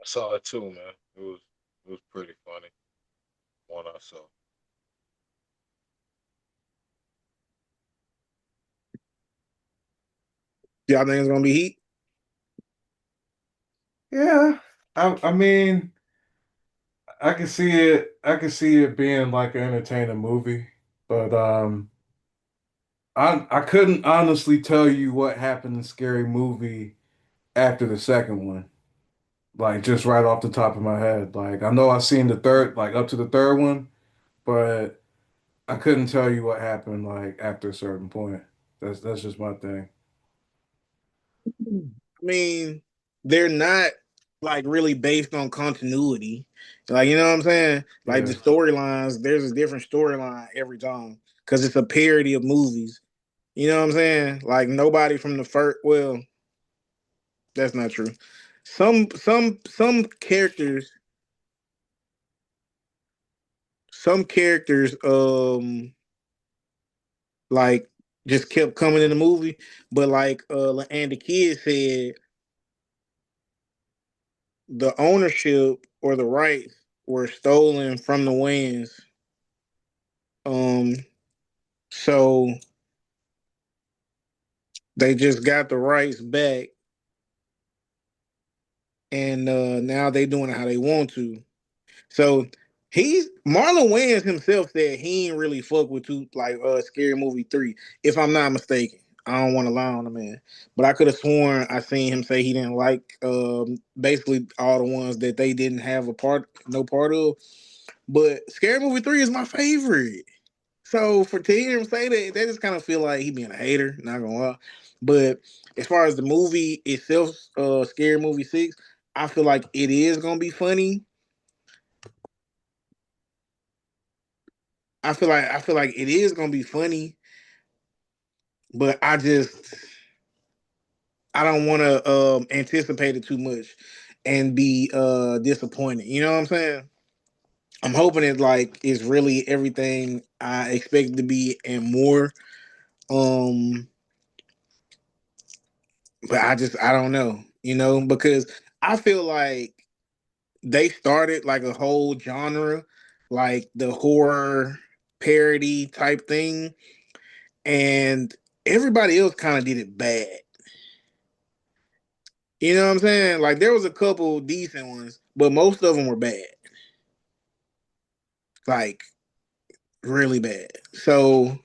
Speaker 5: saw it too, man. It was pretty funny. One I saw.
Speaker 1: Y'all think it's gonna be heat?
Speaker 2: Yeah, I mean, I can see it. I can see it being like an entertaining movie, but I couldn't honestly tell you what happened in Scary Movie after the second one. Like just right off the top of my head. Like I know I seen the third, like up to the third one, but I couldn't tell you what happened like after a certain point. That's just my thing.
Speaker 1: I mean, they're not like really based on continuity. Like, you know what I'm saying? Like the
Speaker 2: Yeah.
Speaker 1: storylines, there's a different storyline every time because it's a parody of movies. You know what I'm saying? Like nobody from the first. Well, that's not true. Some characters, some characters, like just kept coming in the movie. But like, and the kid said, the ownership or the rights were stolen from the Wayans. Um, so they just got the rights back, and now they doing it how they want to. So he's Marlon Wayans himself said he ain't really fuck with Scary Movie 3, if I'm not mistaken. I don't want to lie on the man, but I could have sworn I seen him say he didn't like basically all the ones that they didn't have no part of. But Scary Movie 3 is my favorite. So to hear him say that, they just kind of feel like he being a hater, not gonna lie. But as far as the movie itself, Scary Movie 6, I feel like it is gonna be funny. I feel like it is gonna be funny, but I don't want to anticipate it too much and be disappointed. You know what I'm saying? I'm hoping it like is really everything I expect it to be and more. Um, but I don't know, because I feel like they started like a whole genre, like the horror parody type thing, and everybody else kind of did it bad. You know what I'm saying? Like there was a couple decent ones, but most of them were bad. Like really bad. So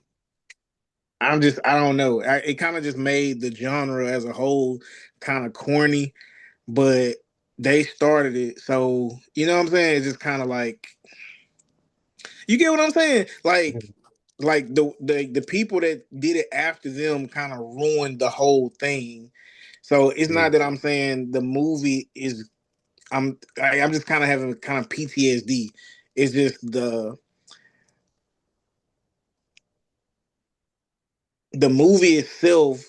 Speaker 1: I don't know. It kind of just made the genre as a whole kind of corny, but they started it. So, you know what I'm saying? It's just kind of like, you get what I'm saying? Like the people that did it after them kind of ruined the whole thing. So it's
Speaker 2: Yeah.
Speaker 1: not that I'm saying the movie is I'm just kind of having kind of PTSD. It's just the movie itself.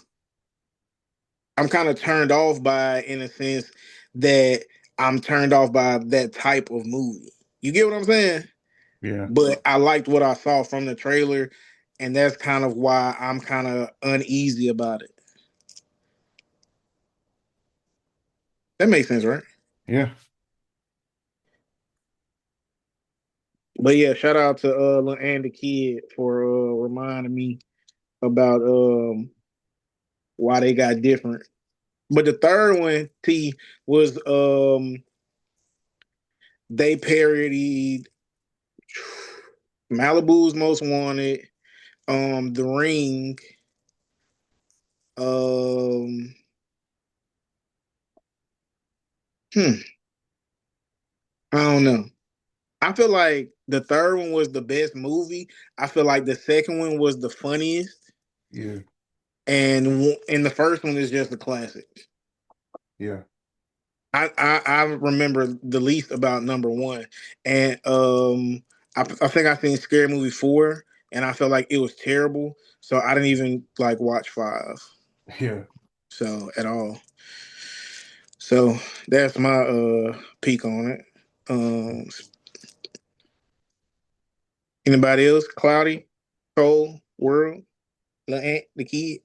Speaker 1: I'm kind of turned off by, in a sense that I'm turned off by that type of movie. You get what I'm saying?
Speaker 2: Yeah.
Speaker 1: But I liked what I saw from the trailer, and that's kind of why I'm kind of uneasy about it. That makes sense, right?
Speaker 2: Yeah.
Speaker 1: But yeah, shout out to Lil and the Kid for reminding me about why they got different. But the third one, T, was they parodied Malibu's Most Wanted, The Ring, um, hmm, I don't know. I feel like the third one was the best movie. I feel like the second one was the funniest,
Speaker 2: Yeah.
Speaker 1: and the first one is just a classic.
Speaker 2: Yeah.
Speaker 1: I remember the least about number one, and I think I seen Scary Movie 4, and I felt like it was terrible, so I didn't even like watch 5.
Speaker 2: Yeah.
Speaker 1: So at all. So that's my peek on it. Anybody else? Cloudy, Cole, World, Lil Ant, the kid.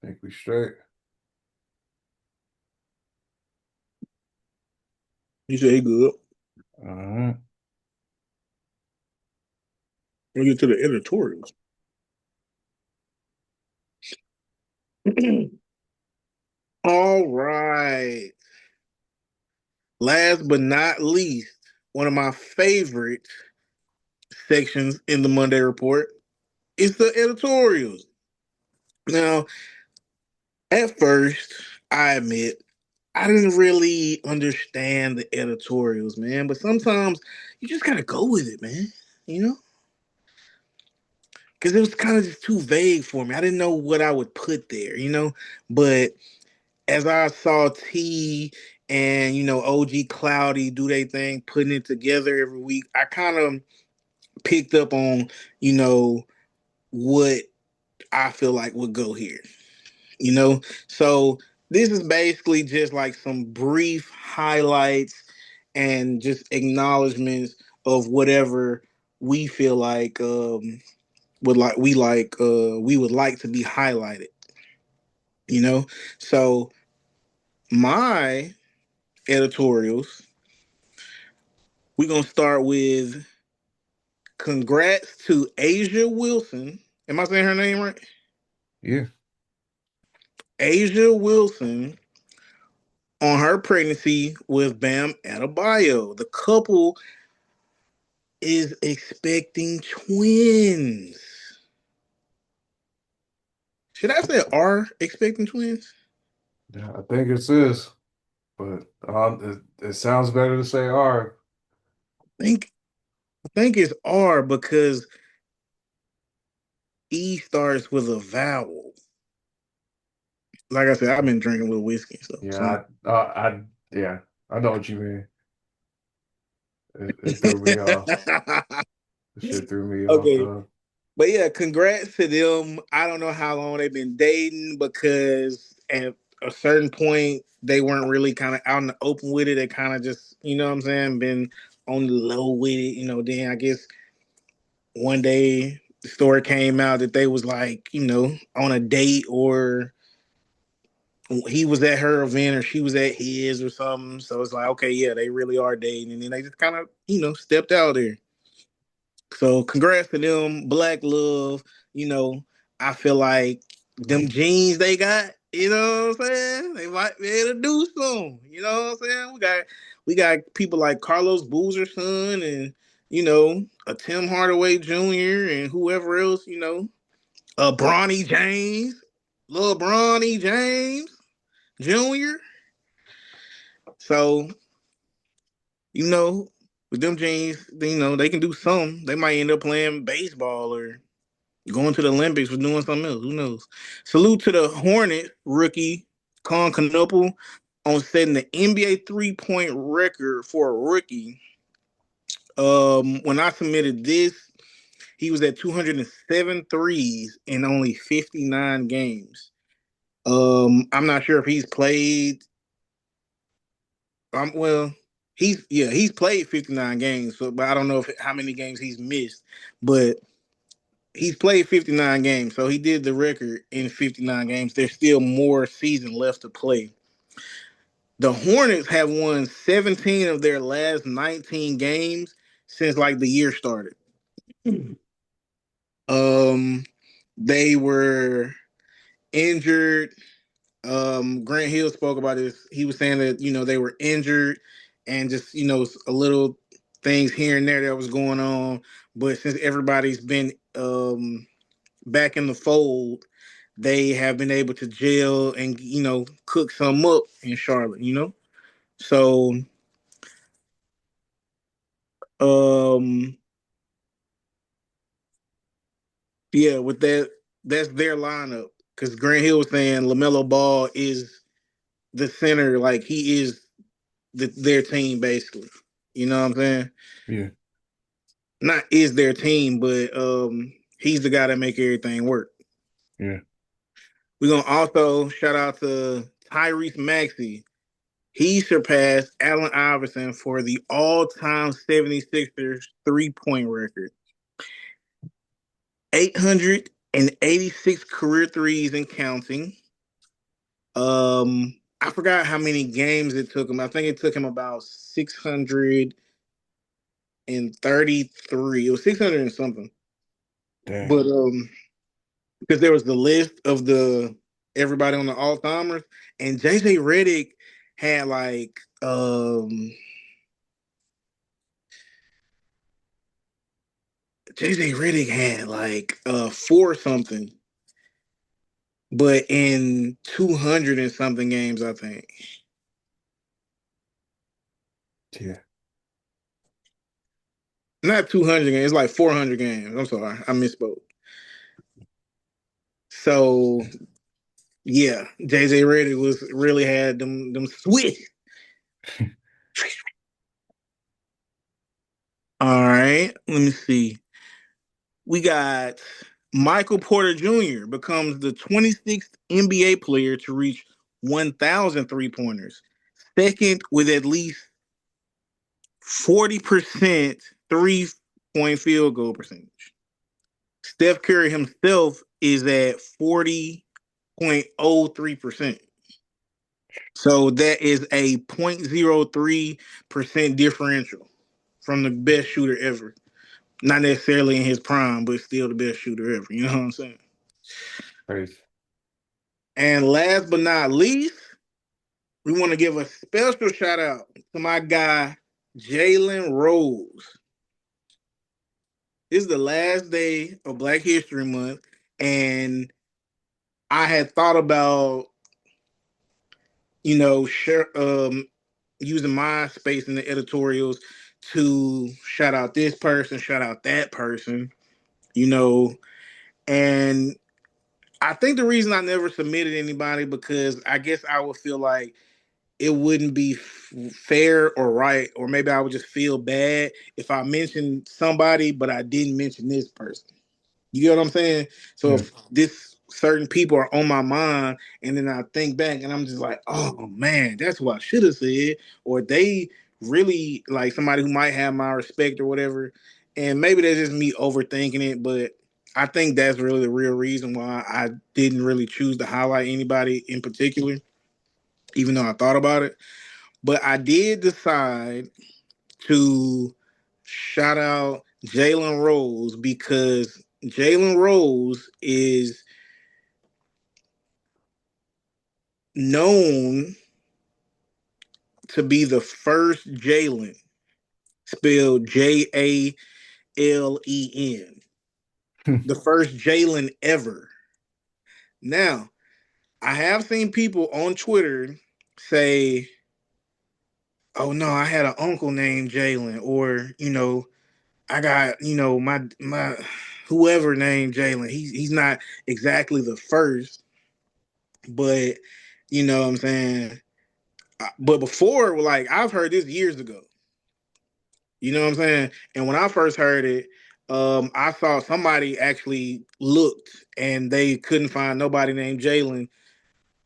Speaker 2: Think we straight.
Speaker 1: You say he good.
Speaker 2: All right.
Speaker 1: We'll get to the editorials. All right. Last but not least, one of my favorite sections in the Mondeh Report is the editorials. Now, at first, I admit, I didn't really understand the editorials, man. But sometimes you just gotta go with it, man. You know? Because it was kind of just too vague for me. I didn't know what I would put there, you know? But as I saw T and, OG Cloudy do their thing, putting it together every week, I kind of picked up on, what I feel like would go here, So this is basically just like some brief highlights and just acknowledgments of whatever we feel like we would like to be highlighted, So my editorials, we're gonna start with congrats to Asia Wilson. Am I saying her name right?
Speaker 2: Yeah.
Speaker 1: Asia Wilson on her pregnancy with Bam Adebayo. The couple is expecting twins. Should I say are expecting twins?
Speaker 2: Yeah, I think it is, but it sounds better to say are.
Speaker 1: I think it's R because E starts with a vowel. Like I said, I've been drinking with whiskey, so
Speaker 2: Yeah, yeah, I know what you mean. It threw me off. The shit threw me off,
Speaker 1: okay.
Speaker 2: though.
Speaker 1: But yeah, congrats to them. I don't know how long they've been dating because at a certain point they weren't really kind of out in the open with it. They kind of just, what I'm saying, been on the low with it. Then I guess one day the story came out that they was like, on a date, or he was at her event or she was at his or something. So it's like, okay, yeah, they really are dating. And then they just kind of, stepped out there. So congrats to them. Black love, you know, I feel like them jeans they got, you know what I'm saying? They might be able to do something. You know what I'm saying? We got people like Carlos Boozer's son and, a Tim Hardaway Jr. and whoever else, Bronny James, little Bronny James Jr. So, with them jeans, they can do something. They might end up playing baseball or going to the Olympics or doing something else. Who knows? Salute to the Hornet rookie, Knueppel, on setting the NBA 3-point record for a rookie. When I submitted this, he was at 207 threes in only 59 games. I'm not sure if he's played. Well, he's played 59 games, but I don't know how many games he's missed. But he's played 59 games, so he did the record in 59 games. There's still more season left to play. The Hornets have won 17 of their last 19 games since like the year started. They were injured. Grant Hill spoke about this. He was saying that they were injured and just a little things here and there that was going on. But since everybody's been back in the fold, they have been able to gel and cook some up in Charlotte. So yeah, with that's their lineup because Grant Hill was saying LaMelo Ball is the center, like he is their team basically. You know what I'm saying?
Speaker 2: Yeah.
Speaker 1: Not is their team, but he's the guy that make everything work.
Speaker 2: Yeah.
Speaker 1: We're gonna also shout out to Tyrese Maxey. He surpassed Allen Iverson for the all-time 76ers three-point record. 886 career threes and counting. I forgot how many games it took him. I think it took him about 633. It was 600 and something.
Speaker 2: Damn.
Speaker 1: But because there was the list of the everybody on the all-timers, and JJ Redick had like JJ Redick had like 4 something, but in 200 and something games, I think.
Speaker 2: Yeah.
Speaker 1: Not 200 games, it's like 400 games. I'm sorry, I misspoke. So yeah, JJ Redick was really had them swift. All right, let me see. We got Michael Porter Jr. becomes the 26th NBA player to reach 1,000 three-pointers, second with at least 40% three-point field goal percentage. Steph Curry himself is at 40.03%. So that is a 0.03% differential from the best shooter ever. Not necessarily in his prime, but still the best shooter ever. You know what I'm saying?
Speaker 2: Crazy.
Speaker 1: And last but not least, we want to give a special shout out to my guy, Jalen Rose. This is the last day of Black History Month, and I had thought about, using my space in the editorials to shout out this person, shout out that person, and I think the reason I never submitted anybody because I guess I would feel like it wouldn't be fair or right, or maybe I would just feel bad if I mentioned somebody, but I didn't mention this person. You get what I'm saying? So if this certain people are on my mind, and then I think back and I'm just like, oh man, that's what I should have said, or they really like somebody who might have my respect or whatever. And maybe that's just me overthinking it, but I think that's really the real reason why I didn't really choose to highlight anybody in particular, even though I thought about it. But I did decide to shout out Jalen Rose because Jalen Rose is known to be the first Jalen, spelled Jalen, the first Jalen ever. Now, I have seen people on Twitter say, oh no, I had an uncle named Jalen, or I got, my whoever named Jalen. He's not exactly the first, but you know what I'm saying? But before, like, I've heard this years ago. You know what I'm saying? And when I first heard it, I saw somebody actually looked and they couldn't find nobody named Jalen,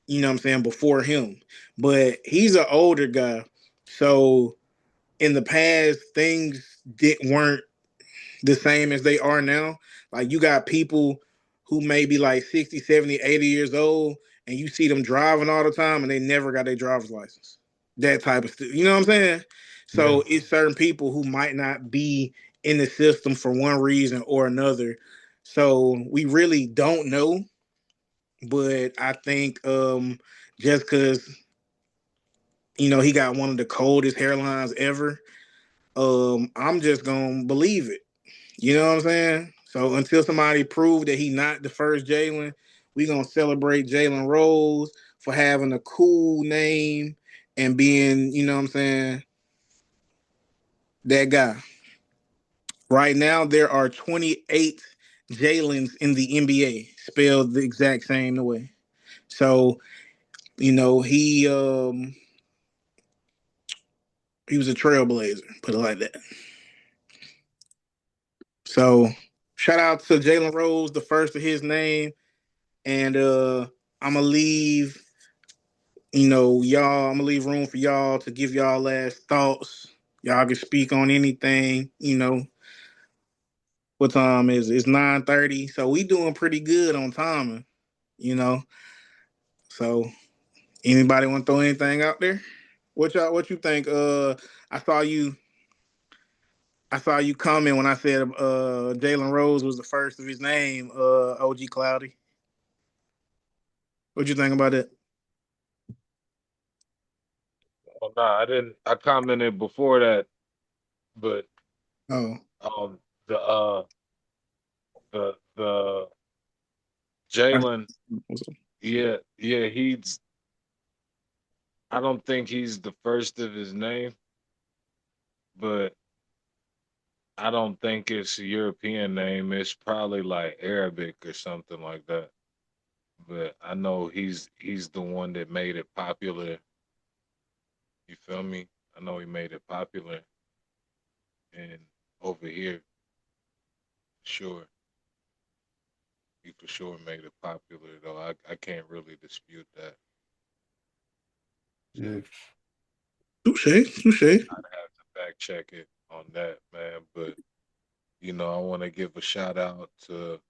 Speaker 1: you know what I'm saying, before him. But he's an older guy. So in the past, things weren't the same as they are now. Like, you got people who may be like 60, 70, 80 years old, and you see them driving all the time and they never got their driver's license. That type of stuff. You know what I'm saying? So it's certain people who might not be in the system for one reason or another. So we really don't know. But I think just because, he got one of the coldest hairlines ever, I'm just going to believe it. You know what I'm saying? So until somebody prove that he not the first Jalen, we gonna celebrate Jalen Rose for having a cool name and being, you know what I'm saying, that guy. Right now, there are 28 Jalen's in the NBA, spelled the exact same way. So, he He was a trailblazer, put it like that. So shout out to Jalen Rose, the first of his name. And I'ma leave, y'all, I'm gonna leave room for y'all to give y'all last thoughts. Y'all can speak on anything. What time is it? It's 9:30. So we doing pretty good on timing, you know. So anybody want to throw anything out there? What you think? I saw you comment when I said Jalen Rose was the first of his name, OG Cloudy. What you think about it?
Speaker 5: Oh, no, I didn't. I commented before that, but
Speaker 1: Oh.
Speaker 5: um, the uh, the Jalen, yeah, he's. I don't think he's the first of his name, but I don't think it's a European name. It's probably like Arabic or something like that. But I know he's the one that made it popular. You feel me? I know he made it popular, and over here, sure, he for sure made it popular. Though I can't really dispute that. So
Speaker 2: Yeah.
Speaker 1: Touche, touche.
Speaker 5: I'd have to fact check it on that, man. But I want to give a shout out to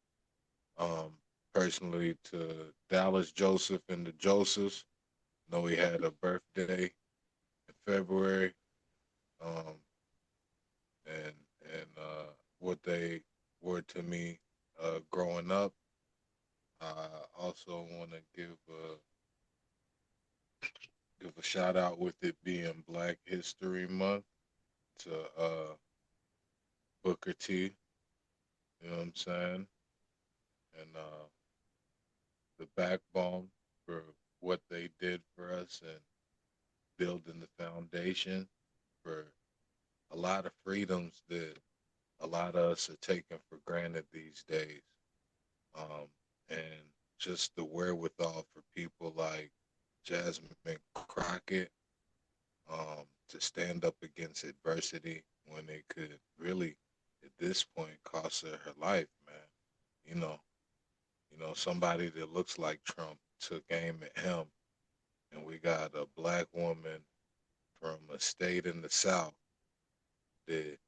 Speaker 5: um personally to Dallas Joseph and the Josephs. Know he had a birthday in February. Um, and what they were to me growing up. I also want to give a shout out with it being Black History Month to Booker T. You know what I'm saying? And the backbone for what they did for us and building the foundation for a lot of freedoms that a lot of us are taking for granted these days. Um, and just the wherewithal for people like Jasmine Crockett to stand up against adversity when it could really, at this point, cost her life, man. You know, somebody that looks like Trump took aim at him, and we got a black woman from a state in the South that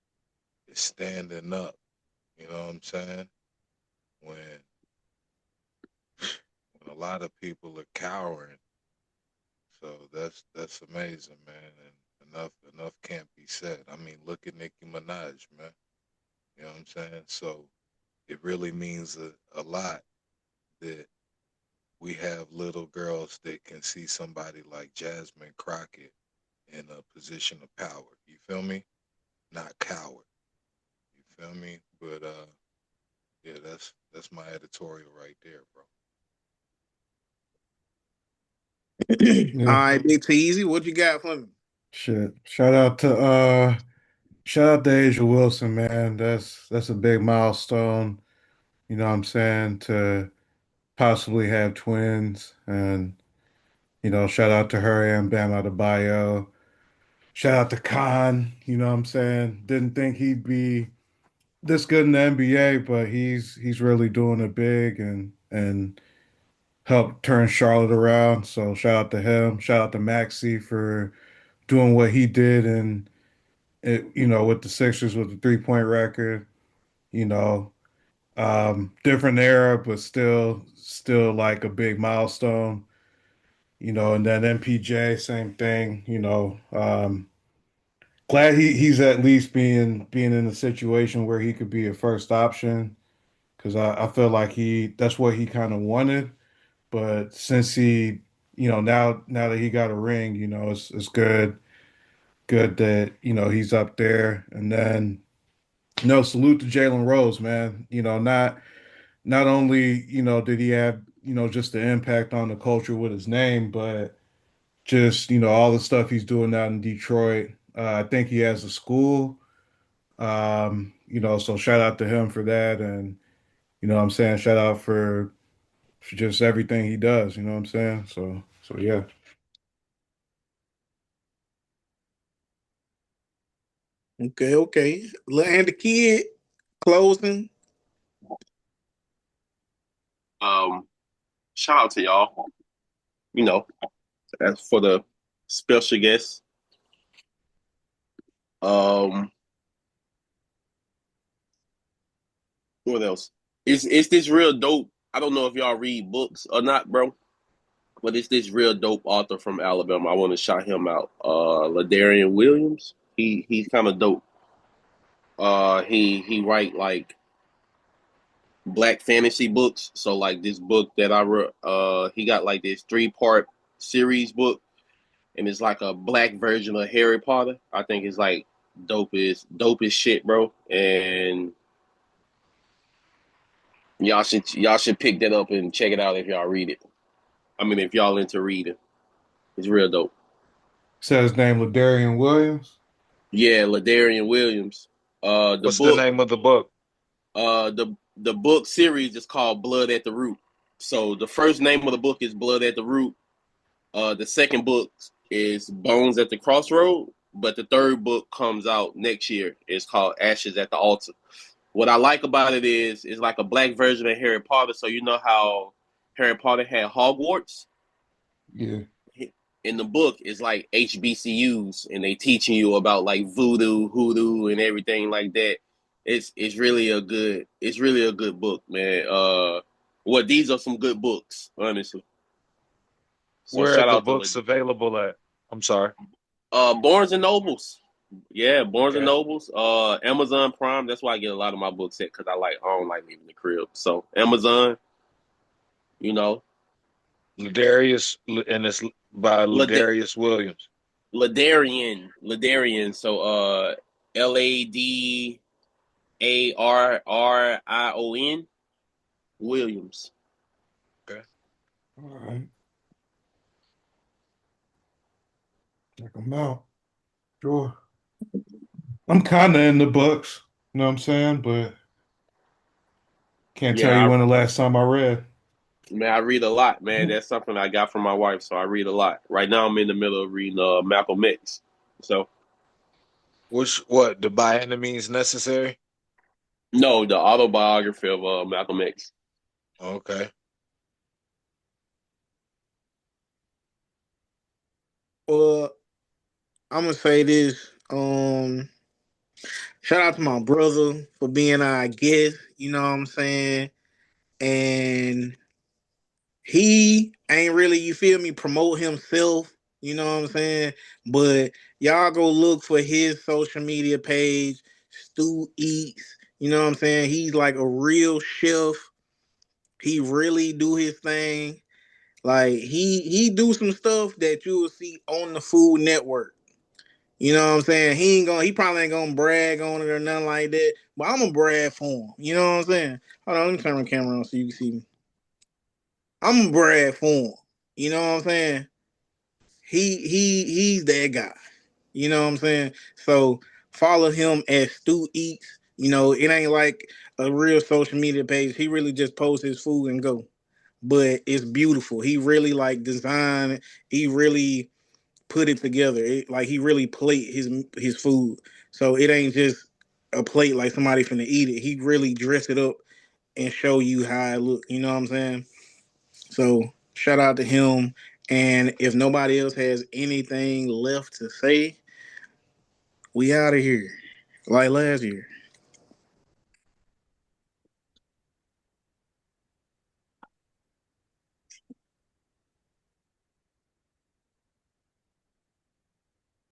Speaker 5: is standing up. You know what I'm saying? When when a lot of people are cowering. So that's amazing, man. And enough can't be said. I mean, look at Nicki Minaj, man. You know what I'm saying? So it really means a lot that we have little girls that can see somebody like Jasmine Crockett in a position of power. You feel me? Not coward. You feel me? But yeah, that's my editorial right there, bro.
Speaker 1: All
Speaker 2: Yeah.
Speaker 1: right, Big Teasy, what you got for me?
Speaker 2: Shit. Shout out to Asia Wilson, man. That's a big milestone, you know what I'm saying, to possibly have twins. And, shout out to her and Bam Adebayo. Shout out to Khan, you know what I'm saying? Didn't think he'd be this good in the NBA, but he's really doing it big and helped turn Charlotte around. So shout out to him. Shout out to Maxey for doing what he did and with the Sixers with the 3-point record, you know, different era, but still like a big milestone, and then MPJ, same thing, glad he's at least being in a situation where he could be a first option because I feel like that's what he kind of wanted. But since he, now that he got a ring, it's good that, he's up there. And then, salute to Jalen Rose, man. Not only, did he have, just the impact on the culture with his name, but just, all the stuff he's doing out in Detroit. I think he has a school. So shout out to him for that. And, what I'm saying, shout out for just everything he does, you know what I'm saying? So yeah.
Speaker 1: Okay. And the kid closing.
Speaker 3: Shout out to y'all. You know, as for the special guests. What else? It's this real dope. I don't know if y'all read books or not, bro. But it's this real dope author from Alabama. I want to shout him out. Ladarian Williams. He's kind of dope. He write like black fantasy books. So like this book that I wrote, he got like this 3-part series book, and it's like a black version of Harry Potter. I think it's like dope as shit, bro. And y'all should pick that up and check it out if y'all read it. I mean, if y'all into reading, it's real dope.
Speaker 2: Said his name Ladarian Williams.
Speaker 3: Yeah, Ladarian Williams.
Speaker 5: What's the name of the book?
Speaker 3: The book series is called Blood at the Root. So the first name of the book is Blood at the Root. The second book is Bones at the Crossroad, but the third book comes out next year. It's called Ashes at the Altar. What I like about it is it's like a black version of Harry Potter. So you know how Harry Potter had Hogwarts?
Speaker 2: Yeah.
Speaker 3: In the book, it's like HBCUs, and they teaching you about like voodoo, hoodoo, and everything like that. It's really a good book, man. These are some good books, honestly. So
Speaker 5: Where are
Speaker 3: shout
Speaker 5: the
Speaker 3: out
Speaker 5: books
Speaker 3: to
Speaker 5: available at? I'm sorry.
Speaker 3: Barnes and Nobles. Yeah, Barnes and
Speaker 5: Okay.
Speaker 3: Nobles. Amazon Prime. That's why I get a lot of my books at, because I don't like leaving the crib. So Amazon, you know,
Speaker 5: Ladarius, and it's by
Speaker 3: Lad-
Speaker 5: Ladarius Williams.
Speaker 3: Ladarian. So Ladarrion Williams.
Speaker 5: Okay.
Speaker 2: All right. Check them out. Sure. I'm kind of in the books, you know what I'm saying? But can't tell you
Speaker 3: Yeah,
Speaker 2: when the last time I read.
Speaker 3: man, I read a lot, man. That's something I got from my wife, so I read a lot. Right now, I'm in the middle of reading Malcolm X. So
Speaker 5: What, the By Any Means Necessary?
Speaker 3: no, the autobiography of Malcolm X.
Speaker 5: Okay.
Speaker 1: Well, I'm gonna say this. Shout out to my brother for being our guest. You know what I'm saying? And he ain't really, you feel me, promote himself. You know what I'm saying? But y'all go look for his social media page, Stu Eats. You know what I'm saying? He's like a real chef. He really do his thing. Like he do some stuff that you will see on the Food Network. You know what I'm saying? He probably ain't gonna brag on it or nothing like that. But I'm gonna brag for him. You know what I'm saying? Hold on, let me turn my camera on so you can see me. I'm gonna brag for him. You know what I'm saying? He's that guy. You know what I'm saying? So follow him at Stu Eats. You know, it ain't like a real social media page. He really just posts his food and go. But it's beautiful. He really like design. He really put it together. Like he really plate his food. So it ain't just a plate like somebody finna eat it. He really dress it up and show you how it look. You know what I'm saying? So shout out to him. And if nobody else has anything left to say, we out of here like last year.